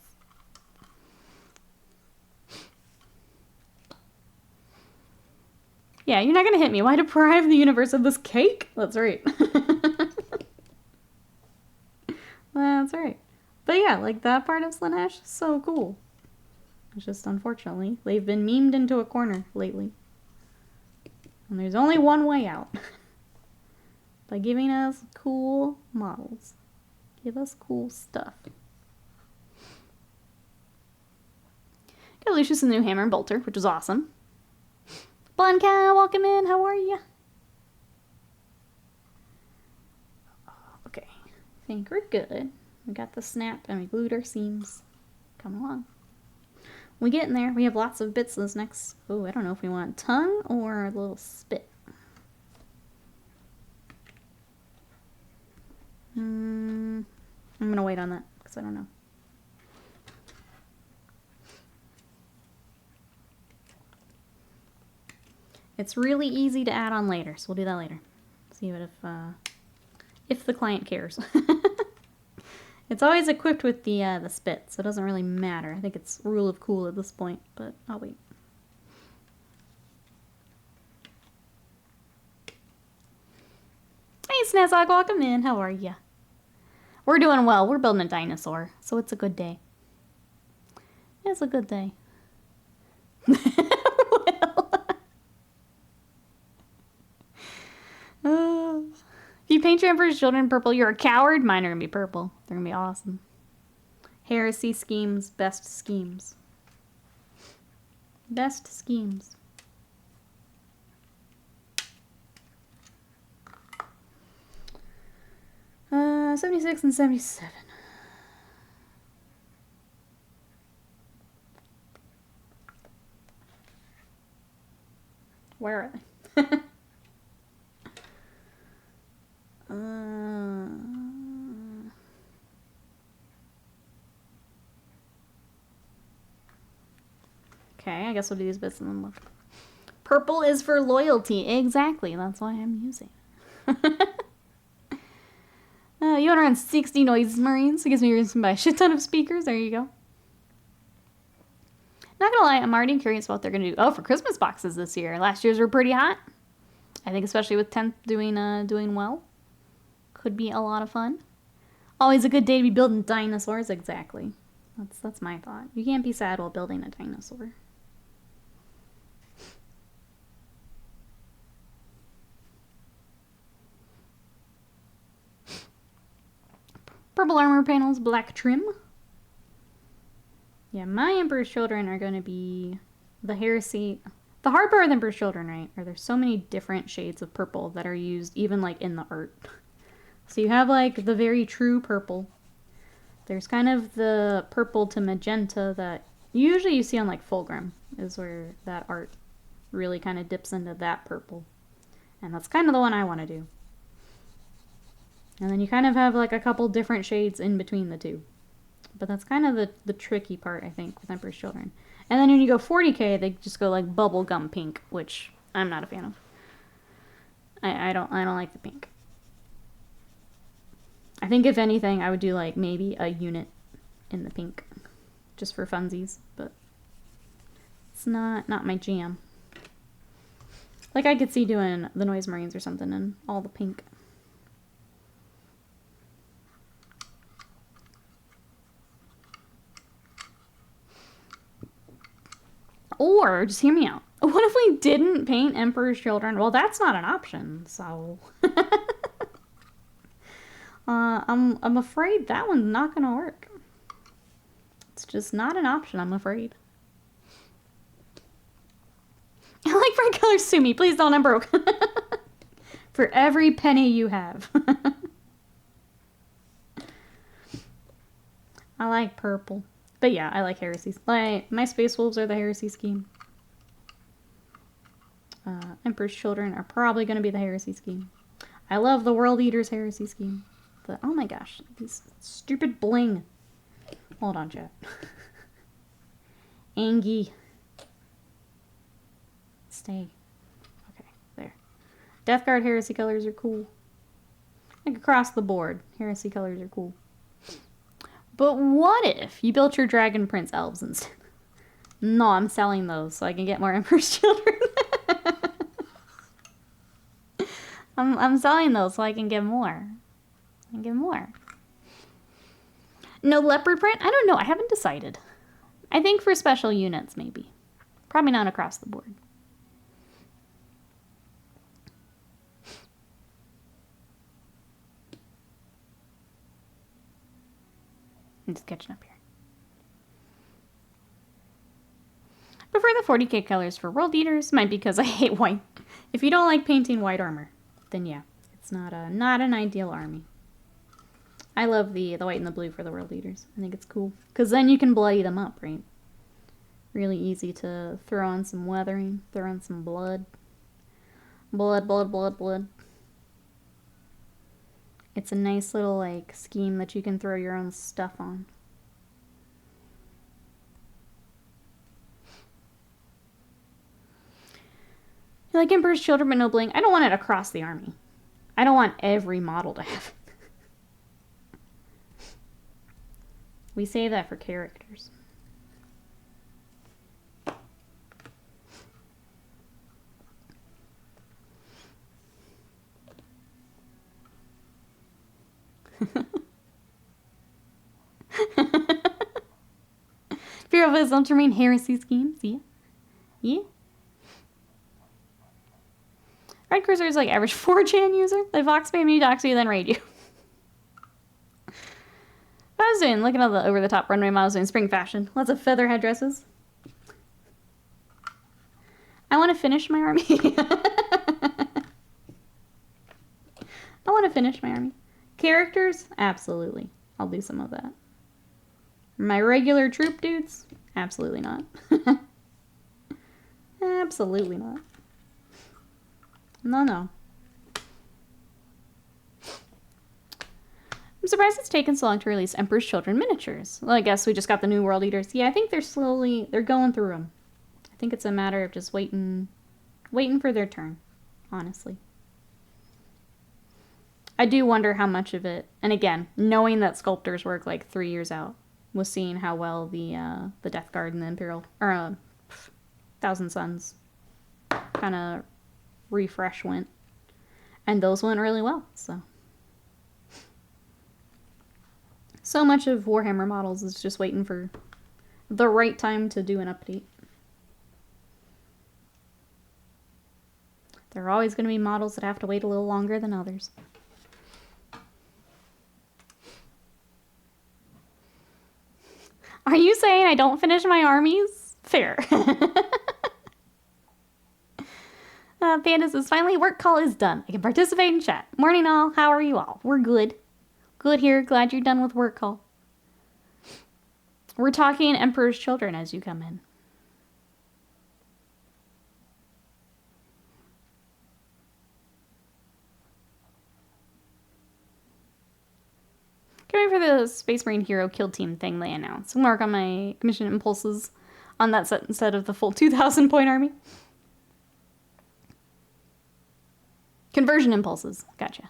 Yeah, you're not gonna hit me. Why deprive the universe of this cake? That's right. That's right. But yeah, like that part of Slanesh, so cool. It's just unfortunately, they've been memed into a corner lately. And there's only one way out. By giving us cool models. Give us cool stuff. Got Lucius and the new Hammer and Bolter, which was awesome. Blanca, welcome in. How are you? Okay. I think we're good. We got the snap and we glued our seams. Come along. We getting there. We have lots of bits this next. Oh, I don't know if we want tongue or a little spit. I'm gonna wait on that because I don't know. It's really easy to add on later, so we'll do that later. See what if the client cares. It's always equipped with the spit, so it doesn't really matter. I think it's rule of cool at this point, but I'll wait. Hey Snazog, welcome in. How are ya? We're doing well. We're building a dinosaur, so it's a good day. It's a good day. If you paint your Emperor's Children purple, you're a coward. Mine are gonna be purple. They're gonna be awesome. Heresy schemes, best schemes. Best schemes. Uh, 76 and 77. Where are they? Okay, I guess we'll do these bits and then look. Purple is for loyalty. Exactly. That's why I'm using it. You want to run 60 Noise Marines? It gives me reason to buy a shit ton of speakers. There you go. Not gonna lie, I'm already curious what they're gonna do. Oh, for Christmas boxes this year. Last year's were pretty hot. I think especially with 10th doing well. Could be a lot of fun. Always a good day to be building dinosaurs. Exactly. That's my thought. You can't be sad while building a dinosaur. Purple armor panels, black trim. Yeah, my Emperor's Children are going to be the Heresy. The hard part of the Emperor's Children, right, are there's so many different shades of purple that are used even like in the art. So you have like the very true purple. There's kind of the purple to magenta that usually you see on like Fulgrim is where that art really kind of dips into that purple. And that's kind of the one I want to do. And then you kind of have like a couple different shades in between the two. But that's kind of the tricky part, I think, with Emperor's Children. And then when you go 40K, they just go like bubblegum pink, which I'm not a fan of. I don't like the pink. I think if anything, I would do like maybe a unit in the pink, just for funsies, but it's not my jam. Like I could see doing the Noise Marines or something in all the pink. Or, just hear me out. What if we didn't paint Emperor's Children? Well, that's not an option, so... I'm afraid that one's not gonna work. It's just not an option, I'm afraid. I like bright colors, sue me. Please don't, I'm broke. For every penny you have. I like purple. But yeah, I like heresies. Like, my Space Wolves are the heresy scheme. Emperor's Children are probably going to be the heresy scheme. I love the World Eaters heresy scheme. But, oh my gosh, these stupid bling. Hold on, chat. Angie. Stay. Okay, there. Death Guard heresy colors are cool. Like across the board, heresy colors are cool. But what if you built your Dragon Prince elves instead? No, I'm selling those so I can get more Emperor's Children. I'm selling those so I can get more. No leopard print? I don't know. I haven't decided. I think for special units, maybe. Probably not across the board. I'm just catching up here. Prefer the 40K colors for World Eaters, might be because I hate white. If you don't like painting white armor, then yeah, it's not an ideal army. I love the white and the blue for the World Eaters. I think it's cool. Because then you can bloody them up, right? Really easy to throw on some weathering, throw on some blood. Blood. It's a nice little, like, scheme that you can throw your own stuff on. You like Emperor's Children but no bling? I don't want it across the army. I don't want every model to have it. We save that for characters. Fear of his ultramarine heresy schemes, yeah. Red Cruiser is like average 4chan user. They vox spam you, dox you, then raid you. I was doing, looking at the over-the-top runway models doing spring fashion. Lots of feather headdresses. I want to finish my army. I want to finish my army. Characters? Absolutely. I'll do some of that. My regular troop dudes? Absolutely not. Absolutely not. No. I'm surprised it's taken so long to release Emperor's Children miniatures. Well, I guess we just got the new World Eaters. Yeah, I think they're going through them. I think it's a matter of just waiting for their turn, honestly. I do wonder how much of it, and again, knowing that sculptors work like 3 years out, was seeing how well the Death Guard and the Imperial, or Thousand Suns kind of refresh went. And those went really well, so. So much of Warhammer models is just waiting for the right time to do an update. There are always going to be models that have to wait a little longer than others. Are you saying I don't finish my armies? Fair. Panda says, finally, work call is done. I can participate in chat. Morning all. How are you all? We're good. Good here. Glad you're done with work call. We're talking Emperor's Children as you come in. Get ready for the Space Marine Hero Kill Team thing they announced. I'm gonna work on my Commission Impulses on that set instead of the full 2,000 point army. Conversion Impulses. Gotcha.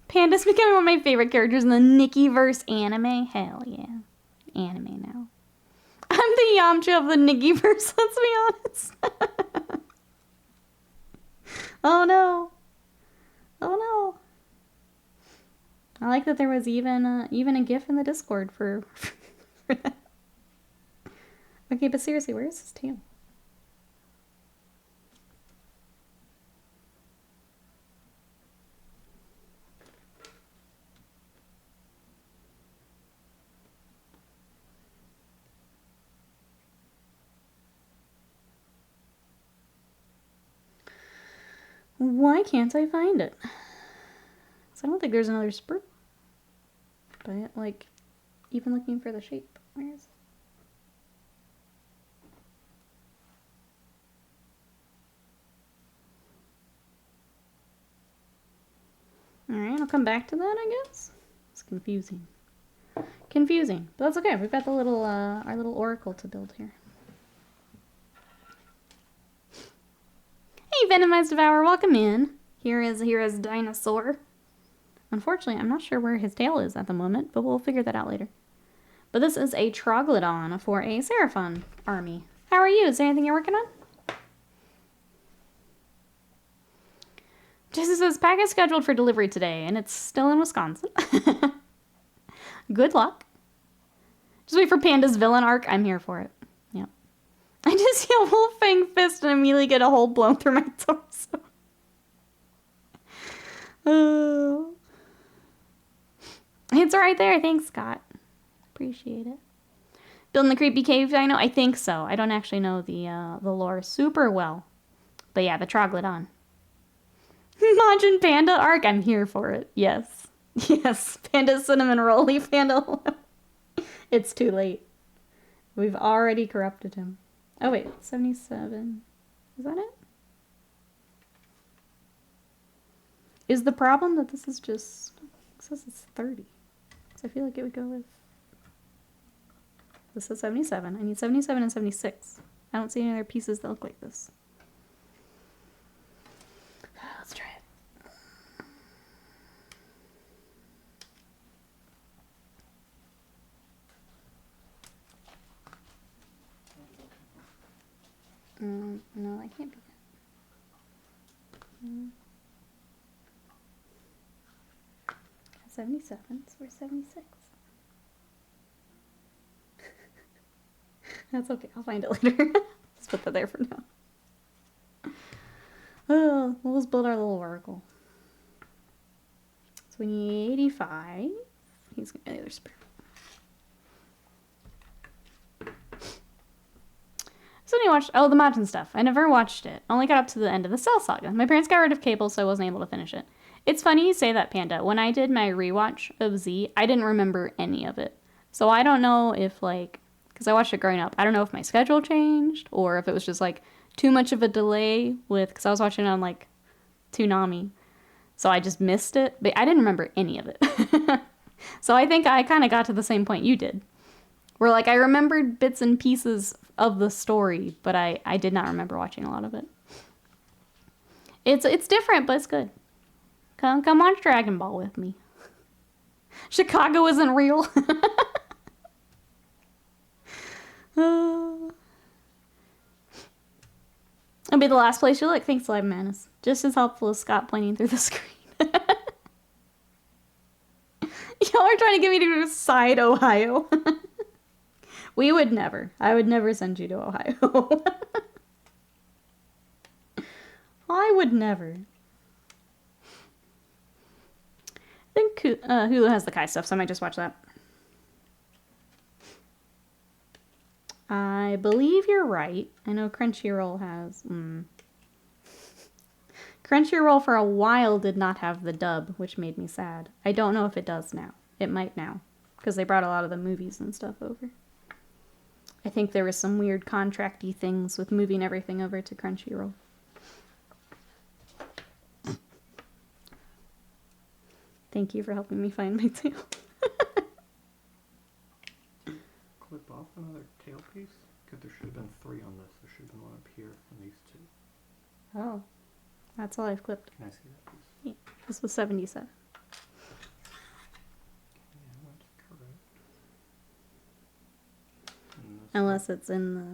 Panda's becoming one of my favorite characters in the Nikkiverse anime. Hell yeah. Anime now. I'm the Yamcha of the Nikkiverse, let's be honest. Oh no. Oh no. I like that there was even a GIF in the Discord for that. Okay, but seriously, where is his tail? Why can't I find it? So I don't think there's another sprue. But, like, even looking for the shape. Where is it? Alright, I'll come back to that, I guess. It's confusing. Confusing. But that's okay. We've got the little, our little oracle to build here. Hey, Venomized Devourer, welcome in. Here is Dinosaur. Unfortunately, I'm not sure where his tail is at the moment, but we'll figure that out later. But this is a Troglodon for a Seraphon army. How are you? Is there anything you're working on? Jesse says, package scheduled for delivery today, and it's still in Wisconsin. Good luck. Just wait for Panda's villain arc. I'm here for it. Yep. I just see a Wolfang fist and immediately get a hole blown through my torso. It's right there. Thanks, Scott. Appreciate it. Building the creepy cave dino? I think so. I don't actually know the lore super well. But yeah, the Troglodon. Majin Panda arc? I'm here for it. Yes. Yes. Panda cinnamon roll. Leave Panda alone. It's too late. We've already corrupted him. Oh wait, 77. Is that it? Is the problem that this is just... It says it's 30. So I feel like it would go with... This is 77. I need 77 and 76. I don't see any other pieces that look like this. Let's try it. No, that can't be it. 77, so we're 76. That's okay, I'll find it later. Let's put that there for now. Oh, we'll just build our little oracle. So we need 85. He's gonna be the other spear. So I watched, oh, the Majin stuff. I never watched it. Only got up to the end of the Cell Saga. My parents got rid of cable, so I wasn't able to finish it. It's funny you say that, Panda. When I did my rewatch of Z, I didn't remember any of it. So I don't know if, like, because I watched it growing up, I don't know if my schedule changed or if it was just, like, too much of a delay with, because I was watching it on, like, Toonami. So I just missed it, but I didn't remember any of it. So I think I kind of got to the same point you did. Where, like, I remembered bits and pieces of the story, but I did not remember watching a lot of it. It's different, but it's good. Come watch Dragon Ball with me. Chicago isn't real. It'll be the last place you look. Thanks, Live Manus. Just as helpful as Scott pointing through the screen. Y'all are trying to get me to side Ohio. We would never. I would never send you to Ohio. I would never. I think Hulu has the Kai stuff, so I might just watch that. I believe you're right. I know Crunchyroll has... Crunchyroll for a while did not have the dub, which made me sad. I don't know if it does now. It might now, because they brought a lot of the movies and stuff over. I think there was some weird contracty things with moving everything over to Crunchyroll. Thank you for helping me find my tail. Clip off another tail piece? Because there should have been 3 on this. There should have been one up here and these 2. Oh. That's all I've clipped. Can I see that piece? Yeah. This was 77. Yeah, that's correct. Unless it's in the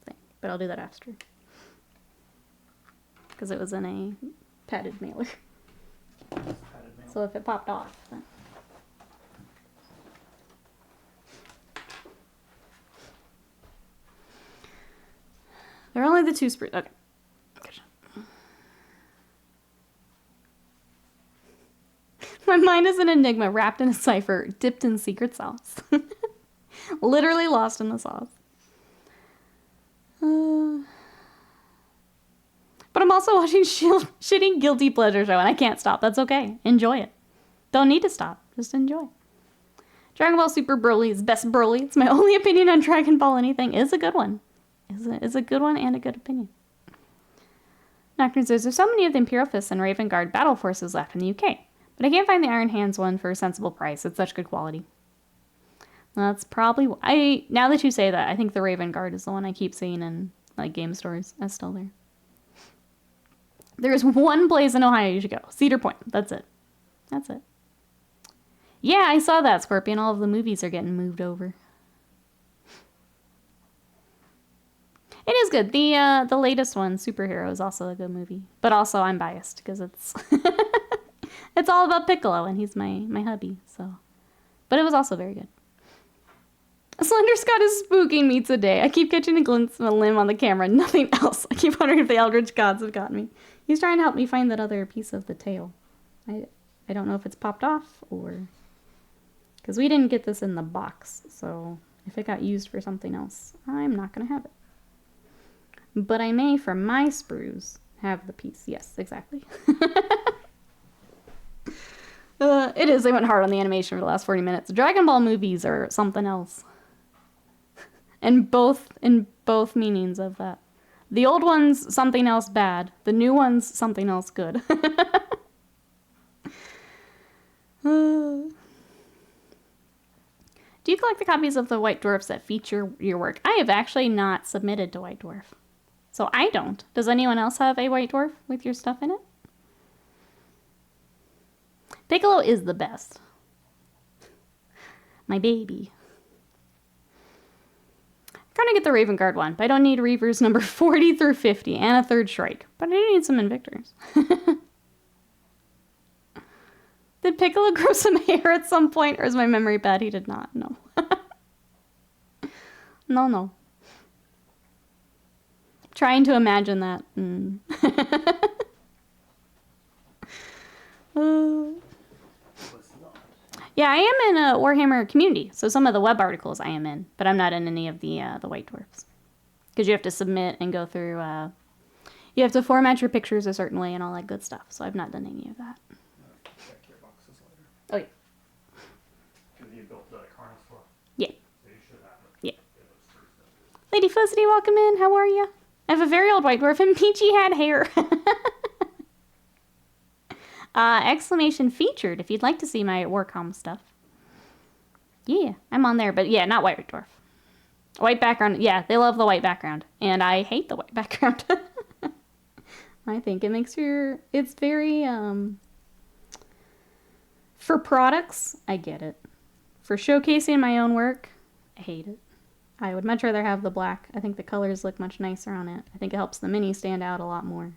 thing. But I'll do that after. Because it was in a padded mailer. So if it popped off, then... They're only the 2 sprues. Okay. My mind is an enigma wrapped in a cipher, dipped in secret sauce. Literally lost in the sauce. But I'm also watching shitty guilty pleasure show, and I can't stop. That's okay. Enjoy it. Don't need to stop. Just enjoy. Dragon Ball Super Broly is best Broly. It's my only opinion on Dragon Ball anything. Is a good one. Is a good one and a good opinion. Nocturne says, there's so many of the Imperial Fists and Raven Guard battle forces left in the UK. But I can't find the Iron Hands one for a sensible price. It's such good quality. That's probably... now that you say that, I think the Raven Guard is the one I keep seeing in like game stores. That's still there. There's one place in Ohio you should go. Cedar Point. That's it. That's it. Yeah, I saw that, Scorpion. All of the movies are getting moved over. It is good. The latest one, Superhero, is also a good movie. But also I'm biased because it's it's all about Piccolo and he's my hubby, so. But it was also very good. Slender Scott is spooking me today. I keep catching a glimpse of a limb on the camera, nothing else. I keep wondering if the Eldritch Gods have gotten me. He's trying to help me find that other piece of the tail. I don't know if it's popped off or... Because we didn't get this in the box, so if it got used for something else, I'm not going to have it. But I may, for my sprues, have the piece. Yes, exactly. It is. I went hard on the animation for the last 40 minutes. Dragon Ball movies are something else. In both meanings of that. The old one's something else bad. The new one's something else good. Do you collect the copies of the White Dwarfs that feature your work? I have actually not submitted to White Dwarf. So I don't. Does anyone else have a White Dwarf with your stuff in it? Piccolo is the best. My baby. I'm trying to get the Raven Guard one, but I don't need Reavers number 40 through 50 and a 3rd Shrike. But I do need some Invictors. Did Piccolo grow some hair at some point, or is my memory bad? He did not. No. No. Trying to imagine that. Yeah, I am in a Warhammer community, so some of the web articles I am in, but I'm not in any of the White Dwarfs. Because you have to submit and go through, you have to format your pictures a certain way and all that good stuff, so I've not done any of that. Check your boxes later. Oh, yeah. Because you built the Carnosaur. Yeah. So you should have it. Yeah. It was first. Lady Felicity, welcome in. How are you? I have a very old White Dwarf and Peachy had hair. Exclamation featured if you'd like to see my Warcom stuff. Yeah, I'm on there, but yeah, not White Dwarf. White background, yeah, they love the white background. And I hate the white background. I think it makes it's very, for products, I get it. For showcasing my own work, I hate it. I would much rather have the black. I think the colors look much nicer on it. I think it helps the mini stand out a lot more.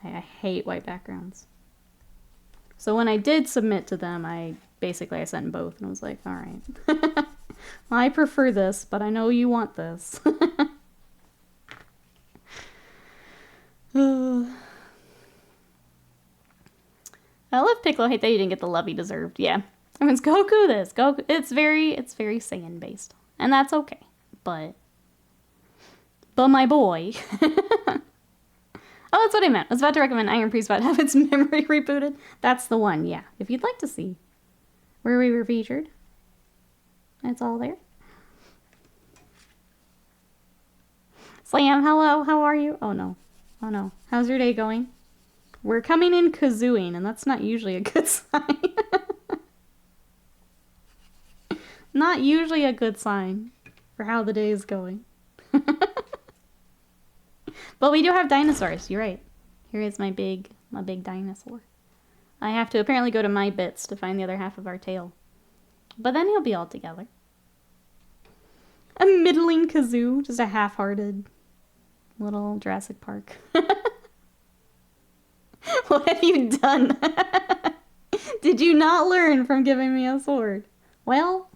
I hate white backgrounds. So when I did submit to them, I sent both and was like, all right. I prefer this, but I know you want this. I love Piccolo. Hate that you didn't get the love he deserved. Yeah. I mean, it's Goku this. Goku. It's very Saiyan based. And that's okay. But my boy. Oh, that's what I meant. I was about to recommend Iron Priest about have its memory rebooted. That's the one, yeah. If you'd like to see where we were featured. It's all there. Slam, hello. How are you? Oh, no. Oh, no. How's your day going? We're coming in kazooing, and that's not usually a good sign. Not usually a good sign for how the day is going. But we do have dinosaurs, you're right. Here is my big dinosaur. I have to apparently go to my bits to find the other half of our tail. But then he'll be all together. A middling kazoo, just a half-hearted little Jurassic Park. What have you done? Did you not learn from giving me a sword? Well...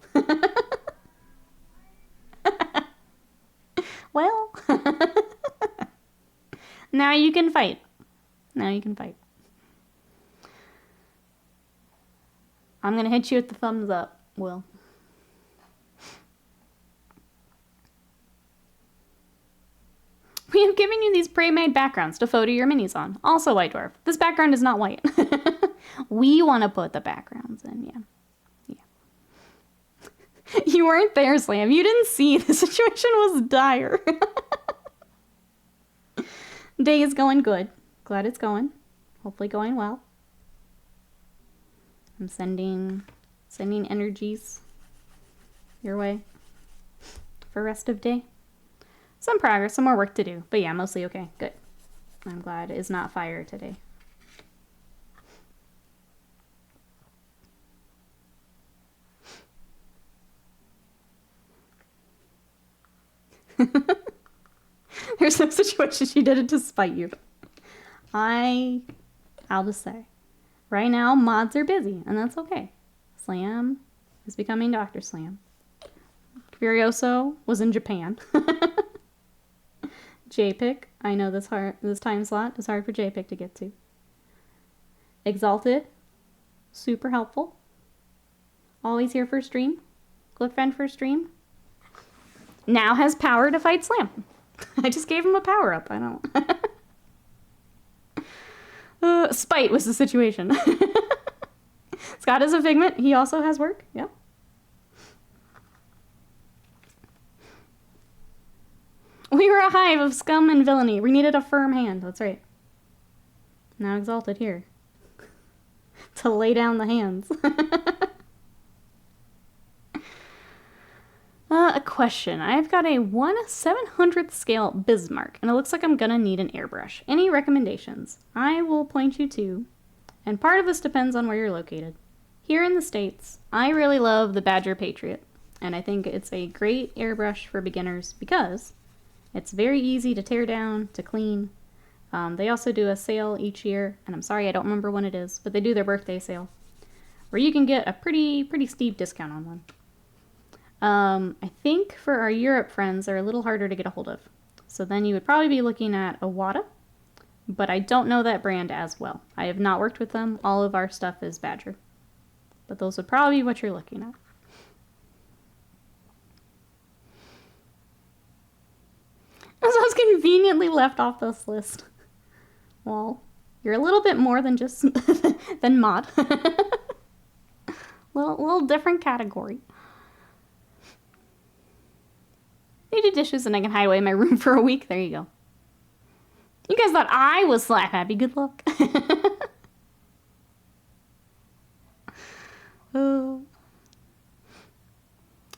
well... Now you can fight. Now you can fight. I'm gonna hit you with the thumbs up, Will. We have given you these pre-made backgrounds to photo your minis on. Also White Dwarf. This background is not white. We want to put the backgrounds in, yeah. You weren't there, Slam. You didn't see. The situation was dire. Day is going good. Glad it's going. Hopefully going well. I'm sending energies your way for rest of day. Some progress, some more work to do. But yeah, mostly okay. Good. I'm glad it's not fire today. There's no situation she did it to spite you. I'll just say. Right now, mods are busy, and that's okay. Slam is becoming Dr. Slam. Furioso was in Japan. JPIC, I know this time slot is hard for JPIC to get to. Exalted, super helpful. Always here for stream. Glyphfriend for stream. Now has power to fight Slam. I just gave him a power up. I don't. Spite was the situation. Scott is a figment. He also has work. Yep. We were a hive of scum and villainy. We needed a firm hand. That's right. Now Exalted here. To lay down the hands. A question. I've got a 1/700th scale Bismarck, and it looks like I'm gonna need an airbrush. Any recommendations? I will point you to, and part of this depends on where you're located. Here in the States, I really love the Badger Patriot, and I think it's a great airbrush for beginners because it's very easy to tear down, to clean. They also do a sale each year, and I'm sorry I don't remember when it is, but they do their birthday sale, where you can get a pretty steep discount on one. I think for our Europe friends, they're a little harder to get a hold of. So then you would probably be looking at a Wada, but I don't know that brand as well. I have not worked with them. All of our stuff is Badger. But those would probably be what you're looking at. So I was conveniently left off this list. Well, you're a little bit more than just than mod. little different category. I do dishes and I can hide away in my room for a week. There you go. You guys thought I was slap happy. Good luck.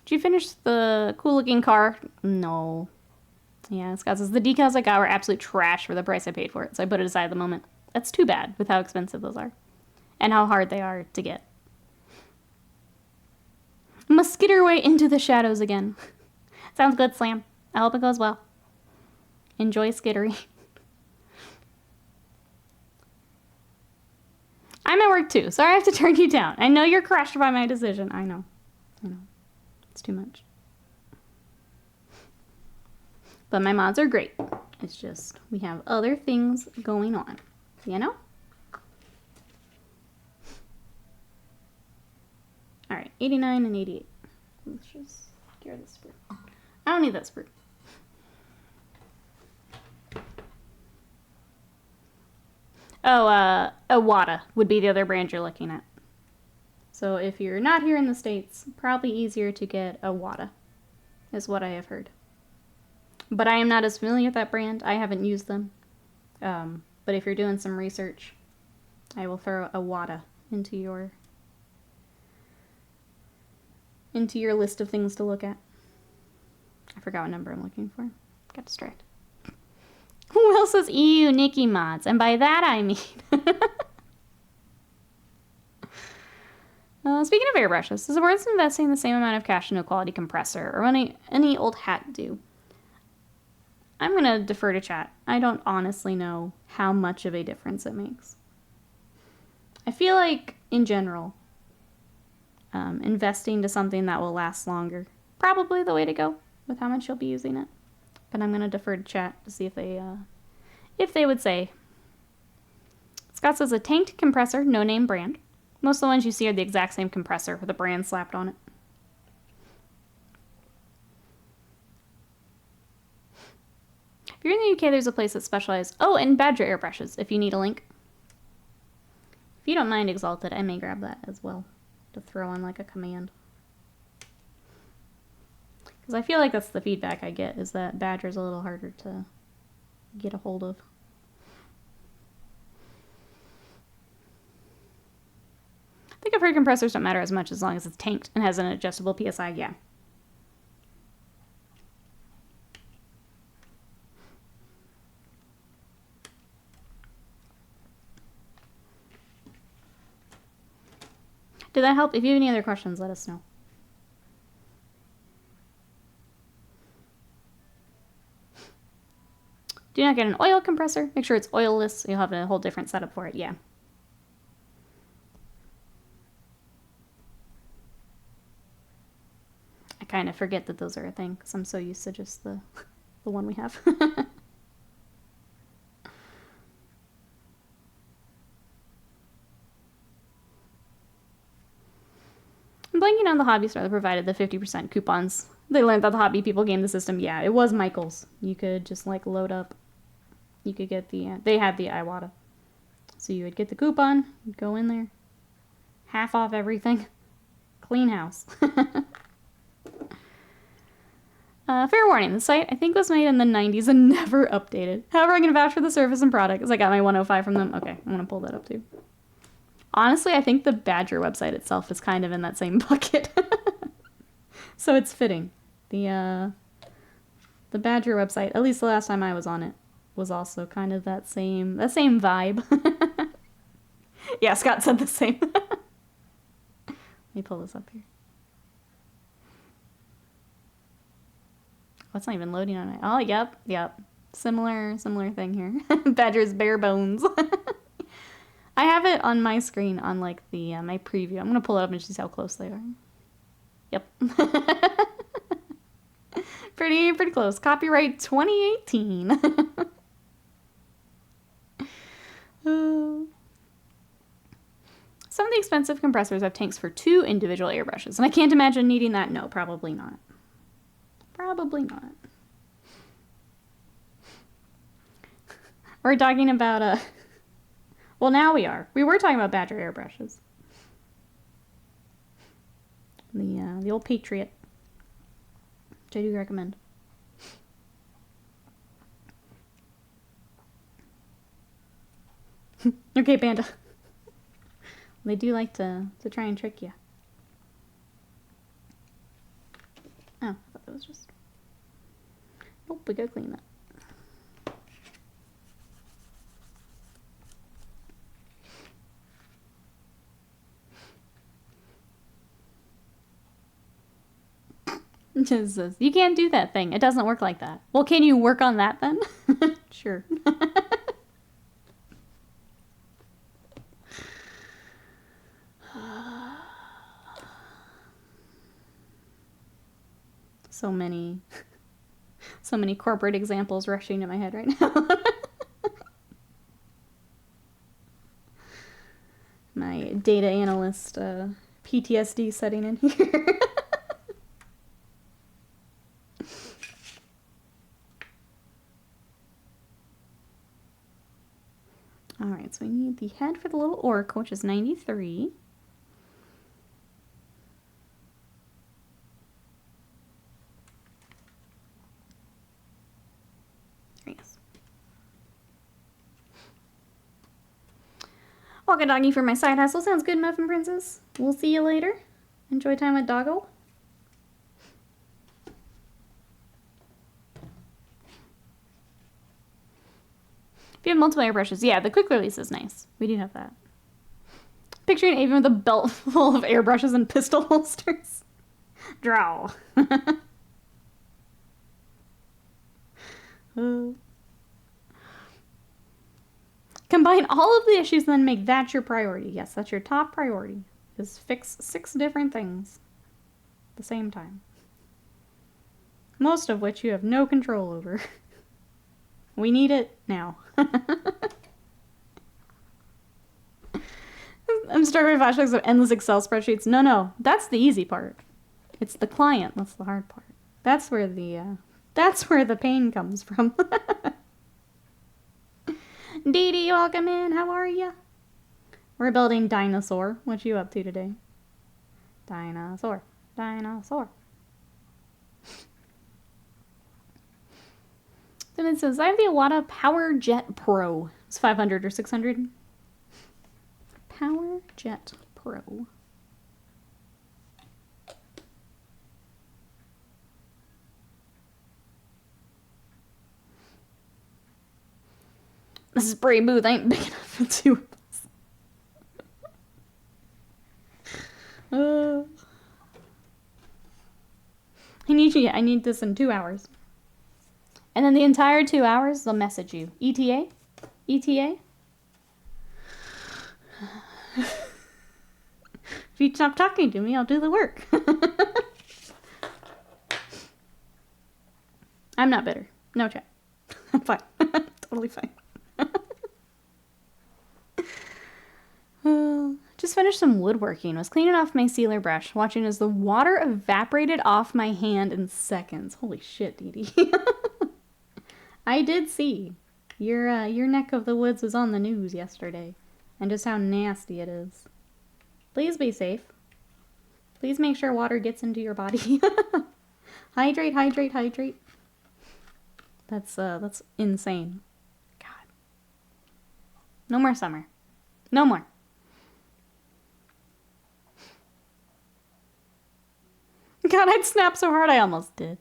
Did you finish the cool looking car? No. Yeah, Scott says the decals I got were absolute trash for the price I paid for it, so I put it aside at the moment. That's too bad with how expensive those are. And how hard they are to get. Must skitter away into the shadows again. Sounds good, Slam. I hope it goes well. Enjoy skittering. I'm at work too, so I have to turn you down. I know you're crushed by my decision. I know. It's too much. But my mods are great. It's just, we have other things going on. You know? Alright, 89 and 88. Let's just get rid of the sprue. I don't need that sprue. Oh, Iwata would be the other brand you're looking at. So if you're not here in the States, probably easier to get Iwata, is what I have heard. But I am not as familiar with that brand. I haven't used them. But if you're doing some research, I will throw a WADA into your list of things to look at. I forgot what number I'm looking for. Got distracted. Who else says ew, Nikki mods? And by that I mean... speaking of airbrushes, is it worth investing the same amount of cash in a quality compressor, or any old hat do? I'm going to defer to chat. I don't honestly know how much of a difference it makes. I feel like, in general, investing to something that will last longer, probably the way to go with how much you'll be using it. But I'm going to defer to chat to see if they would say. Scott says a tanked compressor, no name brand. Most of the ones you see are the exact same compressor with a brand slapped on it. If you're in the UK, there's a place that specializes... Oh, and Badger airbrushes, if you need a link. If you don't mind Exalted, I may grab that as well to throw on like a command. Because I feel like that's the feedback I get, is that Badger's a little harder to get a hold of. I think I've heard compressors don't matter as much as long as it's tanked and has an adjustable PSI, yeah. Did that help? If you have any other questions, let us know. Do not get an oil compressor. Make sure it's oilless. You'll have a whole different setup for it, yeah. I kind of forget that those are a thing because I'm so used to just the one we have. I'm blanking on the hobby store that provided the 50% coupons. They learned that the hobby people game the system. Yeah, it was Michael's. You could just like load up. You could get the, they had the Iwata. So you would get the coupon, you'd go in there, half off everything, clean house. Fair warning, the site I think was made in the 90s and never updated. However, I can vouch for the service and product because I got my 105 from them. Okay, I'm gonna pull that up too. Honestly, I think the Badger website itself is kind of in that same bucket. So it's fitting. The Badger website, at least the last time I was on it, was also kind of that same vibe. Yeah, Scott said the same. Let me pull this up here. Oh, it's not even loading on it. Oh, yep. Similar thing here. Badger's bare bones. I have it on my screen on like the my preview. I'm gonna pull it up and see how close they are. Yep. pretty close. Copyright 2018. Some of the expensive compressors have tanks for 2 individual airbrushes, and I can't imagine needing that. No, probably not. Probably not. We're talking about well, now we are. We were talking about Badger airbrushes. The old Patriot, which I do recommend. Okay, Panda. They do like to try and trick you. Oh, I thought that was just... Nope, we gotta clean that. Just says, you can't do that thing. It doesn't work like that. Well, can you work on that then? Sure. So many corporate examples rushing to my head right now. My data analyst PTSD setting in here. Alright, so we need the head for the little orc, which is 93. Walk a doggy for my side hustle. Sounds good, Muffin Princess. We'll see you later. Enjoy time with Doggo. If you have multiple airbrushes, yeah, the quick release is nice. We do have that. Picturing Avon with a belt full of airbrushes and pistol holsters. Draw. Combine all of the issues and then make that your priority. Yes, that's your top priority. Is fix 6 different things at the same time. Most of which you have no control over. We need it now. I'm starting with flashbacks of endless Excel spreadsheets. No, that's the easy part. It's the client that's the hard part. That's where the pain comes from. Dee Dee, welcome in. How are ya? We're building Dinosaur. What you up to today? Dinosaur. Dinosaur. Then it says, I have the Iwata Power Jet Pro. It's 500 or 600. Power Jet Pro. This spray booth ain't big enough for 2 of us. I need this in 2 hours. And then the entire 2 hours, they'll message you. ETA? ETA? If you stop talking to me, I'll do the work. I'm not bitter. No chat. I'm fine. Totally fine. Just finished some woodworking. Was cleaning off my sealer brush, watching as the water evaporated off my hand in seconds. Holy shit, Dee Dee. I did see your neck of the woods was on the news yesterday, and just how nasty it is. Please be safe. Please make sure water gets into your body. Hydrate, hydrate, hydrate. That's insane. God. No more summer. No more. God, I'd snap so hard I almost did.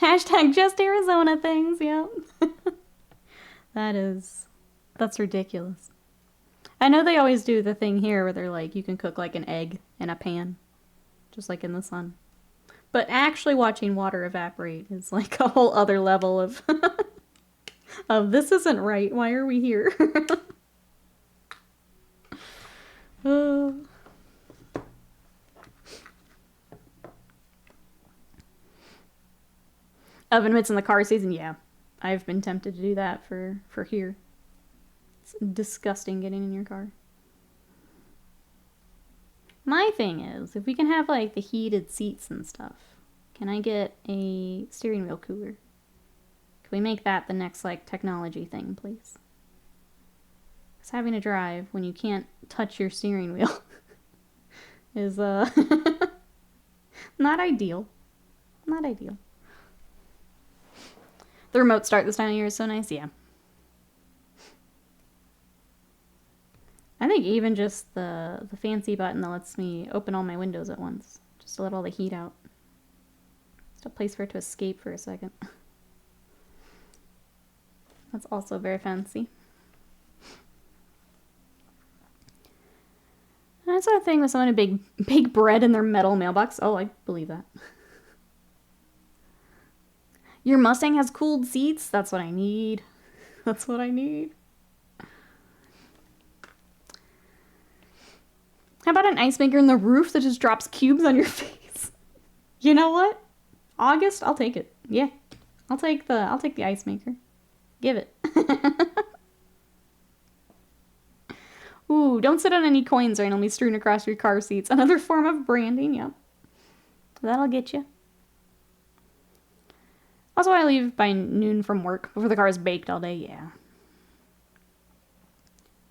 Hashtag just Arizona things, yep. That's ridiculous. I know they always do the thing here where they're like, you can cook like an egg in a pan, just like in the sun. But actually watching water evaporate is like a whole other level of, of this isn't right, why are we here? Oven mitts in the car season, yeah. I've been tempted to do that for here. It's disgusting getting in your car. My thing is, if we can have like the heated seats and stuff, can I get a steering wheel cooler? Can we make that the next like technology thing, please? Because having to drive when you can't touch your steering wheel is not ideal. Not ideal. The remote start this time of year is so nice, yeah. I think even just the fancy button that lets me open all my windows at once, just to let all the heat out. Just a place for it to escape for a second. That's also very fancy. And I saw a thing with someone who bake bread in their metal mailbox. Oh, I believe that. Your Mustang has cooled seats? That's what I need. That's what I need. How about an ice maker in the roof that just drops cubes on your face? You know what? August, I'll take it. Yeah. I'll take the ice maker. Give it. Ooh, don't sit on any coins or it'll be strewn across your car seats. Another form of branding, yep. That'll get you. Also, I leave by noon from work before the car is baked all day, yeah.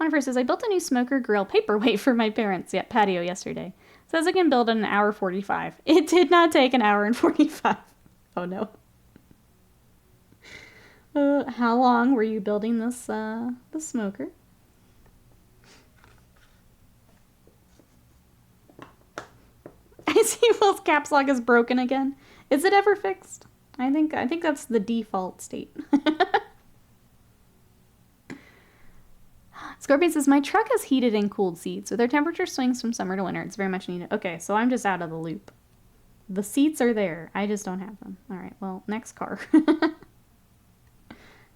Jennifer says, I built a new smoker grill paperweight for my parents' patio yesterday. Says I can build in 1:45. It did not take 1:45. Oh no. How long were you building this smoker? Will's caps lock is broken again. Is it ever fixed? I think that's the default state. Scorpion says, my truck has heated and cooled seats. With their temperature swings from summer to winter, it's very much needed. Okay, so I'm just out of the loop. The seats are there. I just don't have them. All right, well, next car.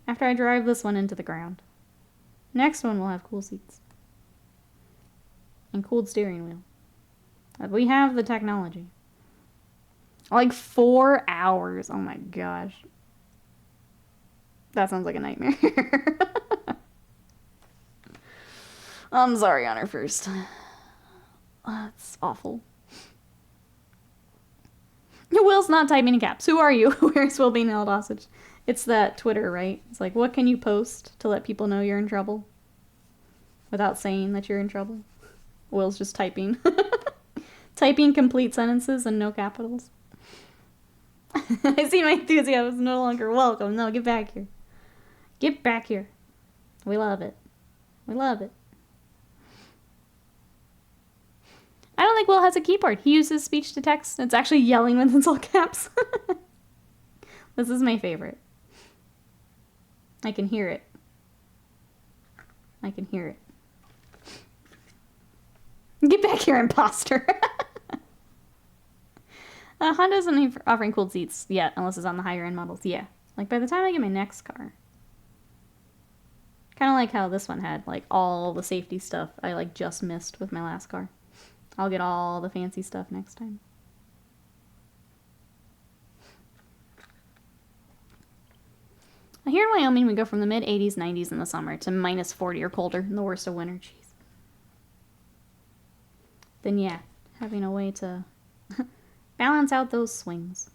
After I drive this one into the ground. Next one will have cool seats. And cooled steering wheel. We have the technology. Like 4 hours. Oh my gosh. That sounds like a nightmare. I'm sorry on her first. That's awful. Will's not typing in caps. Who are you? Where's Will being held hostage? It's that Twitter, right? It's like, what can you post to let people know you're in trouble? Without saying that you're in trouble? Will's just typing. Typing complete sentences and no capitals. I see my enthusiasm is no longer welcome. No, get back here. Get back here. We love it. We love it. I don't think Will has a keyboard. He uses speech to text. It's actually yelling when it's all caps. This is my favorite. I can hear it. I can hear it. Get back here, imposter. Honda isn't offering cooled seats yet, unless it's on the higher end models. Yeah. Like, by the time I get my next car. Kind of like how this one had, like, all the safety stuff I, like, just missed with my last car. I'll get all the fancy stuff next time. Here in Wyoming, we go from the mid-80s, 90s in the summer to minus 40 or colder in the worst of winter. Jeez. Then, yeah, having a way to balance out those swings.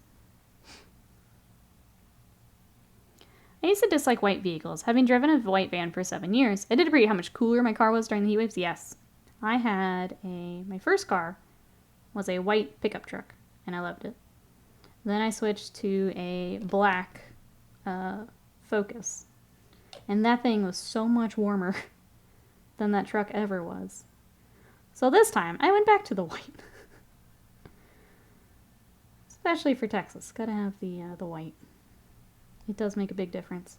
I used to dislike white vehicles. Having driven a white van for 7 years, I did agree how much cooler my car was during the heat waves. Yes. I had my first car was a white pickup truck, and I loved it. Then I switched to a black Focus, and that thing was so much warmer than that truck ever was. So this time, I went back to the white. Especially for Texas. Gotta have the white. It does make a big difference.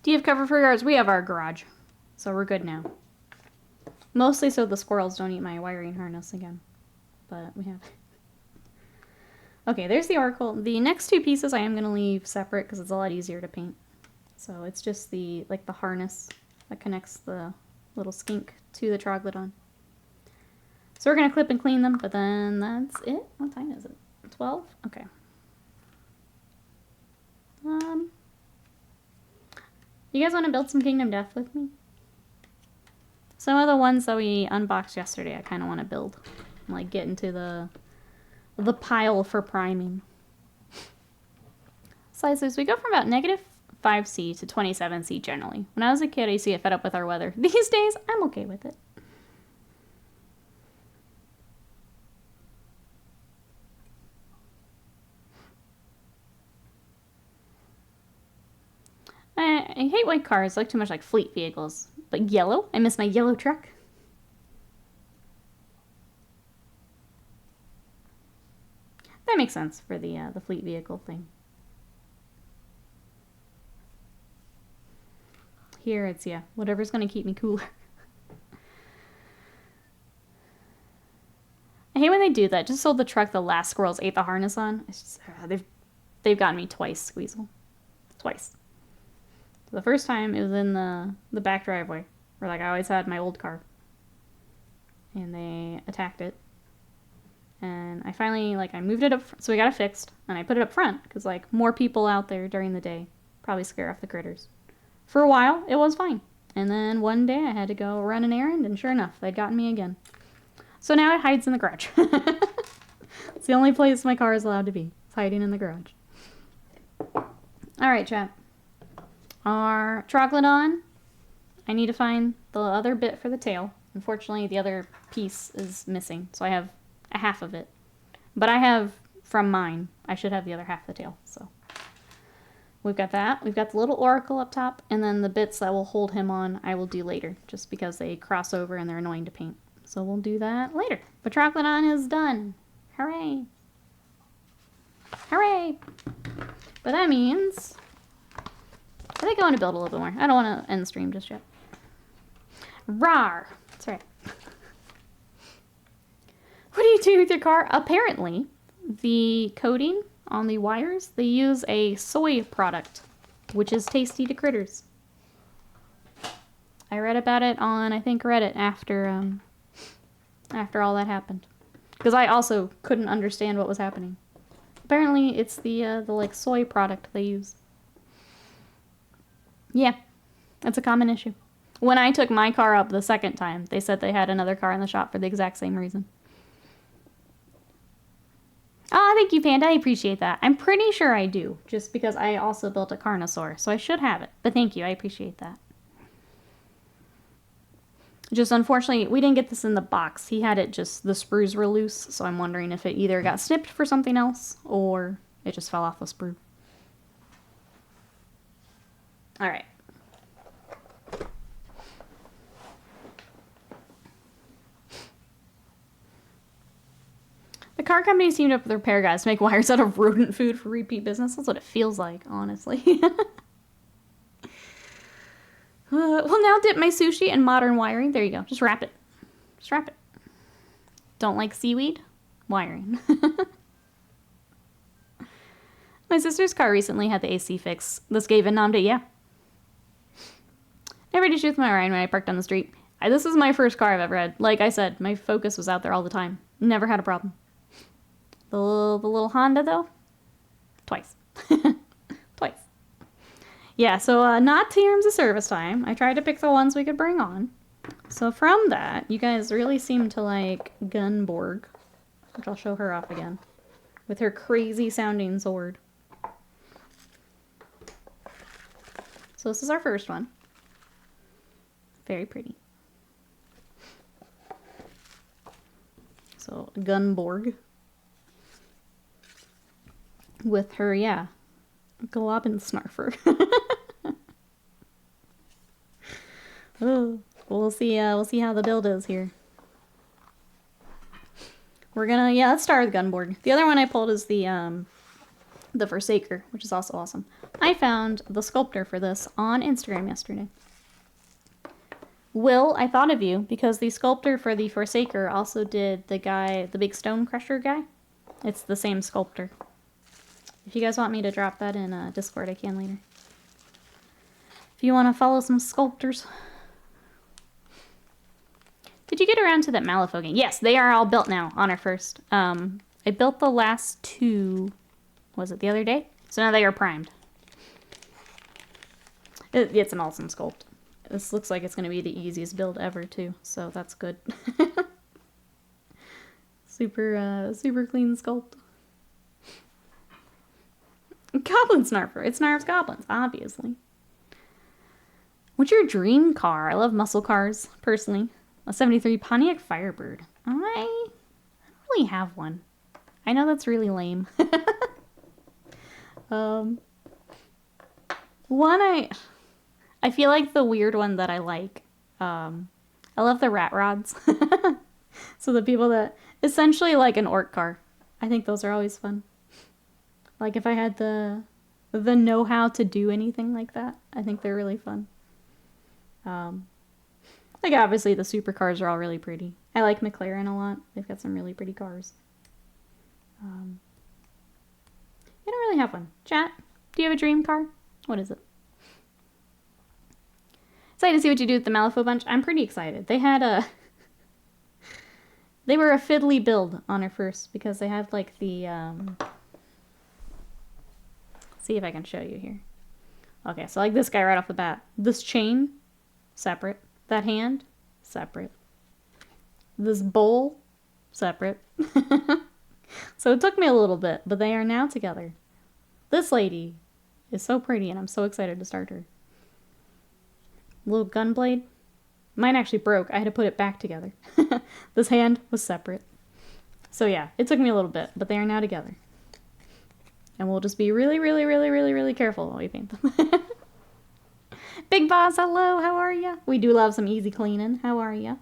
Do you have cover for yours? We have our garage. So we're good now. Mostly so the squirrels don't eat my wiring harness again. But we have... Okay, there's the oracle. The next two pieces I am going to leave separate because it's a lot easier to paint. So it's just the harness that connects the little skink to the Troglodon. So we're going to clip and clean them, but then that's it. What time is it? 12? Okay. You guys want to build some Kingdom Death with me? Some of the ones that we unboxed yesterday I kind of want to build. Like get into the pile for priming. Slices, we go from about -5C to 27C generally. When I was a kid, I used to get fed up with our weather. These days, I'm okay with it. I hate white cars. I look too much like fleet vehicles. But yellow? I miss my yellow truck. That makes sense for the fleet vehicle thing. Here it's, yeah, whatever's going to keep me cooler. I hate when they do that. Just sold the truck the last squirrels ate the harness on. It's just, they've gotten me twice, Squeezel. Twice. The first time it was in the back driveway, where like I always had my old car. And they attacked it. And I finally, like, I moved it up, so we got it fixed, and I put it up front, because, like, more people out there during the day probably scare off the critters. For a while, it was fine. And then one day I had to go run an errand, and sure enough, they'd gotten me again. So now it hides in the garage. It's the only place my car is allowed to be. It's hiding in the garage. Alright, chat. Our Troglodon. I need to find the other bit for the tail. Unfortunately, the other piece is missing, so I have a half of it. But I have, from mine, I should have the other half of the tail, so. we've got that. We've got the little oracle up top, and then the bits that will hold him on I will do later, just because they cross over and they're annoying to paint. So we'll do that later. But Troglodon is done. Hooray! Hooray! But that means I think I want to build a little bit more. I don't want to end the stream just yet. Rawr! That's right. What are you doing with your car? Apparently, the coating on the wires, they use a soy product, which is tasty to critters. I read about it on, I think, Reddit after all that happened. Because I also couldn't understand what was happening. Apparently, it's the like soy product they use. Yeah, that's a common issue. When I took my car up the second time, they said they had another car in the shop for the exact same reason. Oh, thank you, Panda. I appreciate that. I'm pretty sure I do, just because I also built a Carnosaur, so I should have it. But thank you, I appreciate that. Just unfortunately, we didn't get this in the box. He had it just, the sprues were loose, so I'm wondering if it either got snipped for something else, or it just fell off the sprue. Alright. The car company teamed up with repair guys to make wires out of rodent food for repeat business. That's what it feels like, honestly. Well, now dip my sushi in modern wiring. There you go. Just wrap it. Just wrap it. Don't like seaweed? Wiring. My sister's car recently had the AC fix. This gave in Namde, yeah. Never did shoot with my Ryan when I parked on the street. This is my first car I've ever had. Like I said, my Focus was out there all the time. Never had a problem. The little Honda, though? Twice. Twice. Yeah, so not terms of service time. I tried to pick the ones we could bring on. So from that, you guys really seem to like Gunborg, which I'll show her off again, with her crazy sounding sword. So this is our first one. Very pretty. So Gunborg. With her, yeah, Globin Snarfer. Oh, we'll see how the build is here. We're gonna, yeah, let's start with Gunborg. The other one I pulled is the Forsaker, which is also awesome. I found the sculptor for this on Instagram yesterday. Will, I thought of you because the sculptor for the Forsaker also did the big stone crusher guy. It's the same sculptor. If you guys want me to drop that in Discord, I can later. If you want to follow some sculptors. Did you get around to that Malifaux game? Yes, they are all built now on our first. I built the last two, was it the other day? So now they are primed. It's an awesome sculpt. This looks like it's going to be the easiest build ever, too. So that's good. Super clean sculpt. Goblin Snarfer. It snarfs goblins, obviously. What's your dream car? I love muscle cars, personally. A 73 Pontiac Firebird. I don't really have one. I know that's really lame. I feel like the weird one that I like. I love the rat rods. So the people that essentially like an orc car. I think those are always fun. Like if I had the know-how to do anything like that, I think they're really fun. Like obviously the supercars are all really pretty. I like McLaren a lot. They've got some really pretty cars. I don't really have one. Chat, do you have a dream car? What is it? Excited to see what you do with the Malifaux bunch. I'm pretty excited. They had they were a fiddly build on her first because they had like the see if I can show you here. Okay, so like this guy right off the bat. This chain, separate. That hand, separate. This bowl, separate. So it took me a little bit, but they are now together. This lady is so pretty, and I'm so excited to start her. Little gun blade. Mine actually broke. I had to put it back together. This hand was separate. So yeah, it took me a little bit, but they are now together. And we'll just be really, really, really, really, really careful while we paint them. Big Boss, hello, how are ya? We do love some easy cleaning. How are ya?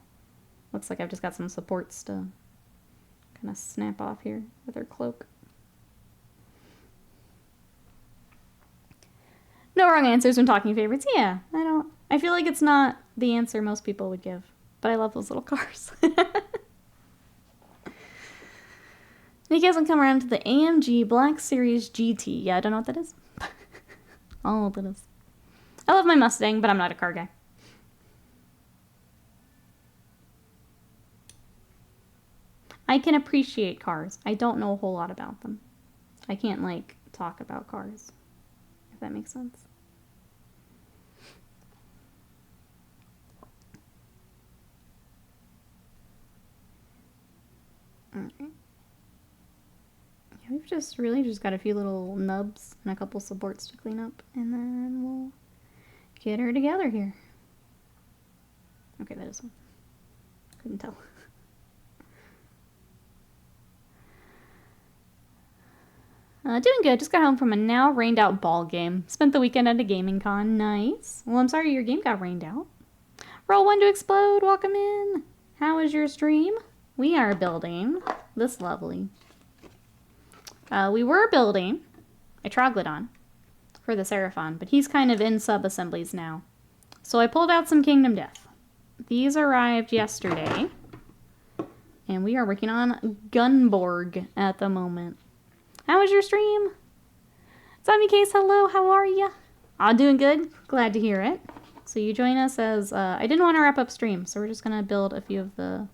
Looks like I've just got some supports to kind of snap off here with her cloak. No wrong answers when talking favorites. Yeah, I feel like it's not the answer most people would give. But I love those little cars. Nick hasn't come around to the AMG Black Series GT. Yeah, I don't know what that is. I don't know what that is. I love my Mustang, but I'm not a car guy. I can appreciate cars. I don't know a whole lot about them. I can't, like, talk about cars, if that makes sense. Alright. Yeah, we've just really just got a few little nubs and a couple supports to clean up, and then we'll get her together here. Okay, that is one. Couldn't tell. Doing good. Just got home from a now rained out ball game. Spent the weekend at a gaming con. Nice. Well, I'm sorry your game got rained out. Roll one to explode. Welcome in. How was your stream? We are building this lovely. We were building a Troglodon for the Seraphon, but he's kind of in sub-assemblies now. So I pulled out some Kingdom Death. These arrived yesterday, and we are working on Gunborg at the moment. How was your stream? Zombie Case, hello, how are ya? Aw, doing good. Glad to hear it. So you join us as, I didn't want to wrap up stream, so we're just gonna build a few of the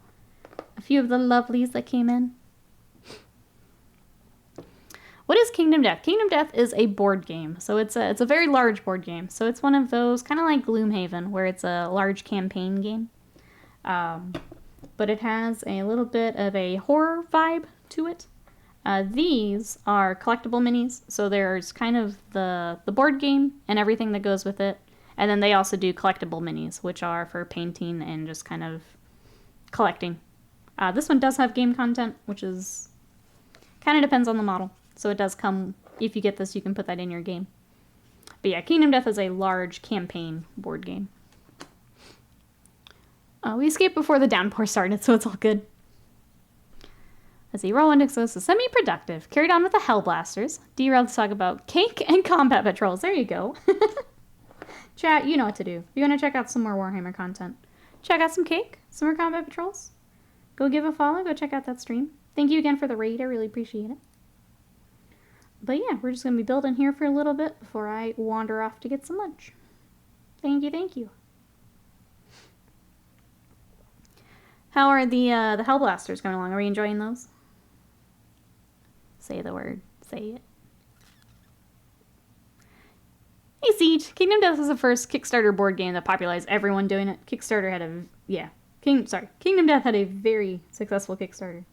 lovelies that came in. What is Kingdom Death? Kingdom Death is a board game, so it's a very large board game. So it's one of those, kind of like Gloomhaven, where it's a large campaign game. But it has a little bit of a horror vibe to it. These are collectible minis, so there's kind of the board game and everything that goes with it. And then they also do collectible minis, which are for painting and just kind of collecting. This one does have game content, which is kind of depends on the model. So it does come, if you get this, you can put that in your game. But yeah, Kingdom Death is a large campaign board game. We escaped before the downpour started, so it's all good. Let's see, roll index is semi-productive. Carried on with the Hellblasters. Derailed to talk about cake and combat patrols. There you go. Chat, you know what to do. If you want to check out some more Warhammer content, check out some cake, some more combat patrols. Go give a follow, go check out that stream. Thank you again for the raid, I really appreciate it. But yeah, we're just going to be building here for a little bit before I wander off to get some lunch. Thank you, thank you. How are the Hellblasters coming along? Are we enjoying those? Say the word. Say it. Hey, Siege. Kingdom Death was the first Kickstarter board game that popularized everyone doing it. Kickstarter had a... Yeah. Kingdom Death had a very successful Kickstarter.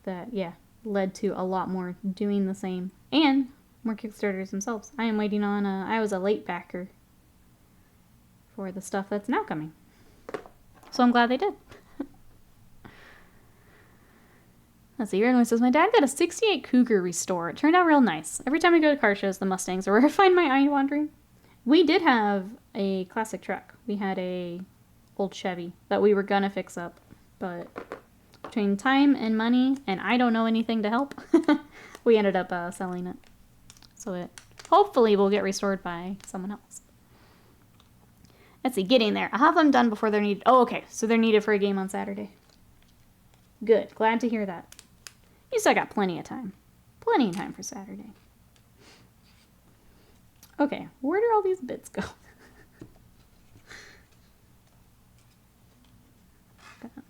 That, yeah, led to a lot more doing the same. And more Kickstarters themselves. I am waiting on... I was a late backer for the stuff that's now coming. So I'm glad they did. Let's see, Aaron says, my dad got a 68 Cougar restore. It turned out real nice. Every time I go to car shows, the Mustangs are where I find my eye wandering. We did have a classic truck. We had a old Chevy that we were gonna fix up. But between time and money, and I don't know anything to help, we ended up selling it. So it hopefully will get restored by someone else. Let's see, getting there. I'll have them done before they're needed. Oh, okay. So they're needed for a game on Saturday. Good. Glad to hear that. You still got plenty of time. Plenty of time for Saturday. Okay. Where do all these bits go?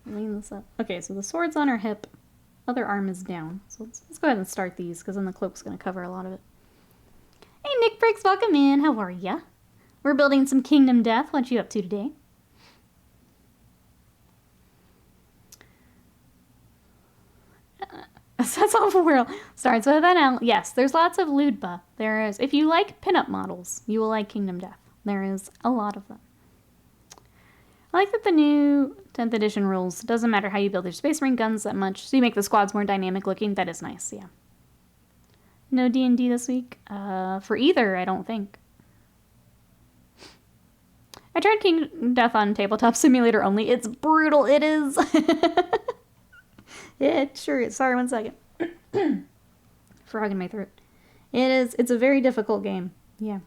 Lean this up. Okay, so the sword's on her hip. Other arm is down. So let's go ahead and start these, because then the cloak's going to cover a lot of it. Hey, Nick Briggs, welcome in. How are ya? We're building some Kingdom Death. What you up to today? That's all for world. Starts with an L. Yes, there's lots of Ludba. There is. If you like pinup models, you will like Kingdom Death. There is a lot of them. I like that the new 10th edition rules. Doesn't matter how you build your Space Marine guns that much, so you make the squads more dynamic looking. That is nice, yeah. No D&D this week? For either, I don't think. I tried King Death on Tabletop Simulator only. It's brutal. It is. Yeah, sure is. Sorry, 1 second. Frog in my throat. It is. It's a very difficult game. Yeah.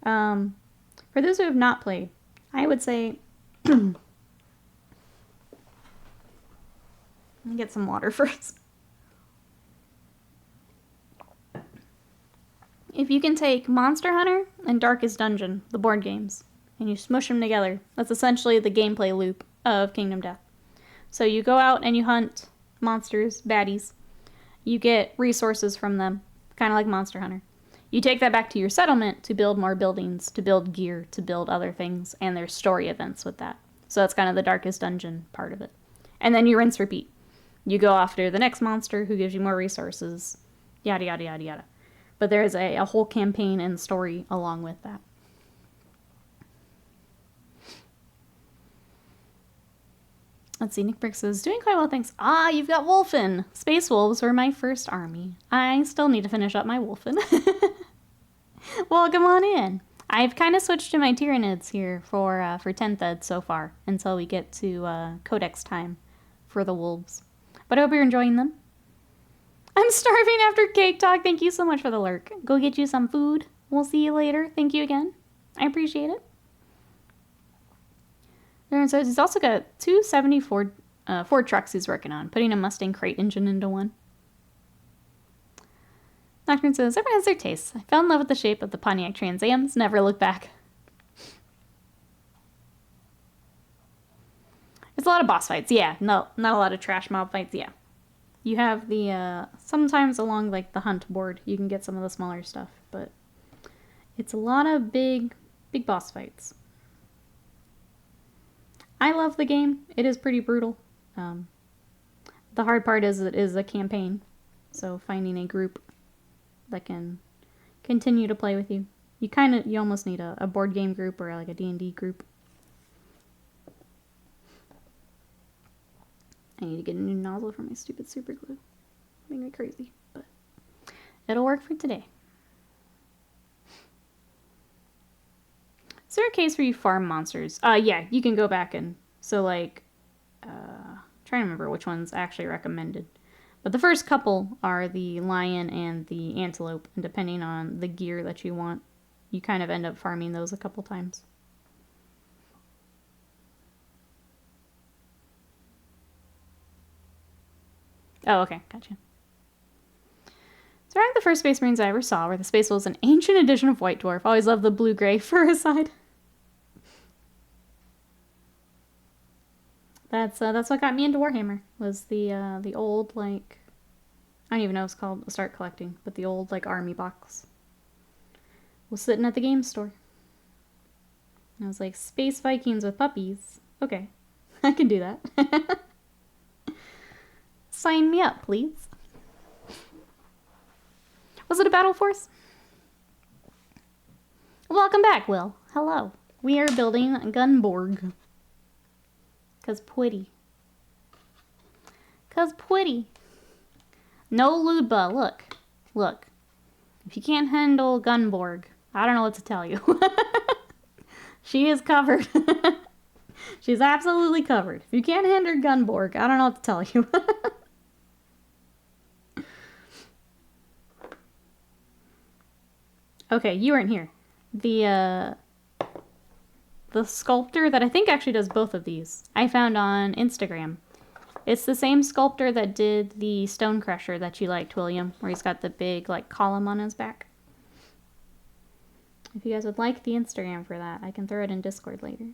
For those who have not played, I would say... Let me get some water first. If you can take Monster Hunter and Darkest Dungeon, the board games, and you smush them together, that's essentially the gameplay loop of Kingdom Death. So you go out and you hunt monsters, baddies. You get resources from them, kind of like Monster Hunter. You take that back to your settlement to build more buildings, to build gear, to build other things, and there's story events with that. So that's kind of the Darkest Dungeon part of it. And then you rinse, repeat. You go after the next monster who gives you more resources, yada, yada, yada, yada. But there is a whole campaign and story along with that. Let's see, Nick Brick says, doing quite well, thanks. Ah, you've got Wolfen. Space Wolves were my first army. I still need to finish up my Wolfen. Welcome on in. I've kind of switched to my Tyranids here for 10th Ed so far, until we get to Codex time for the Wolves. But I hope you're enjoying them. I'm starving after cake talk. Thank you so much for the lurk. Go get you some food. We'll see you later. Thank you again. I appreciate it. And so he's also got 274 Ford trucks he's working on, putting a Mustang crate engine into one. Nocturne says, everyone has their tastes. I fell in love with the shape of the Pontiac Trans Ams. Never look back. It's a lot of boss fights. Yeah, no, not a lot of trash mob fights. Yeah. You have the, sometimes along, like, the hunt board, you can get some of the smaller stuff, but it's a lot of big boss fights. I love the game. It is pretty brutal. The hard part is it is a campaign, so finding a group that can continue to play with you. You almost need a board game group or, like, a D&D group. I need to get a new nozzle for my stupid super glue. Making me crazy, but it'll work for today. Is there a case where you farm monsters? Yeah, you can go back and, so like, trying to remember which one's actually recommended. But the first couple are the lion and the antelope, and depending on the gear that you want, you kind of end up farming those a couple times. Oh, okay, gotcha. So around the first Space Marines I ever saw were the Space Wolves, an ancient edition of White Dwarf. Always loved the blue-gray fur aside. That's what got me into Warhammer, was the old, like, I don't even know what it's called, I'll start collecting, but the old, like, army box was sitting at the game store. And I was like, Space Vikings with puppies. Okay, I can do that. Sign me up, please. Was it a battle force? Welcome back, Will. Hello. We are building Gunborg. 'Cause pretty. 'Cause pretty. No Ludba, look. Look. If you can't handle Gunborg, I don't know what to tell you. She is covered. She's absolutely covered. If you can't handle Gunborg, I don't know what to tell you. Okay, you weren't here. The sculptor that I think actually does both of these, I found on Instagram. It's the same sculptor that did the stone crusher that you liked, William, where he's got the big, like, column on his back. If you guys would like the Instagram for that, I can throw it in Discord later.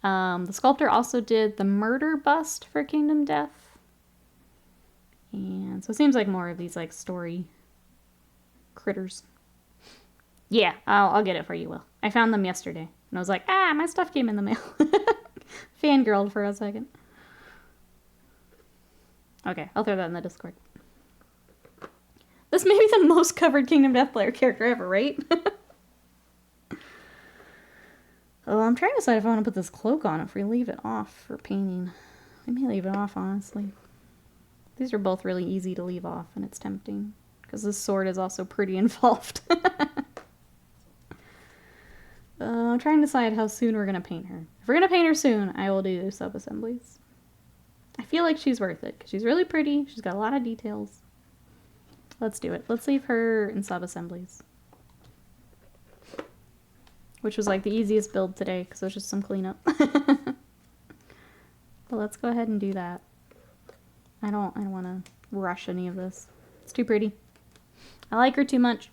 The sculptor also did the murder bust for Kingdom Death. And so it seems like more of these, like, story critters. Yeah, I'll get it for you, Will. I found them yesterday. And I was like, my stuff came in the mail. Fangirled for a second. Okay, I'll throw that in the Discord. This may be the most covered Kingdom Death player character ever, right? Oh, I'm trying to decide if I want to put this cloak on if we leave it off for painting. I may leave it off, honestly. These are both really easy to leave off, and it's tempting. Because this sword is also pretty involved. I'm trying to decide how soon we're going to paint her. If we're going to paint her soon, I will do sub-assemblies. I feel like she's worth it, because she's really pretty. She's got a lot of details. Let's do it. Let's leave her in sub-assemblies. Which was like the easiest build today, because it was just some cleanup. But let's go ahead and do that. I don't want to rush any of this. It's too pretty. I like her too much.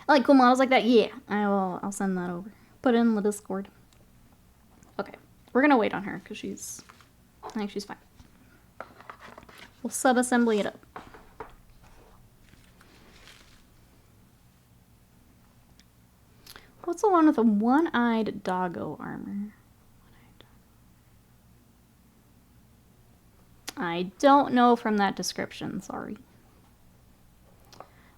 I like cool models like that. Yeah, I'll send that over. Put it in the Discord. Okay, we're gonna wait on her because I think she's fine. We'll sub-assembly it up. What's the one with a one-eyed doggo armor? I don't know from that description, sorry.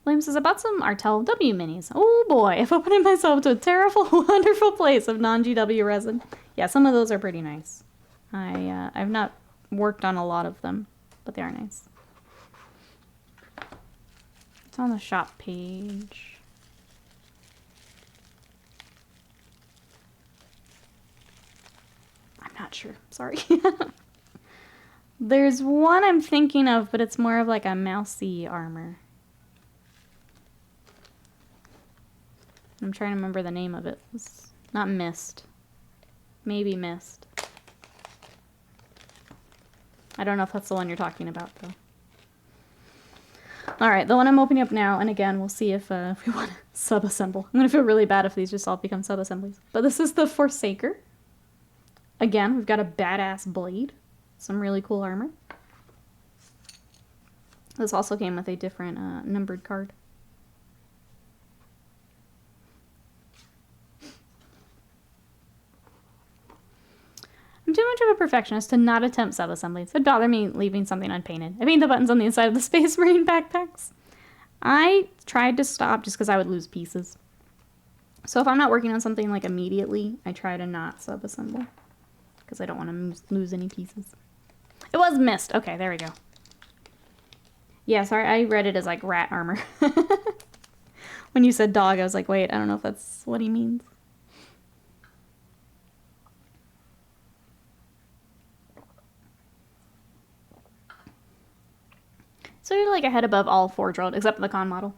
William says, about some Artel W minis. Oh boy, I've opened myself to a terrible, wonderful place of non-GW resin. Yeah, some of those are pretty nice. I've not worked on a lot of them, but they are nice. It's on the shop page. I'm not sure, sorry. There's one I'm thinking of, but it's more of like a mousy armor. I'm trying to remember the name of it. It's not Mist. Maybe Mist. I don't know if that's the one you're talking about, though. Alright, the one I'm opening up now, and again, we'll see if we want to sub-assemble. I'm going to feel really bad if these just all become sub-assemblies. But this is the Forsaker. Again, we've got a badass blade. Some really cool armor. This also came with a different numbered card. I'm too much of a perfectionist to not attempt sub-assemblies. It'd bother me leaving something unpainted. I paint the buttons on the inside of the Space Marine backpacks. I tried to stop just because I would lose pieces. So if I'm not working on something like immediately, I try to not sub-assemble. Because I don't want to lose any pieces. It was Mist. Okay, there we go. Yeah, sorry, I read it as like rat armor. When you said dog, I was like, wait, I don't know if that's what he means. So you're like a head above all Forge World, except for the con model.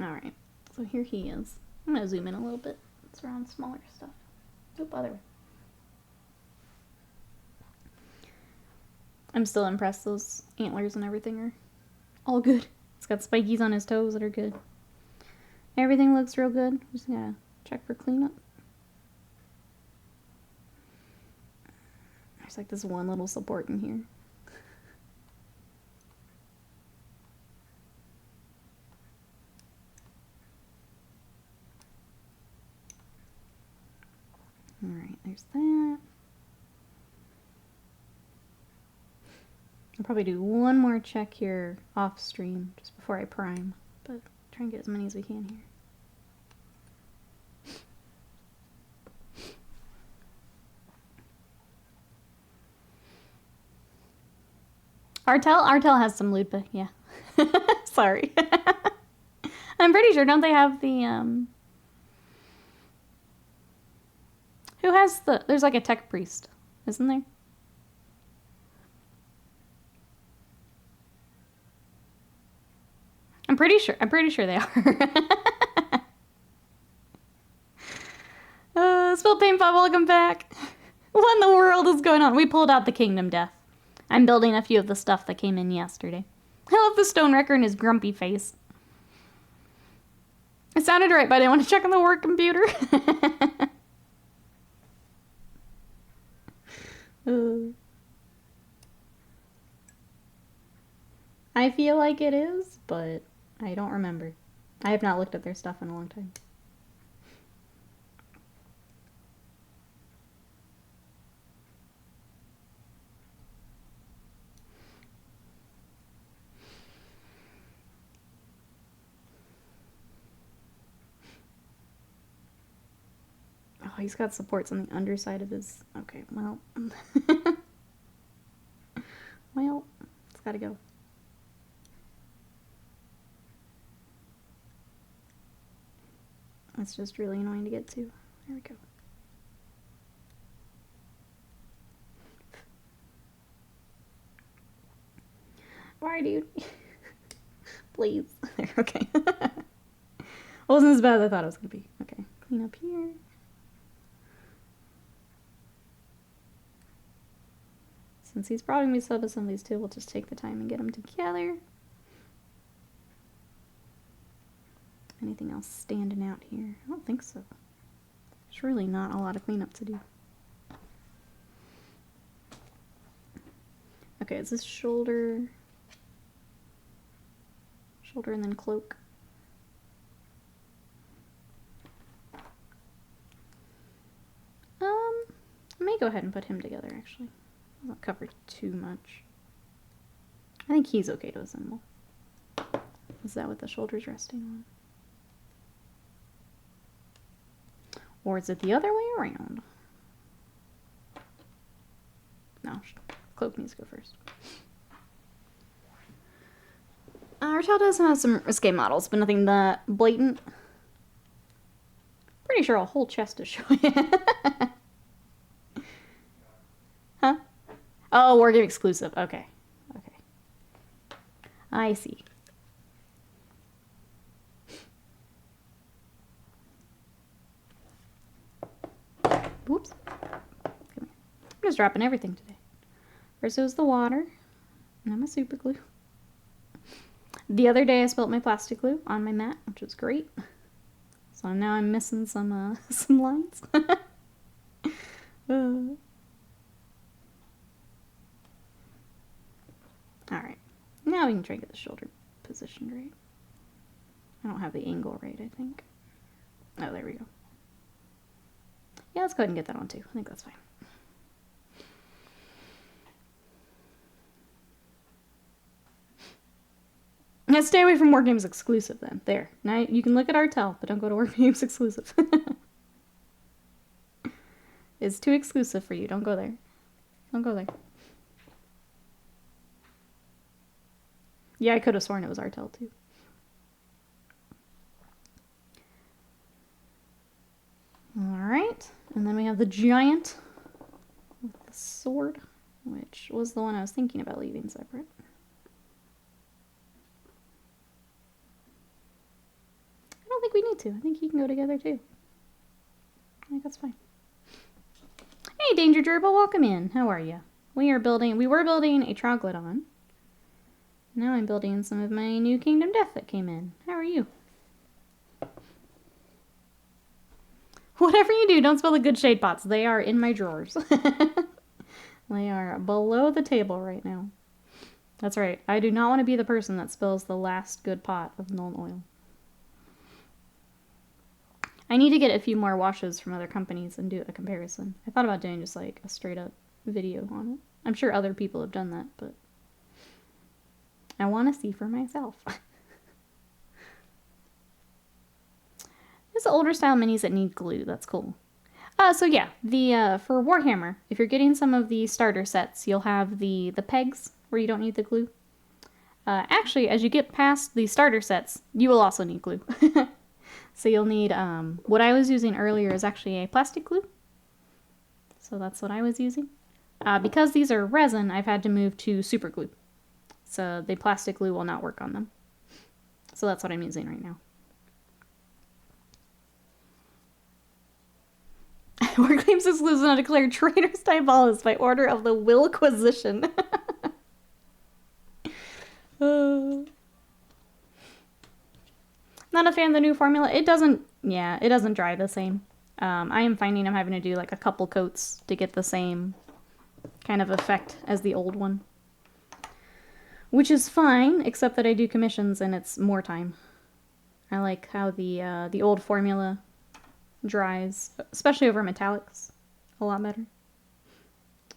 Alright, so here he is. I'm going to zoom in a little bit. It's around smaller stuff. Oop, other way. I'm still impressed. Those antlers and everything are all good. It's got spikies on his toes that are good. Everything looks real good. Just gotta check for cleanup. There's like this one little support in here. Alright, there's that. I'll probably do one more check here off stream just before I prime, but try and get as many as we can here. Artel has some loot, but yeah. Sorry. I'm pretty sure, don't they have the, who has the, there's like a tech priest, isn't there? I'm pretty sure they are. Spilled Paint Pot, welcome back. What in the world is going on? We pulled out the Kingdom Death. I'm building a few of the stuff that came in yesterday. I love the Stone Wrecker and his grumpy face. It sounded right, but I didn't want to check on the work computer. I feel like it is, but I don't remember. I have not looked at their stuff in a long time. Oh he's got supports on the underside of his... Okay, well... well, it's gotta go. That's just really annoying to get to. There we go. Why, dude? Please. There, okay. Wasn't as bad as I thought it was gonna be. Okay, clean up here. Since he's brought me sub-assemblies too, we'll just take the time and get them together. Anything else standing out here? I don't think so. There's really not a lot of cleanup to do. Okay, is this shoulder? Shoulder and then cloak. I may go ahead and put him together actually. I won't cover too much. I think he's okay to assemble. Is that what the shoulder's resting on? Or is it the other way around? No, cloak needs to go first. Our tail does have some risque models, but nothing that blatant. Pretty sure a whole chest is showing. Huh? Oh, Wargame exclusive. Okay. Okay. I see. Whoops. Come here. I'm just dropping everything today. First it was the water, and then my super glue. The other day I spilled my plastic glue on my mat, which was great. So now I'm missing some some lines. Alright. Now we can try to get the shoulder positioned right. I don't have the angle right, I think. Oh, there we go. Yeah, let's go ahead and get that on too. I think that's fine. Now stay away from Wargames exclusive then. There. Now you can look at Artel, but don't go to Wargames exclusive. It's too exclusive for you. Don't go there. Don't go there. Yeah, I could have sworn it was Artel too. Alright. And then we have the giant with the sword, which was the one I was thinking about leaving separate. I don't think we need to. I think he can go together too. I think that's fine. Hey, Danger Gerbil, welcome in. How are you? We were building a Troglodon. Now I'm building some of my new Kingdom Death that came in. How are you? Whatever you do, don't spill the good shade pots. They are in my drawers. They are below the table right now. That's right. I do not want to be the person that spills the last good pot of Nuln Oil. I need to get a few more washes from other companies and do a comparison. I thought about doing just like a straight up video on it. I'm sure other people have done that, but I want to see for myself. There's the older style minis that need glue. That's cool. So yeah, for Warhammer, if you're getting some of the starter sets, you'll have the pegs where you don't need the glue. Actually, as you get past the starter sets, you will also need glue. So you'll need, what I was using earlier is actually a plastic glue. So that's what I was using. Because these are resin, I've had to move to super glue. So the plastic glue will not work on them. So that's what I'm using right now. Wargames exclusive not declared traitors Diabolus by order of the Willquisition. Not a fan of the new formula. It doesn't dry the same. I am finding I'm having to do like a couple coats to get the same kind of effect as the old one. Which is fine, except that I do commissions and it's more time. I like how the old formula dries, especially over metallics, a lot better.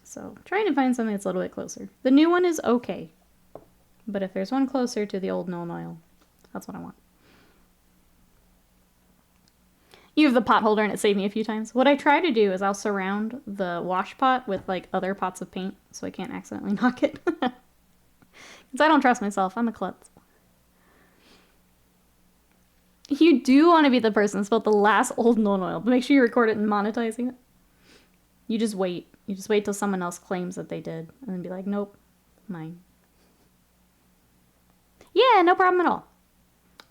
So trying to find something that's a little bit closer. The new one is okay, but if there's one closer to the old Nuln Oil, that's what I want. You have the pot holder and it saved me a few times. What I try to do is I'll surround the wash pot with like other pots of paint so I can't accidentally knock it. Because I don't trust myself. I'm a klutz. You do want to be the person that spilled the last old known oil, but make sure you record it and monetizing it. You just wait. You just wait till someone else claims that they did, and then be like, nope, mine. Yeah, no problem at all.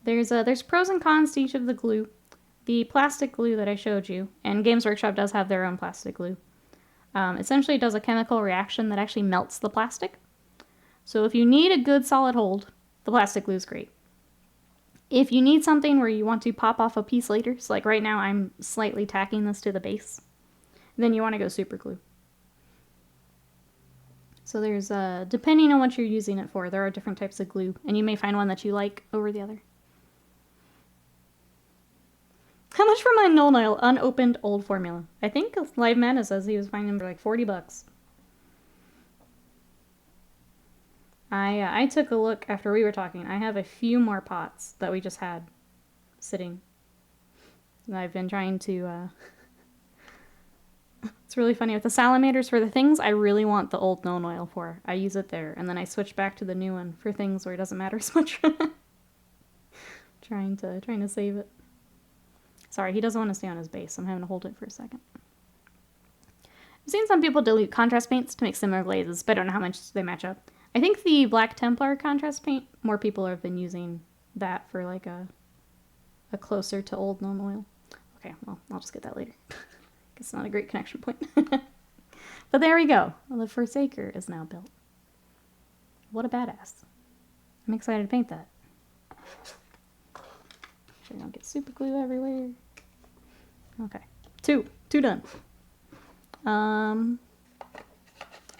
There's pros and cons to each of the glue. The plastic glue that I showed you, and Games Workshop does have their own plastic glue, essentially it does a chemical reaction that actually melts the plastic. So if you need a good solid hold, the plastic glue is great. If you need something where you want to pop off a piece later, so like right now I'm slightly tacking this to the base, then you want to go super glue. So there's, depending on what you're using it for, there are different types of glue, and you may find one that you like over the other. How much for my Null Oil unopened old formula? I think Live Mana says he was finding them for like $40. I took a look after we were talking. I have a few more pots that we just had sitting. And I've been trying to, It's really funny. With the Salamanders, for the things I really want the old known oil for, I use it there. And then I switch back to the new one for things where it doesn't matter as much. trying to save it. Sorry, he doesn't want to stay on his base. So I'm having to hold it for a second. I've seen some people dilute contrast paints to make similar glazes, but I don't know how much they match up. I think the Black Templar contrast paint, more people have been using that for like a closer to old known oil. Okay, well, I'll just get that later. It's not a great connection point. But there we go. Well, the Forsaker is now built. What a badass. I'm excited to paint that. Make sure I don't get super glue everywhere. Okay. Two done. I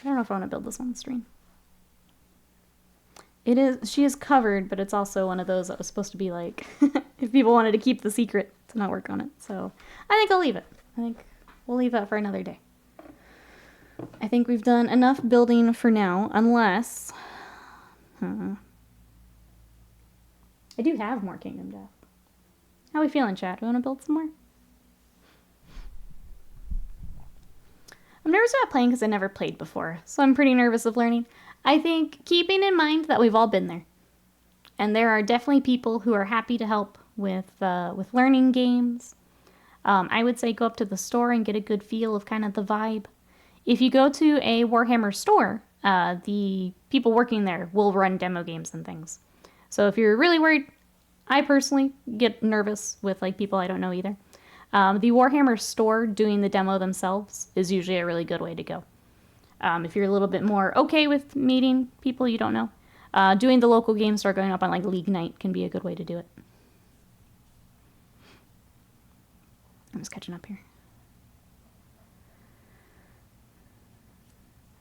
don't know if I want to build this on the stream. She is covered, but it's also one of those that was supposed to be like, if people wanted to keep the secret, to not work on it. So I think I'll leave it. I think we'll leave that for another day. I think we've done enough building for now, unless... I do have more Kingdom Death. How we feeling, chat? Do we want to build some more? I'm nervous about playing because I never played before, so I'm pretty nervous of learning. I think keeping in mind that we've all been there. And there are definitely people who are happy to help with learning games. I would say go up to the store and get a good feel of kind of the vibe. If you go to a Warhammer store, the people working there will run demo games and things. So if you're really worried, I personally get nervous with like people I don't know either. The Warhammer store doing the demo themselves is usually a really good way to go. If you're a little bit more okay with meeting people you don't know, doing the local game store, going up on like League Night can be a good way to do it. I'm just catching up here.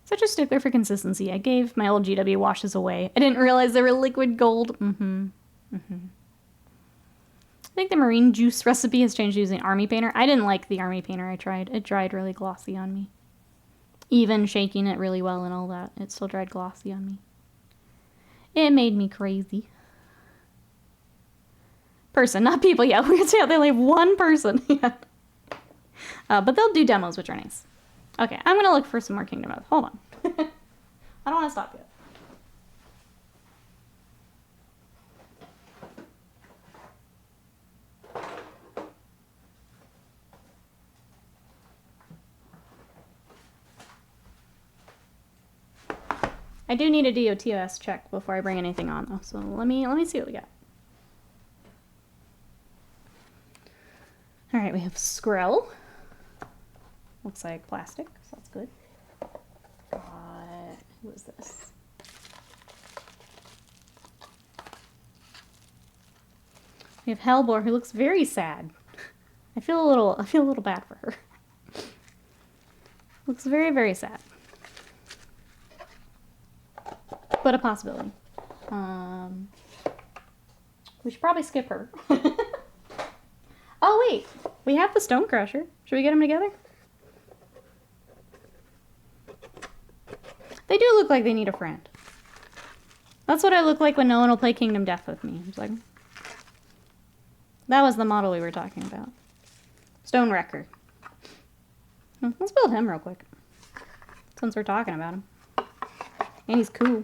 Such a stickler for consistency. I gave my old GW washes away. I didn't realize they were liquid gold. I think the marine juice recipe has changed using Army Painter. I didn't like the Army Painter I tried. It dried really glossy on me. Even shaking it really well and all that, it still dried glossy on me. It made me crazy. Person, not people. Yeah, we're gonna say they only have one person. Yeah. But they'll do demos, which are nice. Okay, I'm gonna look for some more Kingdom Death. Hold on. I don't want to stop yet. I do need a DOTS check before I bring anything on, though. So let me see what we got. All right, we have Skrill. Looks like plastic, so that's good. Who is this? We have Hellbore, who looks very sad. I feel a little bad for her. Looks very, very sad. But a possibility. We should probably skip her. Oh wait, we have the Stonecrusher. Should we get them together? They do look like they need a friend. That's what I look like when no one will play Kingdom Death with me. It's like, that was the model we were talking about. Stone Wrecker. Let's build him real quick. Since we're talking about him. And he's cool.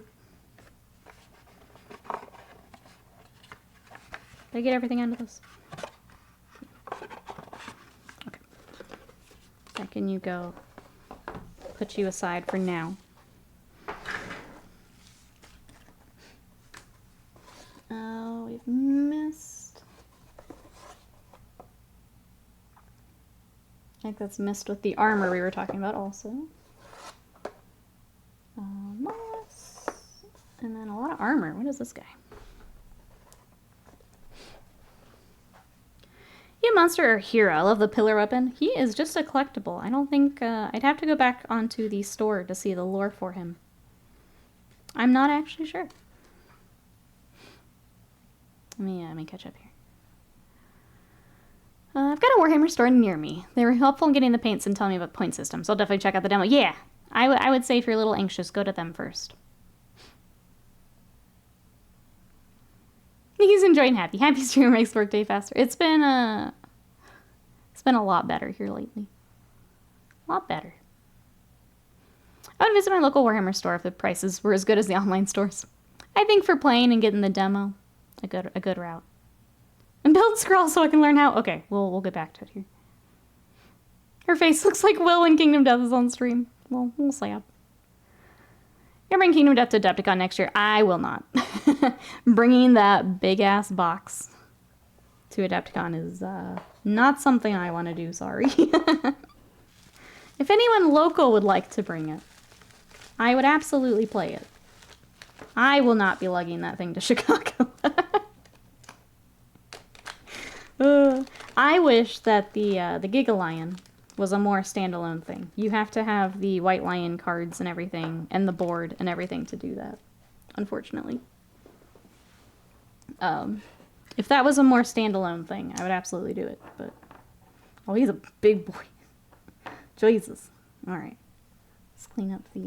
Did I get everything out of this? Okay. That can you go. Put you aside for now. Oh, we've missed. I think that's missed with the armor we were talking about also. Moss. And then a lot of armor. What is this guy? You monster or hero. I love the pillar weapon. He is just a collectible. I don't think... I'd have to go back onto the store to see the lore for him. I'm not actually sure. Let me catch up here. I've got a Warhammer store near me. They were helpful in getting the paints and telling me about point systems, so I'll definitely check out the demo. Yeah, I would say if you're a little anxious, go to them first. He's enjoying happy. Happy streamer makes workday faster. It's been a lot better here lately. A lot better. I would visit my local Warhammer store if the prices were as good as the online stores. I think for playing and getting the demo, a good route. And build scroll so I can learn how. Okay, we'll get back to it here. Her face looks like Will when Kingdom Death is on stream. Well, we'll see. You're bringing Kingdom Death to Adepticon next year. I will not. Bringing that big ass box to Adepticon is not something I want to do. Sorry. If anyone local would like to bring it, I would absolutely play it. I will not be lugging that thing to Chicago. I wish that the Giga Lion was a more standalone thing. You have to have the White Lion cards and everything, and the board and everything to do that, unfortunately. If that was a more standalone thing, I would absolutely do it, but... Oh, he's a big boy. Jesus. Alright. Let's clean up the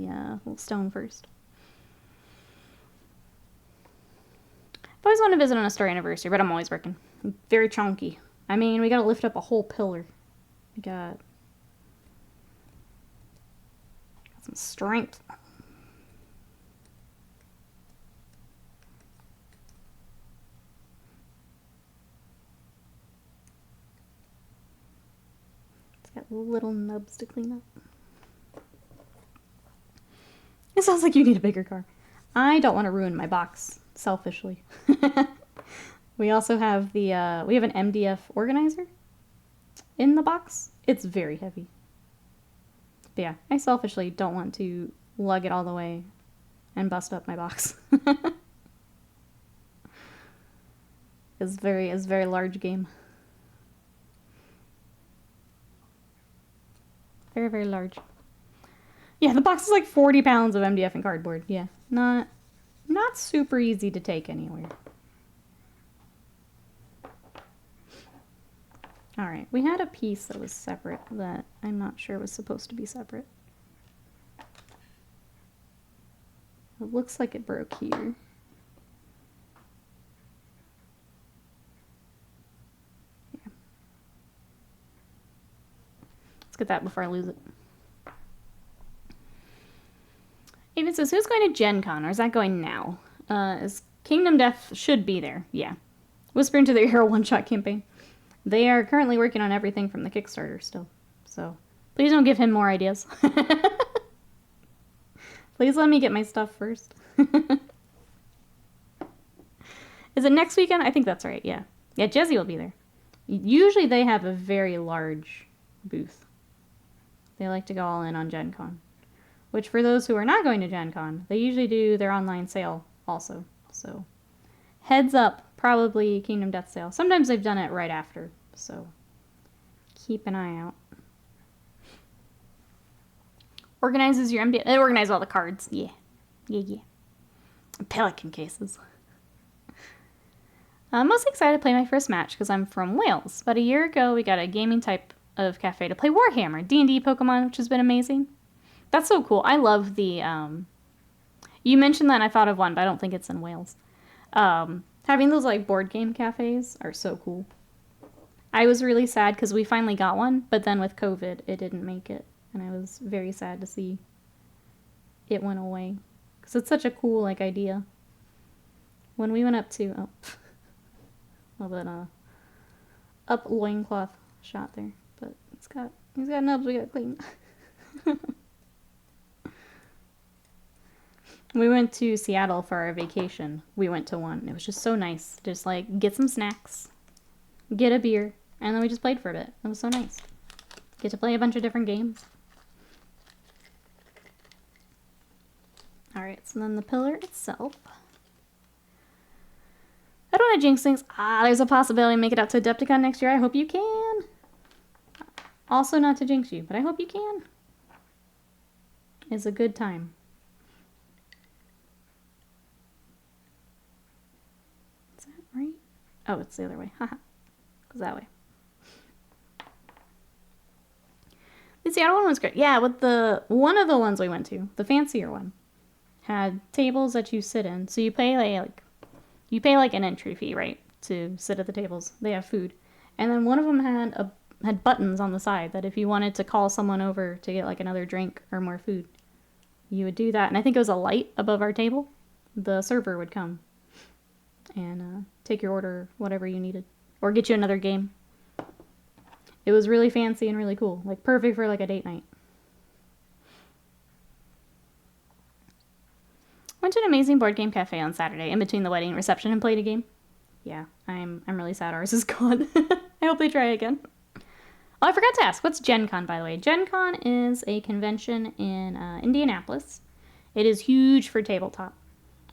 little stone first. I've always wanted to visit on a store anniversary, but I'm always working. I'm very chunky. I mean, we gotta lift up a whole pillar. We got some strength. It's got little nubs to clean up. It sounds like you need a bigger car. I don't want to ruin my box, selfishly. We also have we have an MDF organizer in the box. It's very heavy. But yeah, I selfishly don't want to lug it all the way and bust up my box. It's very large game. Very, very large. Yeah, the box is like 40 pounds of MDF and cardboard. Yeah, not super easy to take anywhere. Alright, we had a piece that was separate that I'm not sure was supposed to be separate. It looks like it broke here. Yeah. Let's get that before I lose it. Even says, who's going to Gen Con, or is that going now? Is Kingdom Death should be there, yeah. Whisper into their Hero one-shot campaign. They are currently working on everything from the Kickstarter still, so please don't give him more ideas. Please let me get my stuff first. Is it next weekend? I think that's right, yeah. Yeah, Jesse will be there. Usually they have a very large booth. They like to go all in on Gen Con. Which, for those who are not going to Gen Con, they usually do their online sale also. So, heads up, probably Kingdom Death sale. Sometimes they've done it right after, so keep an eye out. Organizes your MDF. They organize all the cards. Yeah. Yeah. Pelican cases. I'm most excited to play my first match because I'm from Wales. About a year ago, we got a gaming type of cafe to play Warhammer, D&D Pokemon, which has been amazing. That's so cool. I love the, you mentioned that and I thought of one, but I don't think it's in Wales. Having those, like, board game cafes are so cool. I was really sad because we finally got one, but then with COVID, it didn't make it. And I was very sad to see it went away. Because it's such a cool, like, idea. When we went up to, oh, a little bit, up loincloth shot there. But he's got nubs we gotta clean. We went to Seattle for our vacation. We went to one. It was just so nice. Just like get some snacks, get a beer, and then we just played for a bit. It was so nice. Get to play a bunch of different games. Alright, so then the pillar itself. I don't want to jinx things. There's a possibility to make it out to Adepticon next year. I hope you can. Also not to jinx you, but I hope you can. It's a good time. Right? Oh, it's the other way. Haha. Goes that way. The Seattle one was great. Yeah, with one of the ones we went to, the fancier one, had tables that you sit in. So you pay like an entry fee, right, to sit at the tables. They have food, and then one of them had buttons on the side that if you wanted to call someone over to get like another drink or more food, you would do that. And I think it was a light above our table. The server would come and take your order, whatever you needed, or get you another game. It was really fancy and really cool, like perfect for like a date night. Went to an amazing board game cafe on Saturday in between the wedding and reception and played a game. Yeah, I'm really sad ours is gone. I hope they try again. Oh, I forgot to ask, what's Gen Con, by the way? Gen Con is a convention in Indianapolis. It is huge for tabletop.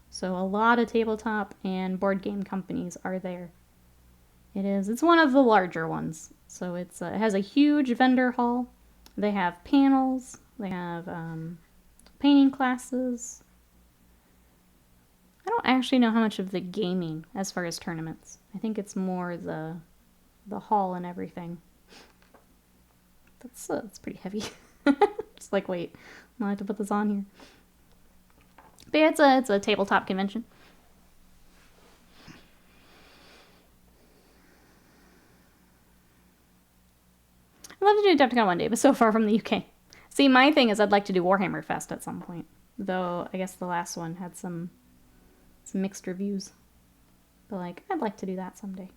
So a lot of tabletop and board game companies are there. It's one of the larger ones. So it has a huge vendor hall. They have panels. They have painting classes. I don't actually know how much of the gaming as far as tournaments. I think it's more the hall and everything. That's pretty heavy. Just like, wait, I have to put this on here. But yeah, it's a tabletop convention. I'd love to do Adepticon one day, but so far from the UK. See, my thing is I'd like to do Warhammer Fest at some point. Though, I guess the last one had some mixed reviews. But, like, I'd like to do that someday.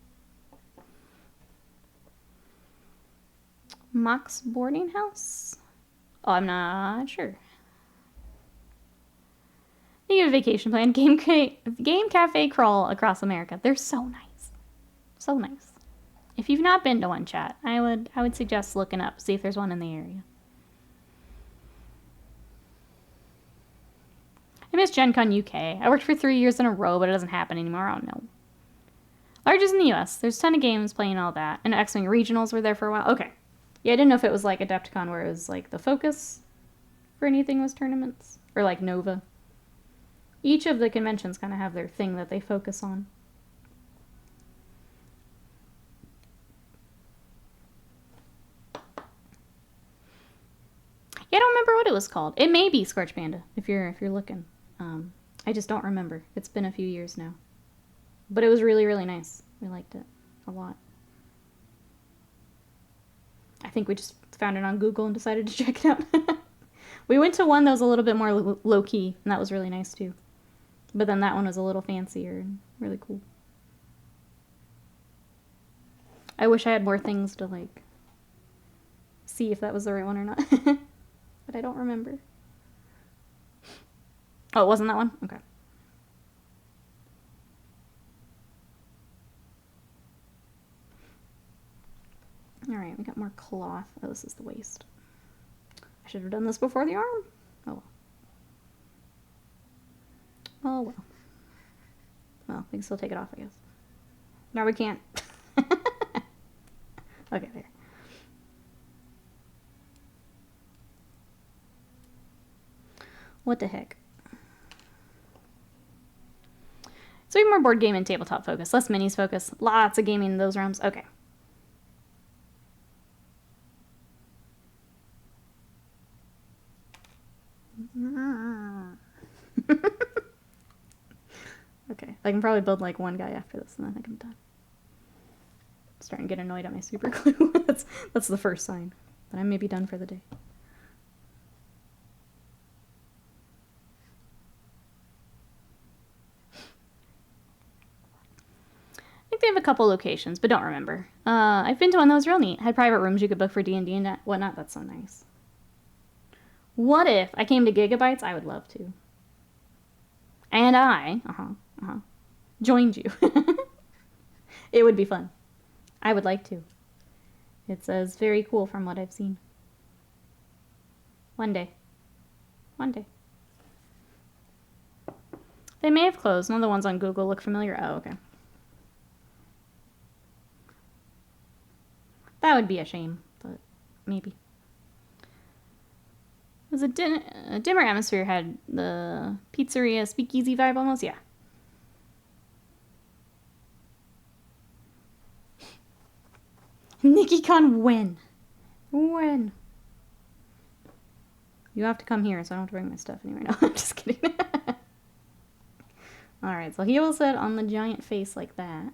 Mox Boarding House? Oh, I'm not sure. You have a vacation plan. Game Cafe crawl across America. They're so nice. So nice. If you've not been to one, chat, I would suggest looking up, see if there's one in the area. I miss Gen Con UK. I worked for 3 years in a row, but it doesn't happen anymore. I don't know. Largest in the US. There's a ton of games playing all that. And X-Wing Regionals were there for a while. Okay. Yeah, I didn't know if it was like Adepticon where it was like the focus for anything was tournaments. Or like Nova. Each of the conventions kind of have their thing that they focus on. Yeah, I don't remember what it was called. It may be Scorch Panda if you're looking. I just don't remember. It's been a few years now. But it was really, really nice. We liked it a lot. I think we just found it on Google and decided to check it out. We went to one that was a little bit more low-key, and that was really nice too. But then that one was a little fancier and really cool. I wish I had more things to, like, see if that was the right one or not. But I don't remember. Oh, it wasn't that one? Okay. Alright, we got more cloth. Oh, this is the waist. I should have done this before the arm. Oh well. Oh well. Well, we can still take it off, I guess. No, we can't. Okay, there. What the heck? So more board game and tabletop focus, less minis focus, lots of gaming in those realms. Okay. Okay, I can probably build like one guy after this and I think I'm done. starting to get annoyed at my super glue. That's the first sign that I may be done for the day. I think they have a couple locations, but don't remember. I've been to one that was real neat. Had private rooms you could book for D&D and whatnot. That's so nice. What if I came to Gigabytes? I would love to. And I, joined you. It would be fun. I would like to. It says very cool from what I've seen. One day. One day. They may have closed. None of the ones on Google look familiar. Oh, okay. That would be a shame, but maybe. It was a dimmer atmosphere, had the pizzeria speakeasy vibe almost, yeah. NikkiCon when? When? You have to come here, so I don't have to bring my stuff anywhere. No, I'm just kidding. Alright, so he will sit on the giant face like that.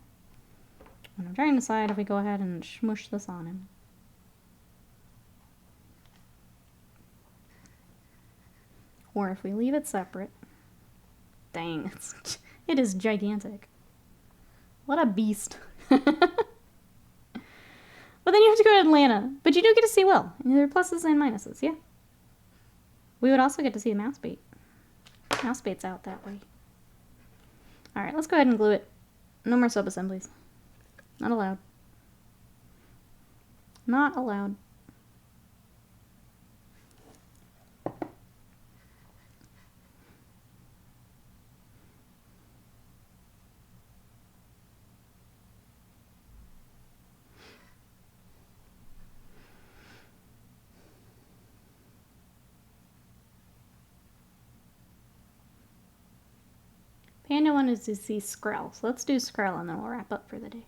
And I'm trying to decide if we go ahead and smush this on him. Or if we leave it separate. Dang, it is gigantic. What a beast. But then you have to go to Atlanta. But you do get to see Will. There are pluses and minuses, yeah. We would also get to see the mouse bait. Mouse bait's out that way. Alright, let's go ahead and glue it. No more sub-assemblies. Not allowed. Not allowed. Panda wanted to see Skrell, so let's do Skrell and then we'll wrap up for the day.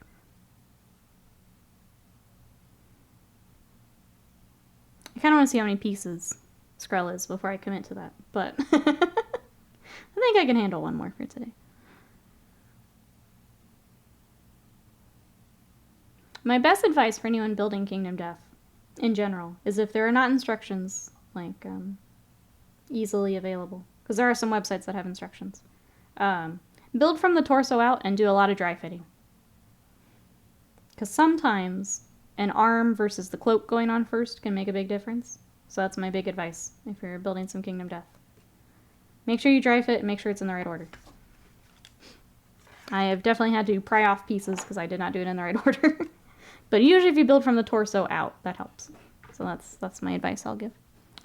I kind of want to see how many pieces Skrell is before I commit to that, but I think I can handle one more for today. My best advice for anyone building Kingdom Death, in general, is if there are not instructions, like, easily available, because there are some websites that have instructions. Build from the torso out and do a lot of dry fitting. Because sometimes an arm versus the cloak going on first can make a big difference. So that's my big advice if you're building some Kingdom Death. Make sure you dry fit and make sure it's in the right order. I have definitely had to pry off pieces because I did not do it in the right order. But usually if you build from the torso out, that helps. So that's my advice I'll give.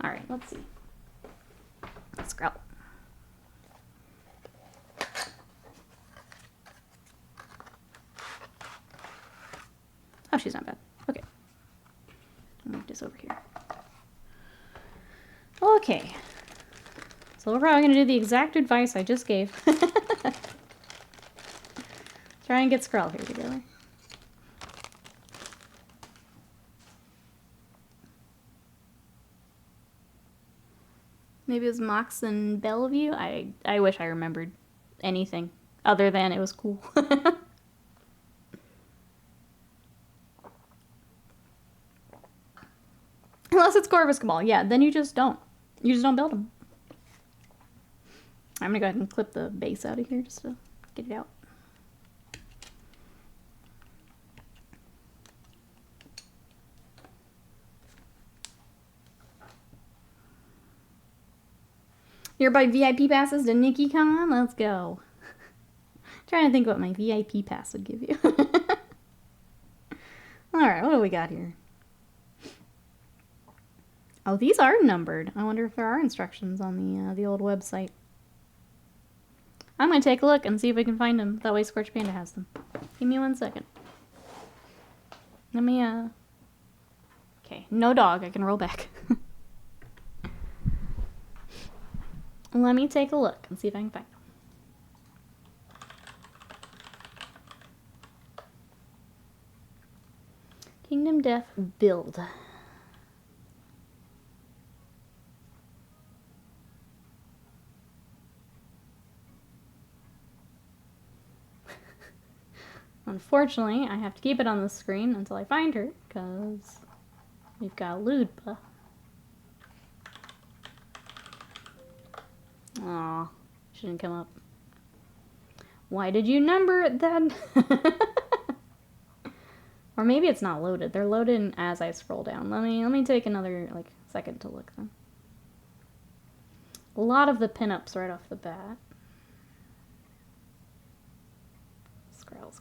Alright, let's see. Skrell. Oh, she's not bad. Okay. I'll move this over here. Okay. So we're probably going to do the exact advice I just gave. Try and get Skrell here together. Maybe it was Mox and Bellevue? I wish I remembered anything other than it was cool. Unless it's Corvus Cabal. Yeah, then you just don't. You just don't build them. I'm gonna go ahead and clip the base out of here just to get it out. You're by VIP passes to NikkiCon? Let's go. Trying to think what my VIP pass would give you. Alright, what do we got here? Oh, these are numbered. I wonder if there are instructions on the old website. I'm going to take a look and see if we can find them. That way Scorch Panda has them. Give me 1 second. Let me, Okay, no dog. I can roll back. Let me take a look and see if I can find them. Kingdom Death build. Unfortunately, I have to keep it on the screen until I find her, because we've got Ludba. Aw, she didn't come up. Why did you number it then? Or maybe it's not loaded. They're loaded as I scroll down. Let me take another second to look then. A lot of the pinups right off the bat. Scroll.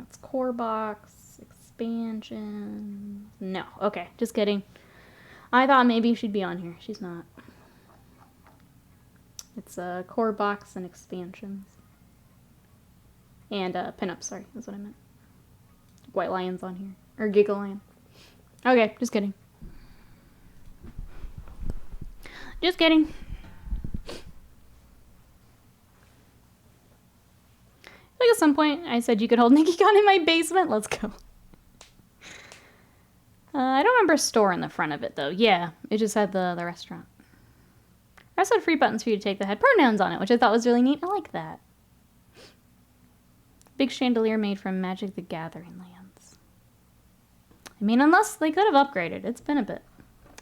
It's core box, expansion. No, okay, just kidding. I thought maybe she'd be on here. She's not. It's a core box and expansions. And pinup, sorry, that's what I meant. White Lion's on here. Or Giggle Lion. Okay, just kidding. Just kidding. Like at some point, I said you could hold NikkiCon in my basement. Let's go. I don't remember a store in the front of it, though. Yeah, it just had the restaurant. I also had free buttons for you to take that had pronouns on it, which I thought was really neat. I like that. Big chandelier made from Magic the Gathering lands. I mean, unless they could have upgraded. It's been a bit.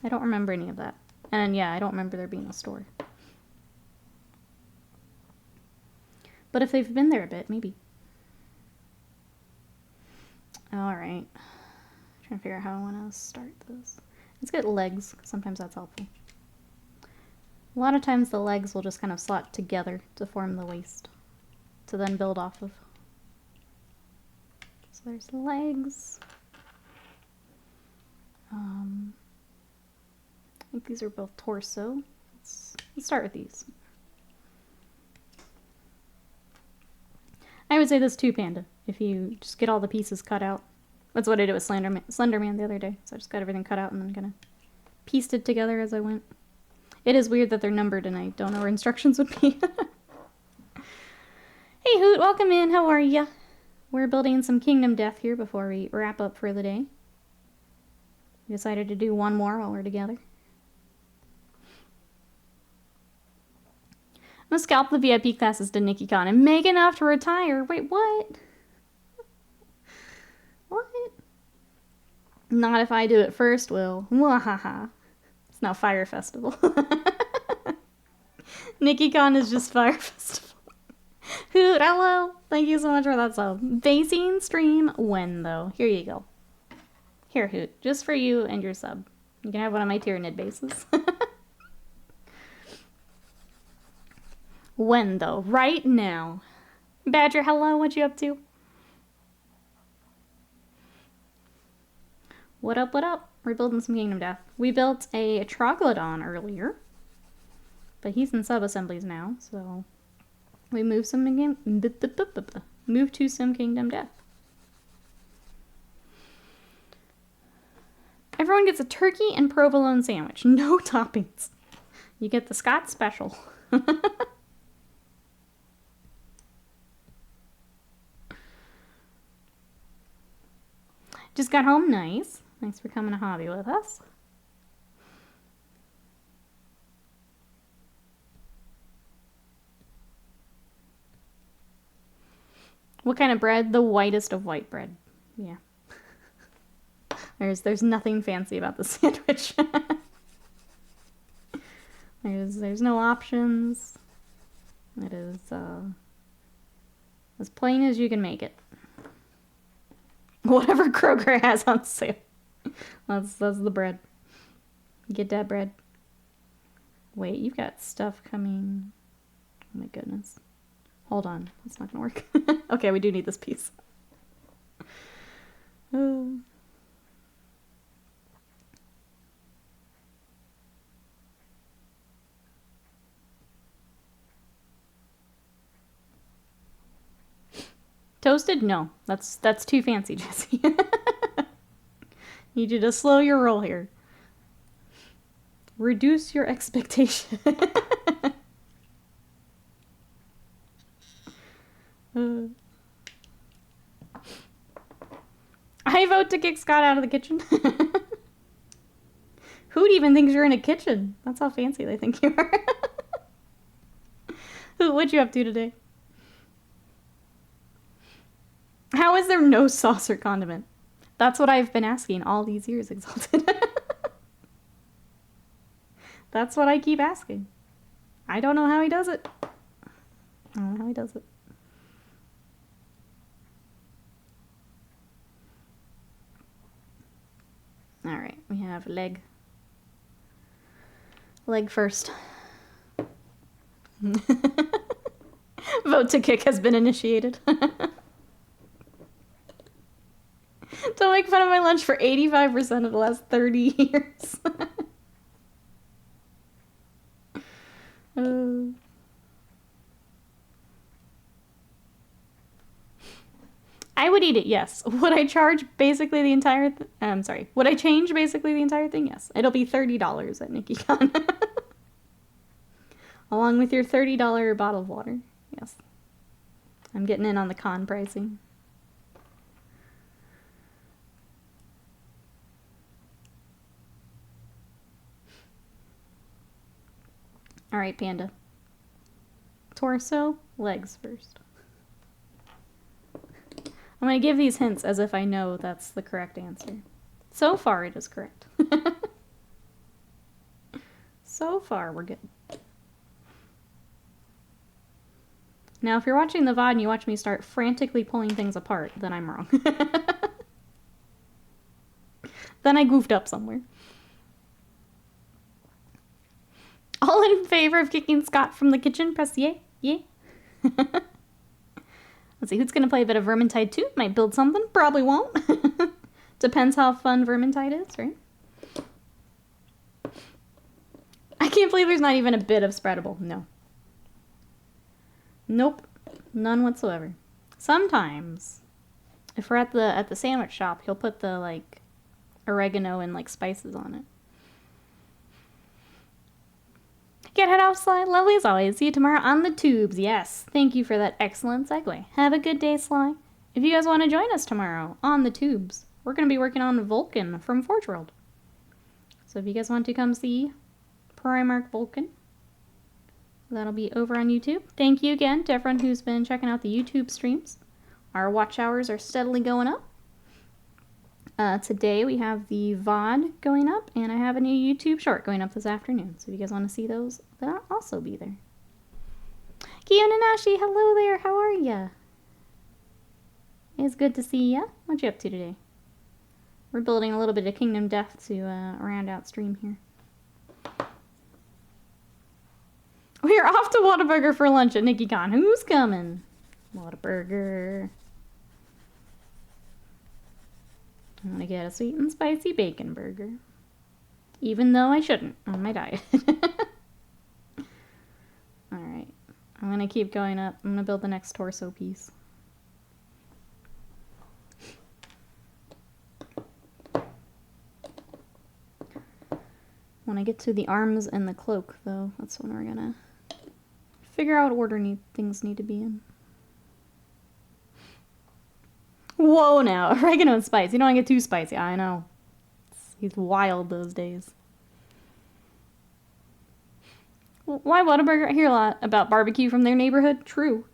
I don't remember any of that. And yeah, I don't remember there being a store. But if they've been there a bit, maybe. Alright. Trying to figure out how I want to start this. Let's get legs, because sometimes that's helpful. A lot of times the legs will just kind of slot together to form the waist, to then build off of. So there's the legs. I think these are both torso. Let's start with these. I would say this too, Panda, if you just get all the pieces cut out. That's what I did with Slenderman the other day. So I just got everything cut out and then kind of pieced it together as I went. It is weird that they're numbered and I don't know where instructions would be. Hey Hoot, welcome in. How are ya? We're building some Kingdom Death here before we wrap up for the day. We decided to do one more while we're together. I'm gonna scalp the VIP classes to NikkiCon and make enough to retire. Wait, what? What? Not if I do it first, Will. Wahaha. It's now Fire Festival. NikkiCon is just Fire Festival. Hoot, hello. Thank you so much for that sub. Basing stream when, though? Here you go. Here, Hoot. Just for you and your sub. You can have one of my Tyranid bases. When, though? Right now. Badger, hello. What you up to? What up, what up? We're building some Kingdom Death. We built a Troglodon earlier. But he's in sub-assemblies now, so... we move some again. Move to some Kingdom Death. Everyone gets a turkey and provolone sandwich. No toppings. You get the Scott special. Just got home. Nice. Thanks for coming to hobby with us. What kind of bread? The whitest of white bread. Yeah. There's nothing fancy about the sandwich. there's no options. It is as plain as you can make it. Whatever Kroger has on sale. That's the bread. Get that bread. Wait, you've got stuff coming. Oh my goodness. Hold on. That's not gonna work. Okay, we do need this piece. Oh. Toasted? No. That's too fancy, Jesse. Need you to slow your roll here. Reduce your expectation. I vote to kick Scott out of the kitchen. Who'd even think you're in a kitchen? That's how fancy they think you are. What you up to today? How is there no sauce or condiment? That's what I've been asking all these years, Exalted. That's what I keep asking. I don't know how he does it. I don't know how he does it. Alright, we have leg. Leg first. Vote to kick has been initiated. Don't make fun of my lunch for 85% of the last 30 years. I would eat it, yes. Would I charge basically the entire... I'm sorry. Would I change basically the entire thing? Yes. It'll be $30 at NikkiCon. Along with your $30 bottle of water. Yes. I'm getting in on the con pricing. Alright, Panda. Torso, legs first. I'm going to give these hints as if I know that's the correct answer. So far, it is correct. So far, we're good. Now, if you're watching the VOD and you watch me start frantically pulling things apart, then I'm wrong. Then I goofed up somewhere. All in favor of kicking Scott from the kitchen? Press yay. Yay. Let's see, who's going to play a bit of Vermintide 2? Might build something. Probably won't. Depends how fun Vermintide is, right? I can't believe there's not even a bit of spreadable. No. Nope. None whatsoever. Sometimes, if we're at the sandwich shop, he'll put the, like, oregano and, like, spices on it. Get head off, Sly. Lovely as always. See you tomorrow on the tubes. Yes. Thank you for that excellent segue. Have a good day, Sly. If you guys want to join us tomorrow on the tubes, we're going to be working on Vulcan from Forge World. So if you guys want to come see Primarch Vulcan, that'll be over on YouTube. Thank you again to everyone who's been checking out the YouTube streams. Our watch hours are steadily going up. Today we have the VOD going up, and I have a new YouTube short going up this afternoon. So if you guys want to see those, they'll also be there. Kiyo Nanashi, hello there. How are ya? It's good to see ya. What you up to today? We're building a little bit of Kingdom Death to round out stream here. We are off to Whataburger for lunch at NikkiCon. Who's coming? Whataburger. I'm gonna get a sweet and spicy bacon burger. Even though I shouldn't on my diet. Alright. I'm gonna keep going up. I'm gonna build the next torso piece. When I get to the arms and the cloak, though, that's when we're gonna figure out what order things need to be in. Whoa now, oregano and spice. You don't want to get too spicy. I know. He's wild those days. Why Whataburger? I hear a lot about barbecue from their neighborhood. True.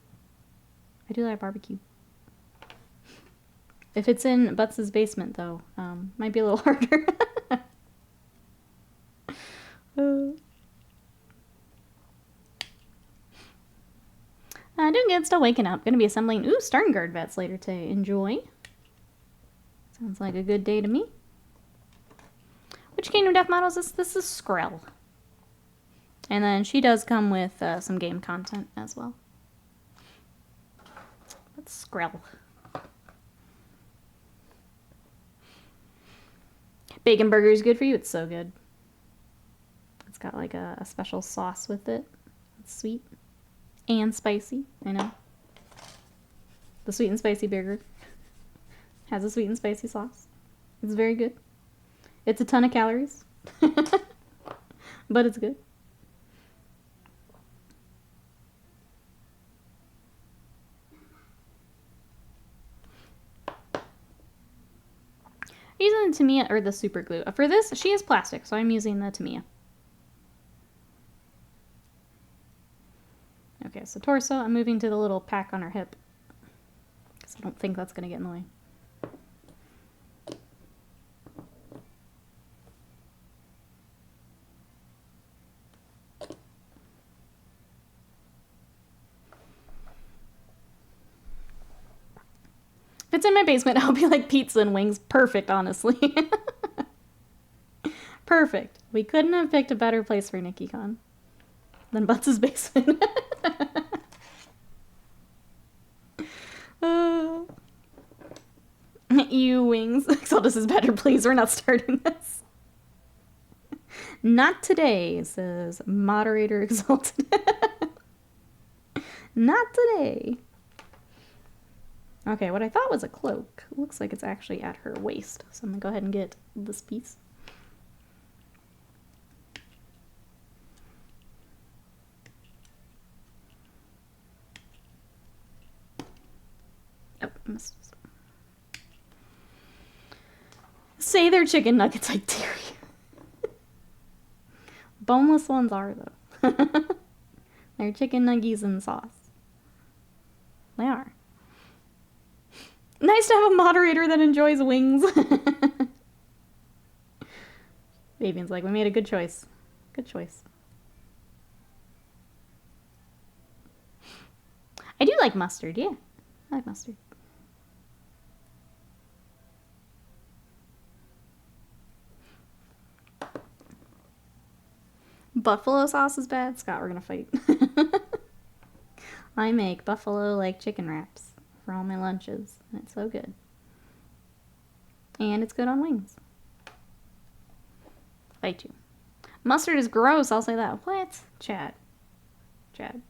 I do like barbecue. If it's in Butts' basement, though, might be a little harder. Doing good, still waking up. Gonna be assembling, Starngard vets later today. Enjoy. Sounds like a good day to me. Which Kingdom Death model is this? This is Skrell. And then she does come with some game content as well. That's Skrell. Bacon burger is good for you. It's so good. It's got like a special sauce with it. It's sweet. And spicy, I know. The sweet and spicy burger has a sweet and spicy sauce. It's very good. It's a ton of calories, but it's good. I'm using the Tamiya or the super glue. For this, she is plastic, so I'm using the Tamiya. Okay, so torso, I'm moving to the little pack on her hip. Because I don't think that's going to get in the way. If it's in my basement, I'll be like pizza and wings. Perfect, honestly. Perfect. We couldn't have picked a better place for NikkiCon than Butts' basement. You wings. Exaltus is better, please. We're not starting this. Not today, says moderator Exalted. Not today. Okay, what I thought was a cloak looks like it's actually at her waist. So I'm gonna go ahead and get this piece. Oh, I missed. Say they're chicken nuggets, I dare you. Boneless ones are, though. They're chicken nuggies and sauce. They are. Nice to have a moderator that enjoys wings. Fabian's like, we made a good choice. Good choice. I do like mustard, yeah. I like mustard. Buffalo sauce is bad? Scott, we're gonna fight. I make buffalo like chicken wraps for all my lunches, and it's so good. And it's good on wings. Fight you. Mustard is gross, I'll say that. What? Chad. Chad.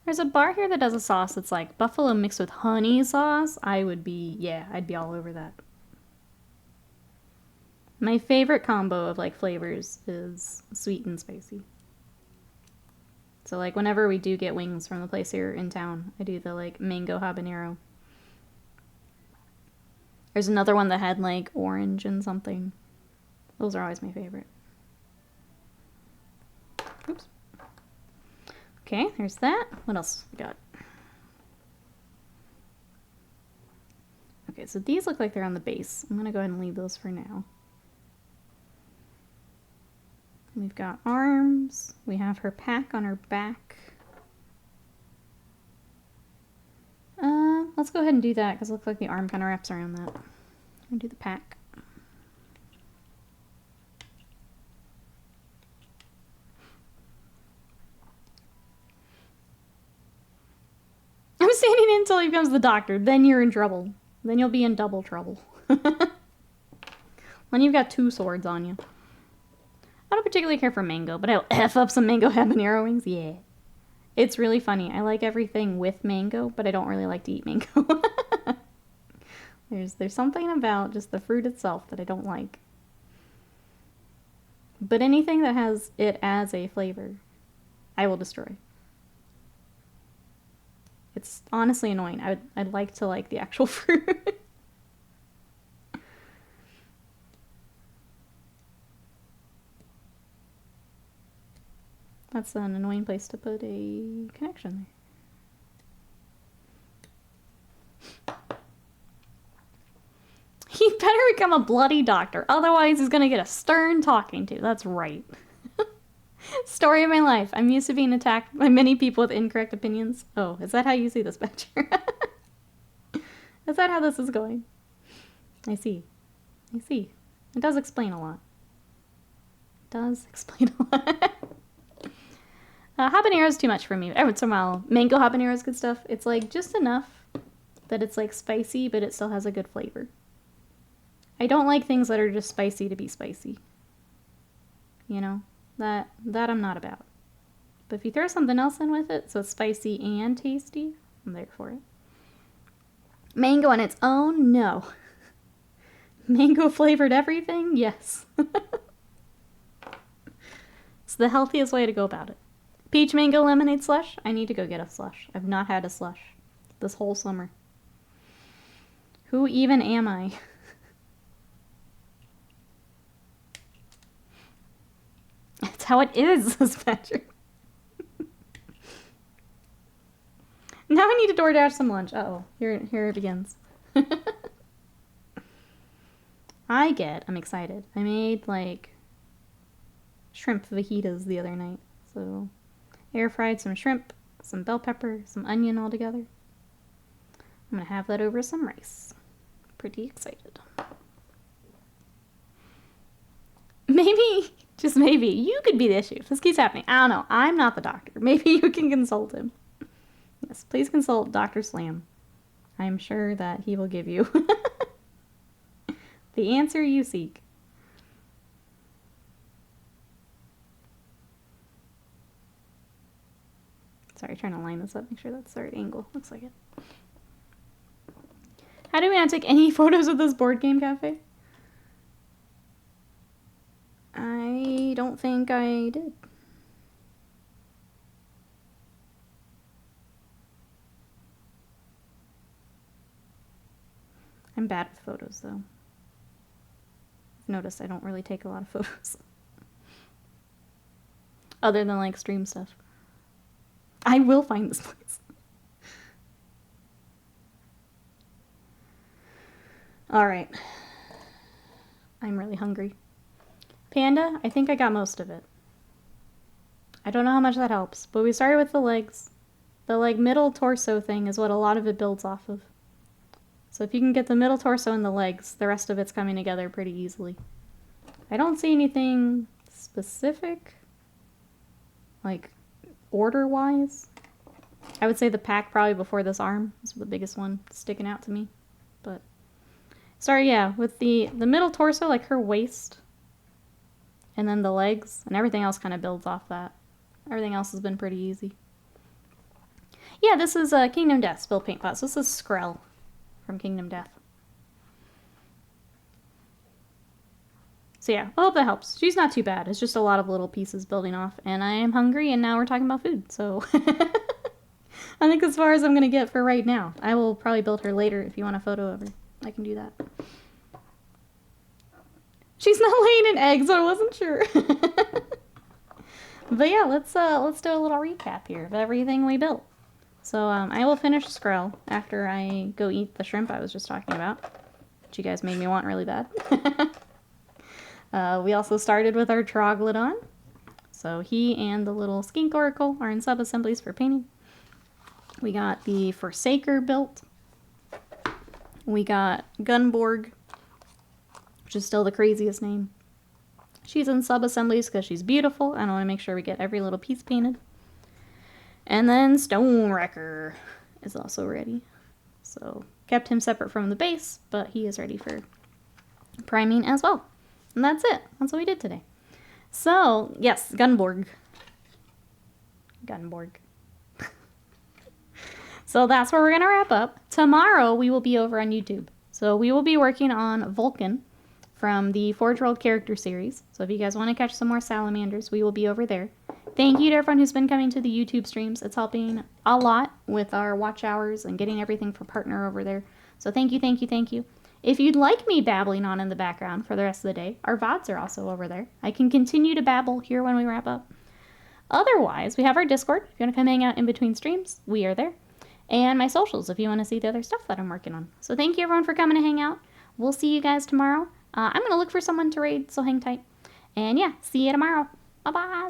There's a bar here that does a sauce that's like buffalo mixed with honey sauce. I'd be all over that. My favorite combo of like flavors is sweet and spicy. So like whenever we do get wings from the place here in town, I do the like mango habanero. There's another one that had like orange and something. Those are always my favorite. Oops. Okay, there's that. What else we got? Okay, so these look like they're on the base. I'm gonna go ahead and leave those for now. We've got arms. We have her pack on her back. Let's go ahead and do that because it looks like the arm kind of wraps around that. I'm gonna do the pack. I'm standing in until he becomes the doctor. Then you're in trouble. Then you'll be in double trouble. When you've got two swords on you. I don't particularly care for mango, but I'll F up some mango habanero wings. Yeah. It's really funny. I like everything with mango, but I don't really like to eat mango. There's something about just the fruit itself that I don't like. But anything that has it as a flavor, I will destroy. It's honestly annoying. I'd like to like the actual fruit. That's an annoying place to put a connection there. He better become a bloody doctor, otherwise he's gonna get a stern talking to. That's right. Story of my life. I'm used to being attacked by many people with incorrect opinions. Oh, is that how you see this, Badger? Is that how this is going? I see. I see. It does explain a lot. It does explain a lot. Habanero's too much for me. Every once in a while, mango habanero is good stuff. It's like just enough that it's like spicy, but it still has a good flavor. I don't like things that are just spicy to be spicy. You know? That I'm not about. But if you throw something else in with it, so it's spicy and tasty, I'm there for it. Mango on its own? No. Mango flavored everything? Yes. It's the healthiest way to go about it. Peach mango lemonade slush? I need to go get a slush. I've not had a slush this whole summer. Who even am I? how it is, says Patrick. Now I need to DoorDash some lunch. Uh-oh. Here it begins. I'm excited. I made, like, shrimp fajitas the other night. So, air fried some shrimp, some bell pepper, some onion all together. I'm gonna have that over some rice. Pretty excited. Maybe, just maybe, you could be the issue. If this keeps happening, I don't know. I'm not the doctor. Maybe you can consult him. Yes, please consult Dr. Slam. I'm sure that he will give you the answer you seek. Sorry, trying to line this up, make sure that's the right angle. Looks like it. How do we not take any photos of this board game cafe? I don't think I did. I'm bad with photos, though. I've noticed I don't really take a lot of photos. Other than, like, stream stuff. I will find this place. Alright. I'm really hungry. Panda, I think I got most of it. I don't know how much that helps, but we started with the legs. The, like, middle torso thing is what a lot of it builds off of. So if you can get the middle torso and the legs, the rest of it's coming together pretty easily. I don't see anything specific, like, order-wise. I would say the pack probably before this arm is the biggest one sticking out to me. But, sorry, yeah, with the middle torso, like her waist, and then the legs, and everything else kind of builds off that. Everything else has been pretty easy. Yeah, this is Kingdom Death Spill Paint Pot. So this is Skrell from Kingdom Death. So yeah, I hope that helps. She's not too bad. It's just a lot of little pieces building off. And I am hungry, and now we're talking about food. So I think as far as I'm going to get for right now. I will probably build her later if you want a photo of her. I can do that. She's not laying an egg, so I wasn't sure. But yeah, let's do a little recap here of everything we built. So I will finish Skrell after I go eat the shrimp I was just talking about, which you guys made me want really bad. We also started with our Troglodon. So he and the little skink oracle are in sub-assemblies for painting. We got the Forsaker built. We got Gunborg, which is still the craziest name. She's in sub-assemblies because she's beautiful, and I want to make sure we get every little piece painted. And then Stonewrecker is also ready. So kept him separate from the base, but he is ready for priming as well. And that's it. That's what we did today. So, yes, Gunborg. So that's where we're going to wrap up. Tomorrow we will be over on YouTube. So we will be working on Vulcan from the Forge World character series. So if you guys want to catch some more Salamanders, we will be over there. Thank you to everyone who's been coming to the YouTube streams. It's helping a lot with our watch hours and getting everything for partner over there. So thank you, thank you, thank you. If you'd like me babbling on in the background for the rest of the day, our VODs are also over there. I can continue to babble here when we wrap up. Otherwise, we have our Discord. If you want to come hang out in between streams, we are there. And my socials if you want to see the other stuff that I'm working on. So thank you everyone for coming to hang out. We'll see you guys tomorrow. I'm going to look for someone to raid, so hang tight. And yeah, see you tomorrow. Bye-bye.